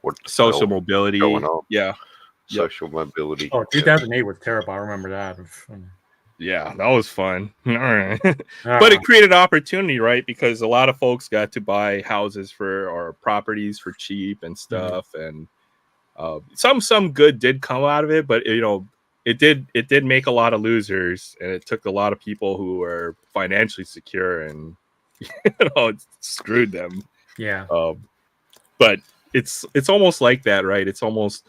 what the Social hell mobility. going on? Yeah. Yep. Social mobility. Oh, 2008 was terrible. I remember that. Yeah, that was fun. All right. Ah, But it created opportunity, right? Because a lot of folks got to buy houses or properties for cheap and stuff. And some good did come out of it, but you know, it did make a lot of losers, and it took a lot of people who were financially secure, and you know, it screwed them. yeah. But it's almost like that, right? It's almost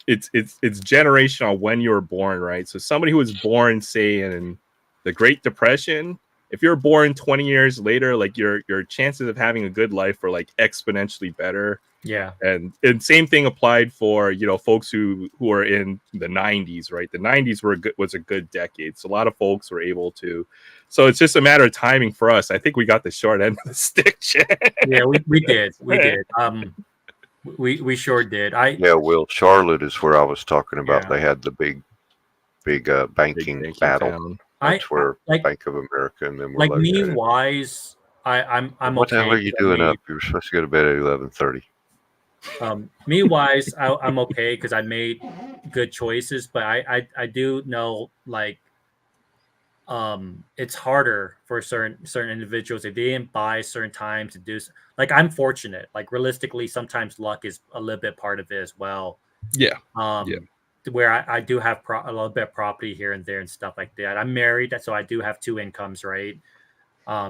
it's generational when you were born, right? So somebody who was born, say, in the Great Depression, if you're born 20 years later, like your chances of having a good life were like exponentially better. Yeah. And same thing applied for, you know, folks who are in the 90s, right? The 90s was a good decade, so a lot of folks were able to. So it's just a matter of timing for us. I think we got the short end of the stick, Chad. Yeah, we did. We did. We sure did. Yeah, well, Charlotte is where I was talking about. Yeah. They had the big banking battle. town. That's where like Bank of America and them were like me located. wise. I'm What the okay. hell are you 'cause I doing made- up? You were supposed to go to bed at 11:30. Me wise, I'm okay because I made good choices, but I do know, like, it's harder for certain individuals if they didn't buy certain times to do. Like, I'm fortunate. Like, realistically, sometimes luck is a little bit part of it as well. Yeah. Yeah. Where I do have a little bit of property here and there and stuff like that. I'm married, so I do have two incomes, right?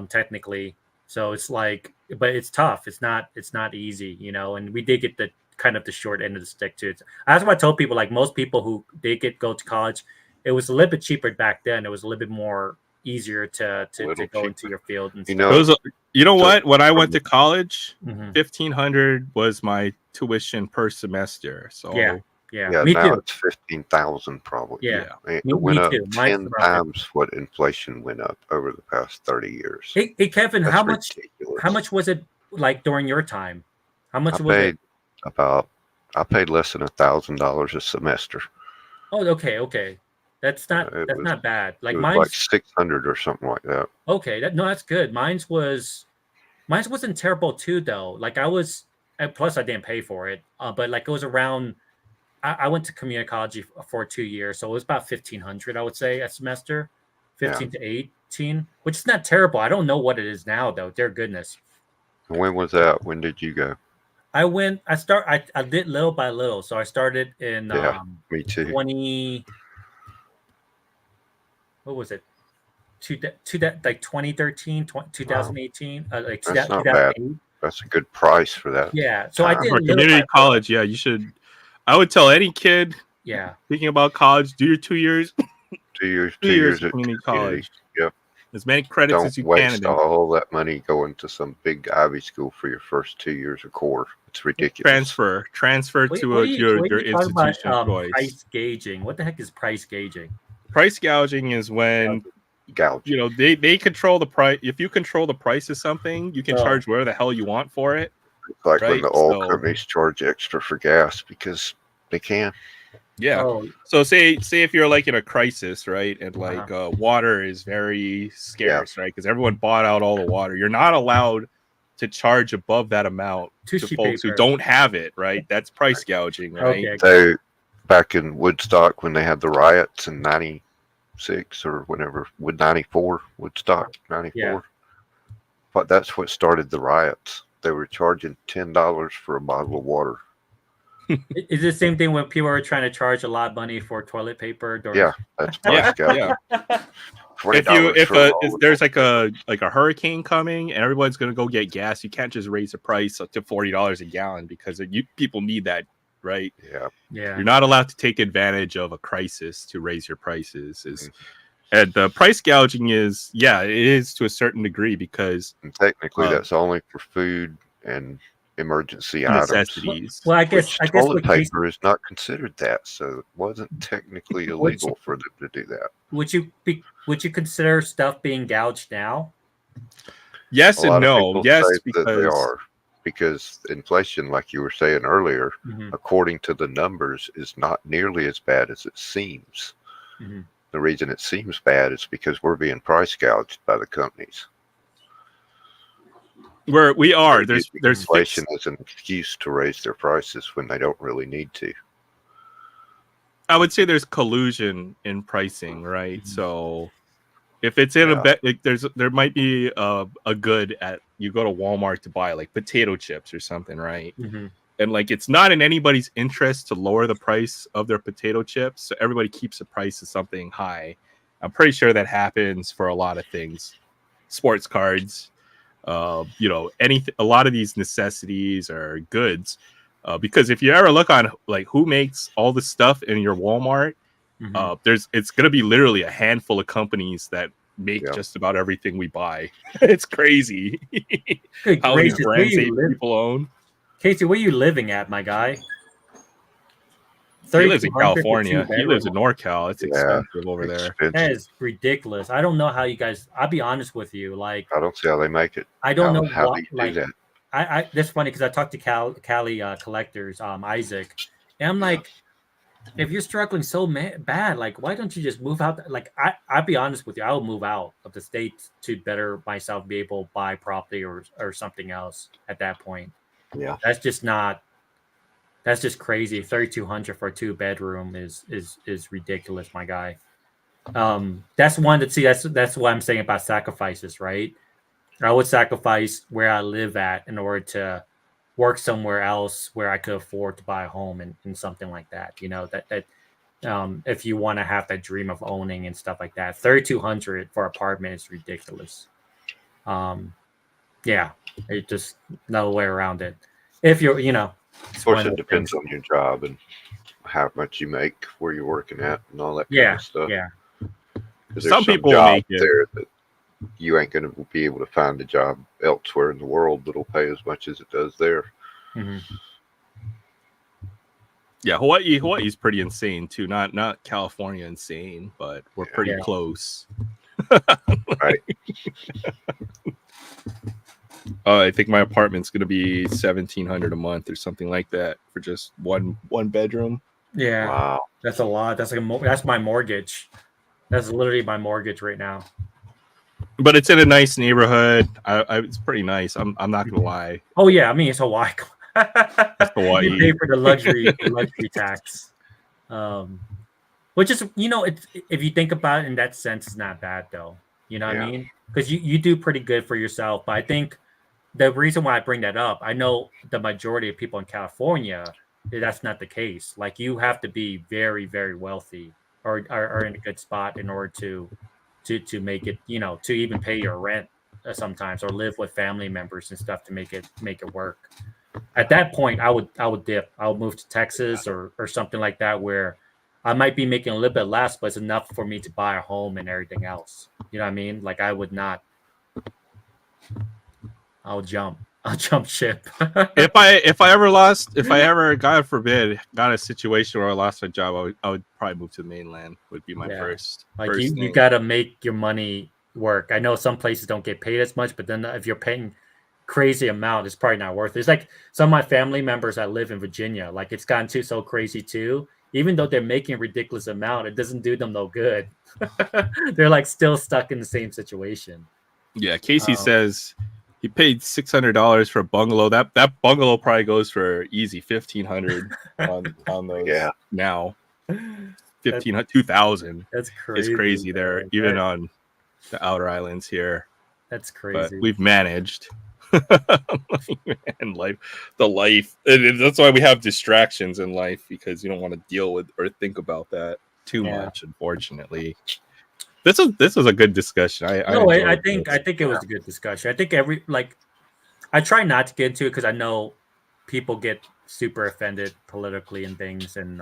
Technically. So it's like, but it's tough. It's not easy, you know, and we did get the kind of the short end of the stick too. That's what I told people, like, most people who did go to college, it was a little bit cheaper back then. It was a little bit more easier to go into your field and You stuff. know, You know what? When I went to college, Mhm. $1,500 was my tuition per semester. So Yeah, yeah, me now too. it's 15,000 probably. Yeah. It Me went up too. Mine's 10 around times what inflation went up over the past 30 years. Hey, Kevin, That's how much ridiculous. was it like during your time? How much I was it? paid less than $1,000 a semester. Oh, okay. That's not It was- not bad. Like, It was mine's like 600 or something like that. okay. That's good. Mine wasn't terrible too, though. Like, I was, and plus I didn't pay for it. But like, it was around. I went to community college for 2 years, so it was about 1,500, I would say, a semester, 15 to 18, which is not terrible. I don't know what it is now, though. Dear goodness. And when was that? When did you go? I did little by little. So I started in Yeah, me too. 20. What was it? Like 2013, 2018, like That's not bad. 2008. That's a good price for that. Yeah. So I did for little community by college, yeah, you should. I would tell any kid Yeah. Thinking about college, do your 2 years, 2 years of at community community. college. Yep. As many credits Don't as you can. waste And then all that money going to some big Ivy school for your first 2 years of core. It's ridiculous. transfer What, to what are you, your what are you talking about? institution of choice. Price gauging. What the heck is price gauging? Price gouging is when Gouging. they control the price. If you control the price of something, you can Oh. charge whatever the hell you want for it. It's like when right? the oil So- companies charge extra for gas because they can. Yeah. Oh, So say if you're like in a crisis, right, and like water is very scarce, right, because everyone bought out all the water. You're not allowed to charge above that amount to Tissue folks who paper. don't have it, right? That's price gouging, right? Okay. So back in Woodstock when they had the riots in 96 or whenever, with 94, Woodstock 94. Yeah. But that's what started the riots. They were charging $10 for a bottle of water. Is it the same thing when people are trying to charge a lot of money for toilet paper? Or... Yeah, that's price gouging. $20 If there's like a hurricane coming and everyone's gonna go get gas, you can't just raise the price up to $40 a gallon because people need that, right? Yeah. You're not allowed to take advantage of a crisis to raise your prices. And the price gouging is, it is to a certain degree because And technically that's only for food and emergency necessities. Well, I guess toilet paper is not considered that, so it wasn't technically illegal for them to do that. Would you consider stuff being gouged now? Yes and no. Yes, because they are. Because inflation, like you were saying earlier, according to the numbers, is not nearly as bad as it seems. The reason it seems bad is because we're being price gouged by the companies. We are. There's inflation as an excuse to raise their prices when they don't really need to. I would say there's collusion in pricing, right? So if it's in a bet, like there might be a good at you go to Walmart to buy like potato chips or something, right? And like it's not in anybody's interest to lower the price of their potato chips, so everybody keeps the price of something high. I'm pretty sure that happens for a lot of things, sports cards, anything. A lot of these necessities or goods, because if you ever look on like who makes all the stuff in your Walmart, it's gonna be literally a handful of companies that make just about everything we buy. It's crazy how many brands people own. Casey, where are you living at, my guy? He lives in California. He lives in NorCal. It's expensive over there. That is ridiculous. I don't know how you guys. I'll be honest with you. Like, I don't see how they make it. I don't know how what. They do that. That's funny because I talked to Cali collectors, Isaac, and I'm like, if you're struggling so bad, like, why don't you just move out? Like, I'll be honest with you. I will move out of the state to better myself, be able to buy property or something else at that point. Yeah, that's just crazy. 3,200 for a 2-bedroom is ridiculous, my guy. That's one that that's what I'm saying about sacrifices, right? I would sacrifice where I live at in order to work somewhere else where I could afford to buy a home and something like that. You know, that if you want to have that dream of owning and stuff like that, 3,200 for an apartment is ridiculous. It just no way around it. If you're, of course, it depends on your job and how much you make, where you're working at, and all that kind of stuff. Yeah. Some people make it there that you ain't going to be able to find a job elsewhere in the world that'll pay as much as it does there. Yeah, Hawaii's pretty insane too. Not California insane, but we're pretty close. Right. I think my apartment's gonna be $1,700 a month or something like that for just one bedroom. Yeah, wow, that's a lot. That's that's my mortgage. That's literally my mortgage right now. But it's in a nice neighborhood. It's pretty nice. I'm not gonna lie. Oh yeah, I mean it's Hawaii. That's Hawaii. You pay for the luxury tax, which is if you think about it in that sense, it's not bad though. You know what I mean? Because you do pretty good for yourself. But I think the reason why I bring that up, I know the majority of people in California, that's not the case. Like you have to be very, very wealthy or in a good spot in order to make it, to even pay your rent sometimes or live with family members and stuff to make it work. At that point, I would dip. I would move to Texas or something like that where I might be making a little bit less, but it's enough for me to buy a home and everything else. You know what I mean? Like I would not. I'll jump ship. If I ever, God forbid, got a situation where I lost my job, I would probably move to the mainland. Would be my first. Like first you thing. got to make your money work. I know some places don't get paid as much, but then if you're paying crazy amount, it's probably not worth it. It's like some of my family members that live in Virginia. Like it's gotten so crazy too. Even though they're making a ridiculous amount, it doesn't do them no good. They're like still stuck in the same situation. Yeah, Casey says he paid $600 for a bungalow. That bungalow probably goes for easy $1,500 on those now. 2,000. That's crazy. It's crazy there, even on the outer islands here. That's crazy. But we've managed. And the life. That's why we have distractions in life, because you don't want to deal with or think about that too much. Unfortunately, this was a good discussion. I think it was a good discussion. I think I try not to get into it because I know people get super offended politically and things, and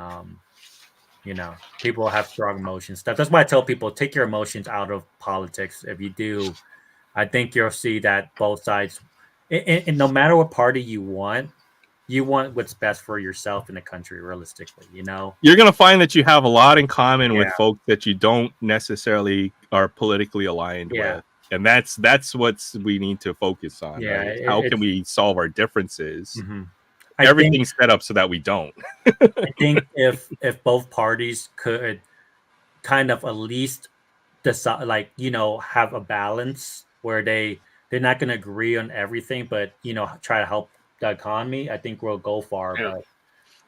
people have strong emotions stuff. That's why I tell people, take your emotions out of politics. If you do, I think you'll see that both sides, and no matter what party you want what's best for yourself in the country. Realistically, you're gonna find that you have a lot in common with folks that you don't necessarily are politically aligned with, and that's what we need to focus on. Right? How can we solve our differences? Mm-hmm. Everything's set up so that we don't. I think if both parties could kind of at least decide, have a balance where they're not going to agree on everything, but try to help the economy, I think we'll go far. Yeah.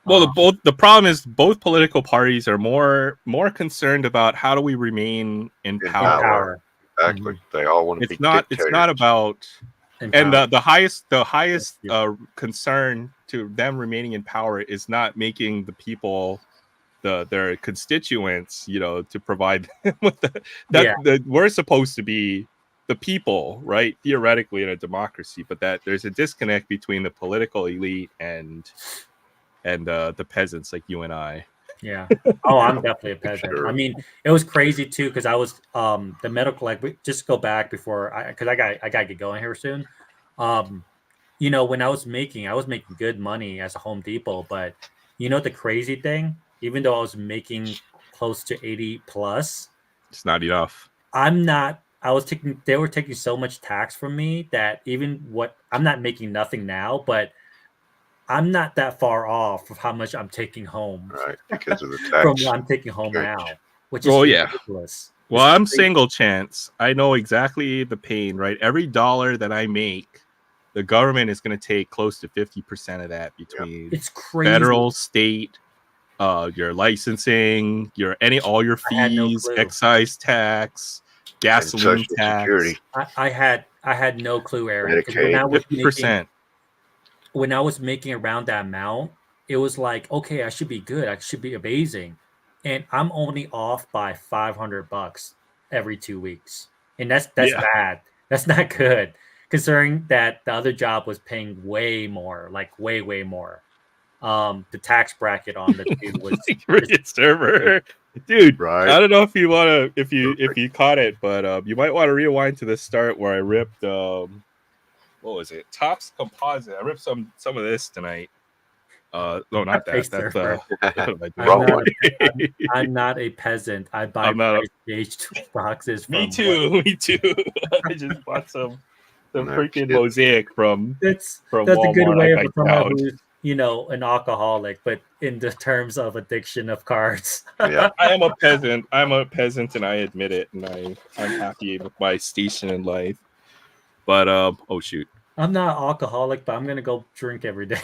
But the problem is both political parties are more concerned about how do we remain in power. Exactly. They all want to be dictators. It's not about the highest concern to them remaining in power is not making the people their constituents, to provide them with we're supposed to be the people, right? Theoretically in a democracy, but that there's a disconnect between the political elite and the peasants like you and I. Yeah. Oh, I'm definitely a peasant. Sure. I mean, it was crazy too because I was the medical. Just go back before because I got to get going here soon. When I was making good money as a Home Depot, but the crazy thing, even though I was making close to 80 plus, it's not enough. They were taking so much tax from me that I'm not making nothing now, but I'm not that far off of how much I'm taking home. Right, because of the tax. From what I'm taking home now, which is ridiculous. Well, I'm single chance. I know exactly the pain, right? Every dollar that I make, the government is going to take close to 50% of that between it's crazy. Federal, state, your licensing, all your fees, excise tax, gasoline tax. Security. I had no clue, Aaron. When I was making around that amount, it was like, okay, I should be good. I should be amazing. And I'm only off by $500 every 2 weeks. And that's bad. That's not good. Considering that the other job was paying way more, like way, way more. The tax bracket on the dude was server. Dude, right. I don't know if you want to, if you caught it, but you might want to rewind to the start where I ripped what was it? Topps Composite. I ripped some of this tonight. No, not that. That's I'm not a peasant. I buy aged boxes. Me too. I just bought some freaking mosaic from that's Walmart. A good way of someone who's an alcoholic, but in the terms of addiction of cards. Yeah, I am a peasant. And I admit it, and I'm happy with my station in life. But oh shoot. I'm not alcoholic, but I'm gonna go drink every day.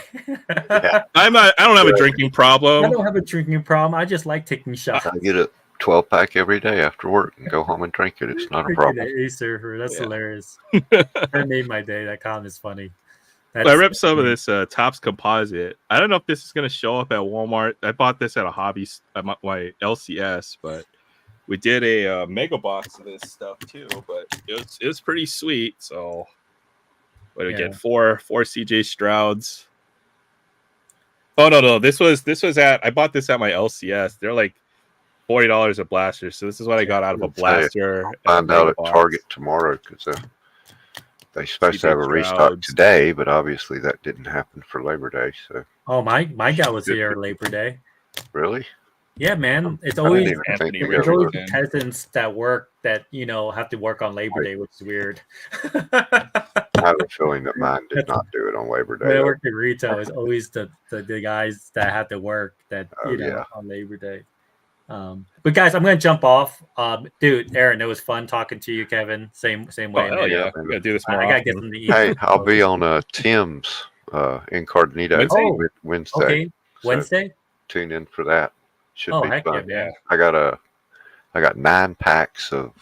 I don't have a drinking problem. I don't have a drinking problem. I just like taking shots. I get a 12-pack every day after work and go home and drink it. It's not a problem. That's hilarious. That made my day. That comment is funny. I ripped some of this Topps Composite. I don't know if this is gonna show up at Walmart. I bought this at a hobby at my LCS, but we did a mega box of this stuff too. But it was pretty sweet. So. What did we get? Four CJ Strouds. Oh no! This was at. I bought this at my LCS. They're like $40 a blaster. So this is what I got out of a blaster. I'll find out at Target tomorrow because they're supposed to have a restock today, but obviously that didn't happen for Labor Day. So my guy was here Labor Day. Really? Yeah, man. It's always Anthony the peasants that work that have to work on Labor Day, which is weird. I have a feeling that mine did not do it on Labor Day. When I worked in retail, it's always the guys that have to work that on Labor Day. But guys, I'm gonna jump off. Dude, Aaron, it was fun talking to you, Kevin. Same way. Oh yeah, we gotta do this more. I gotta get them to eat. Hey, I'll be on Tim's Incognito Wednesday. Okay, Wednesday. So tune in for that. Should be fun. Yeah. I got 9 packs of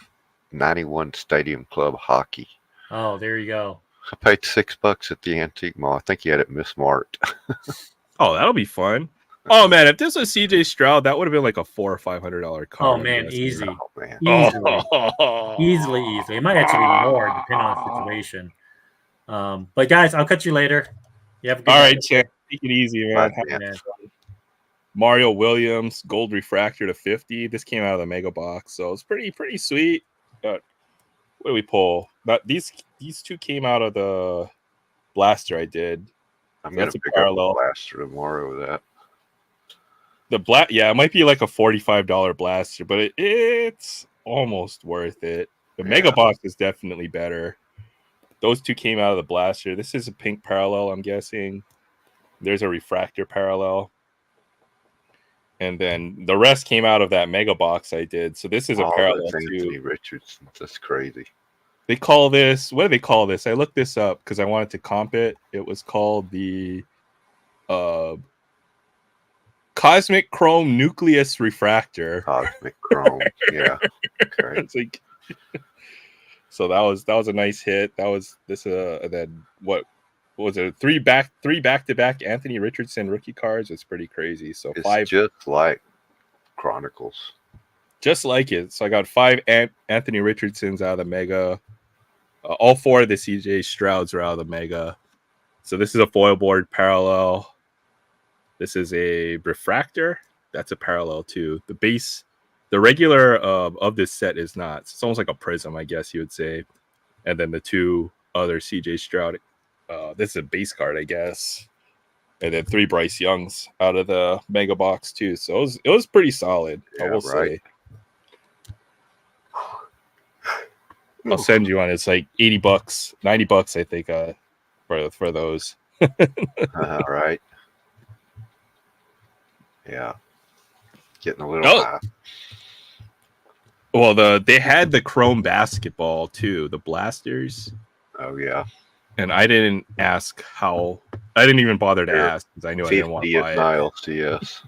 91 Stadium Club hockey. Oh, there you go. I paid $6 at the antique mall. I think he had it Miss Mart. Oh, that'll be fun. Oh man, if this was CJ Stroud, that would have been like a $400 or $500 card. Oh man, easy. Oh, man. Easily. It might actually be more depending on the situation. But guys, I'll catch you later. You have a good All night. right, Chad. Take it easy, man. Man. Mario Williams, gold refractor to 50. This came out of the mega box, so it's pretty sweet. What do we pull? These two came out of the blaster I did. I'm gonna pick up a blaster tomorrow with that. It might be like a $45 blaster, but it's almost worth it. The mega box is definitely better. Those two came out of the blaster. This is a pink parallel, I'm guessing. There's a refractor parallel. And then the rest came out of that mega box I did. So this is a parallel to Anthony Richardson. That's crazy. They call this, what do they call this? I looked this up because I wanted to comp it. It was called the Cosmic Chrome Nucleus Refractor. Cosmic Chrome, yeah. Okay. It's like, so that was a nice hit. That was this then what was it? Three back-to-back Anthony Richardson rookie cards. It's pretty crazy. So it's 5, just like Chronicles, just like it. So I got 5 Anthony Richardsons out of the mega. All 4 of the CJ Strouds are out of the mega. So this is a foil board parallel. This is a refractor. That's a parallel too. The base, the regular of this set is not. It's almost like a prism, I guess you would say. And then the 2 other CJ Stroud. This is a base card, I guess. And then 3 Bryce Youngs out of the mega box too. So it was pretty solid. Yeah, I will say. I'll send you one. It's like $80, $90, I think, for those. All right. Yeah. Getting a little high. Well, they had the chrome basketball too, the blasters. Oh yeah. And I didn't ask how. I didn't even bother to ask because I knew I didn't want to buy it. Nile CS.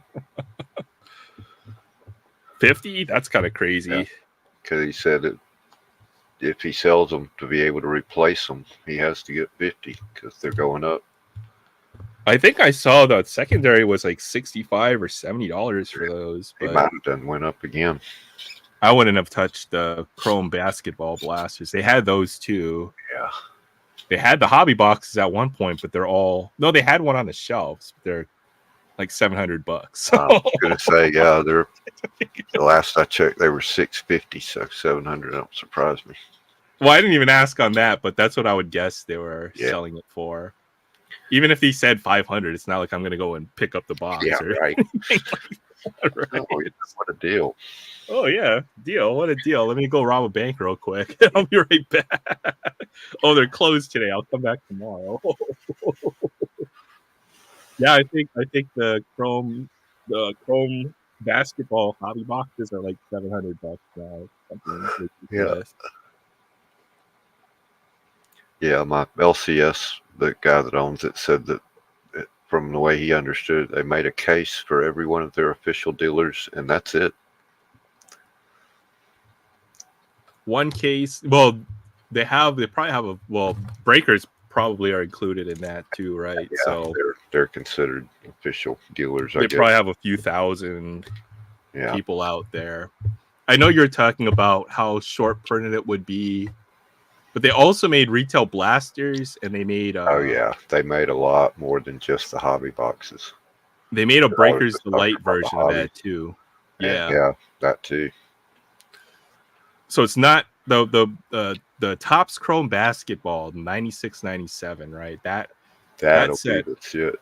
50? That's kind of crazy. Because he said that if he sells them to be able to replace them, he has to get 50 because they're going up. I think I saw the secondary was like $65 or $70 for those. He might have done went up again. I wouldn't have touched the chrome basketball blasters. They had those too. Yeah. They had the hobby boxes at one point, but they had one on the shelves. But they're like $700. I was gonna say, yeah, they're the last I checked, they were $650, so $700 don't surprise me. Well, I didn't even ask on that, but that's what I would guess they were selling it for. Even if he said $500, it's not like I'm gonna go and pick up the box. Yeah, right. Right. Oh, what a deal. Oh yeah, deal. What a deal. Let me go rob a bank real quick. I'll be right back. Oh, they're closed today. I'll come back tomorrow. Yeah, I think the chrome basketball hobby boxes are like $700 now. Yeah. Yeah, my LCS, the guy that owns it, said that from the way he understood, they made a case for every one of their official dealers, and that's it. One case. Well, they probably have breakers probably are included in that too, right? Yeah, so they're considered official dealers. They probably have a few thousand people out there. I know you're talking about how short printed it would be, but they also made retail blasters, and they made they made a lot more than just the hobby boxes. They made a Breakers Delight version of that too. Yeah. Yeah, that too. So it's not the Topps Chrome Basketball 96-97, right? That'll be set the shit.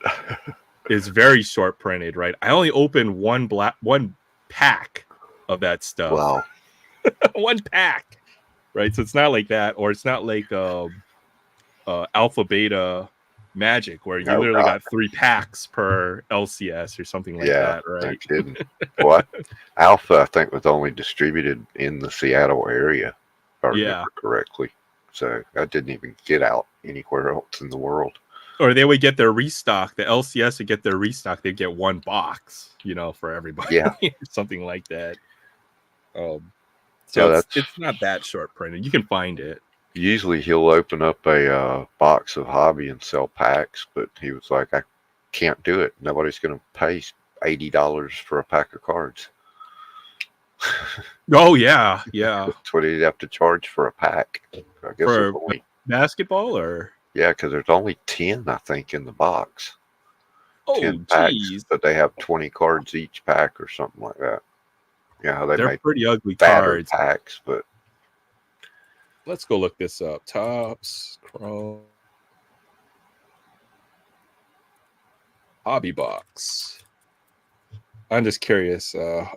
is very short printed, right? I only opened one pack of that stuff. Wow. One pack, right? So it's not like that, or it's not like Alpha Beta Magic, where you literally got 3 packs per LCS or something like that, No right? kidding. What? Alpha, I think, was only distributed in the Seattle area, if I remember correctly. So that didn't even get out anywhere else in the world. Or they would get their restock. The LCS would get their restock. They'd get 1 box, for everybody. Yeah. Something like that. So Yeah, it's not that short printed. You can find it. Usually he'll open up a box of hobby and sell packs, but he was like, I can't do it. Nobody's going to pay $80 for a pack of cards. Oh, yeah. Yeah. That's what he'd have to charge for a pack. I guess For only, basketball or? Yeah, because there's only 10, I think, in the box. Oh, 10 packs, geez. but they have 20 cards each pack or something like that. Yeah, they They're make pretty ugly battered cards. packs, but Let's go look this up. Topps Chrome Hobby Box. I'm just curious. Oh,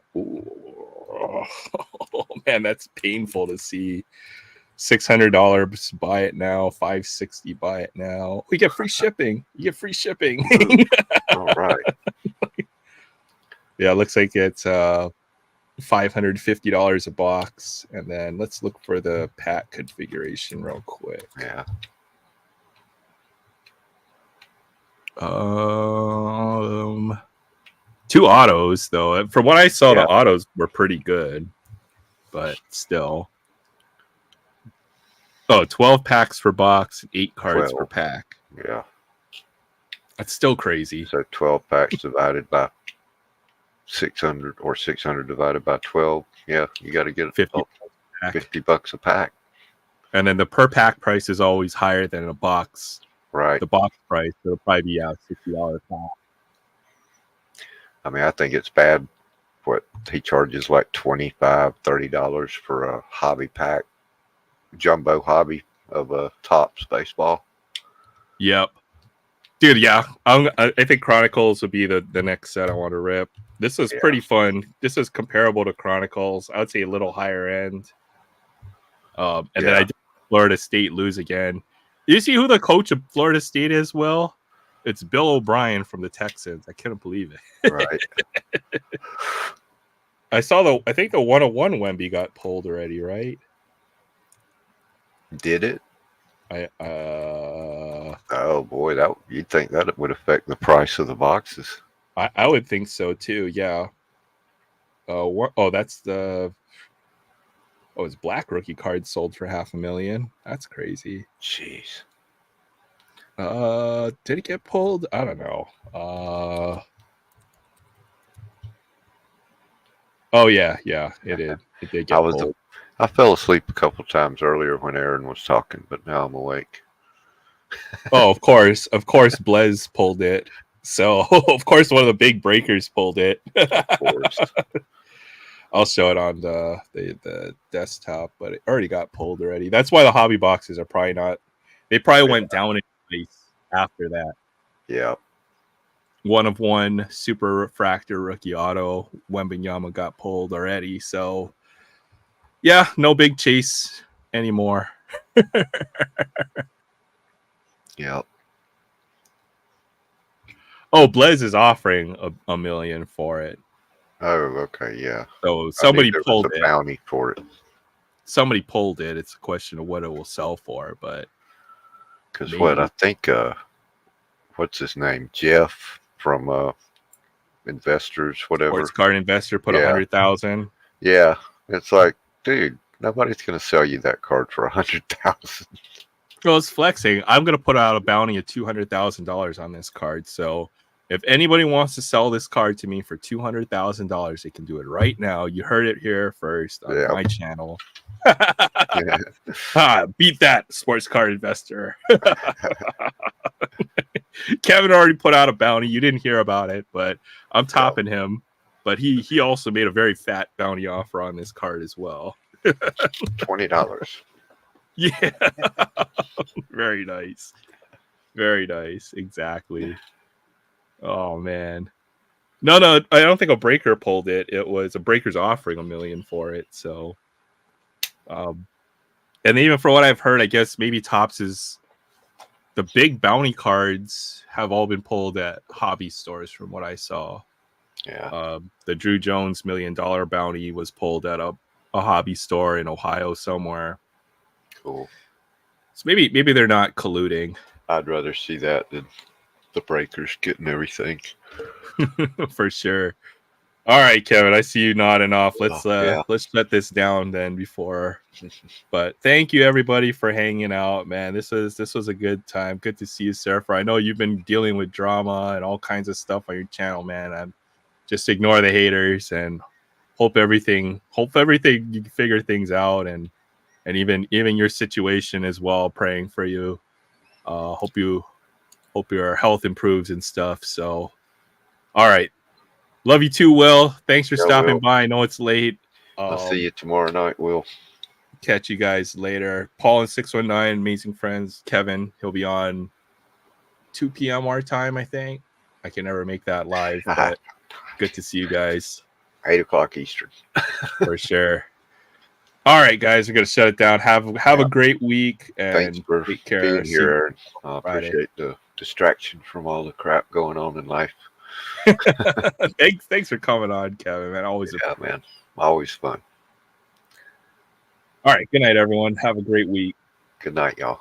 man, that's painful to see. $600 buy it now. $560 buy it now. We get free shipping. You get free shipping. all right. Yeah, it looks like it's $550 a box. And then let's look for the pack configuration real quick. Yeah. 2 autos though. From what I saw, the autos were pretty good, but still. 12 packs per box, 8 cards per pack. Yeah. That's still crazy. So 12 packs divided by 600 or 600 divided by 12. Yeah, you got to get $50 a pack. And then the per pack price is always higher than a box. Right. The box price, it'll probably be $60 pack. I mean, I think it's bad what he charges, like $25, $30 for a hobby pack, jumbo hobby of a Topps baseball. Yep. Dude, yeah. I think Chronicles would be the next set I want to rip. This is pretty fun. This is comparable to Chronicles. I would say a little higher end. And then I did Florida State lose again. Do you see who the coach of Florida State is, Will? It's Bill O'Brien from the Texans. I couldn't believe it. Right. I think the 101 Wemby got pulled already, right? Did it? Oh boy, you'd think that it would affect the price of the boxes. I would think so too. Yeah. That's the. His black rookie card sold for $500,000. That's crazy. Jeez. Did it get pulled? I don't know. Oh yeah, it did. It did get pulled. I fell asleep a couple times earlier when Aaron was talking, but now I'm awake. Oh, of course, Blaze pulled it. So of course, one of the big breakers pulled it. Of course. I'll show it on the desktop, but it already got pulled already. That's why the hobby boxes are probably not. They probably went down in place after that. Yeah. 1 of 1 super refractor rookie auto Wembanyama got pulled already. So yeah, no big chase anymore. Yep. Oh, Blaze is offering a million for it. Oh, okay, yeah. So somebody pulled it. Bounty for it. Somebody pulled it. It's a question of what it will sell for, but because I think what's his name, Jeff from Investors, whatever. Sports Card Investor put 100,000. Yeah, it's like, dude, nobody's gonna sell you that card for 100,000. Well, it's flexing. I'm gonna put out a bounty of $200,000 on this card. So if anybody wants to sell this card to me for $200,000, they can do it right now. You heard it here first on my channel. Beat that, Sports Card Investor. Kevin already put out a bounty. You didn't hear about it, but I'm topping him. but he also made a very fat bounty offer on this card as well. $20. Yeah. Very nice. Very nice. Exactly. Oh man. No, I don't think a breaker pulled it. It was a breaker's offering $1 million for it. So and even for what I've heard, I guess maybe Topps is the big bounty cards have all been pulled at hobby stores from what I saw. Yeah. The Drew Jones $1 million bounty was pulled at a hobby store in Ohio somewhere. Cool. So maybe they're not colluding. I'd rather see that than the breakers getting everything. For sure. All right, Kevin, I see you nodding off. Let's Yeah. let's shut this down then before. But thank you everybody for hanging out, man. This was a good time. Good to see you, Surfer. I know you've been dealing with drama and all kinds of stuff on your channel, man. I'm just ignore the haters and hope everything you can figure things out and even your situation as well. Praying for you. Hope your health improves and stuff. So, all right. Love you too, Will. Thanks for stopping by. I know it's late. I'll see you tomorrow night, Will. Catch you guys later. Paul and 619, amazing friends. Kevin, he'll be on 2 p.m. our time, I think. I can never make that live, but good to see you guys. 8 o'clock Eastern. For sure. All right, guys, we're gonna shut it down. Have a great week and thanks for take care. being here. I appreciate the distraction from all the crap going on in life. Thanks for coming on, Kevin, man. Always man. Always fun. All right, good night, everyone. Have a great week. Good night, y'all.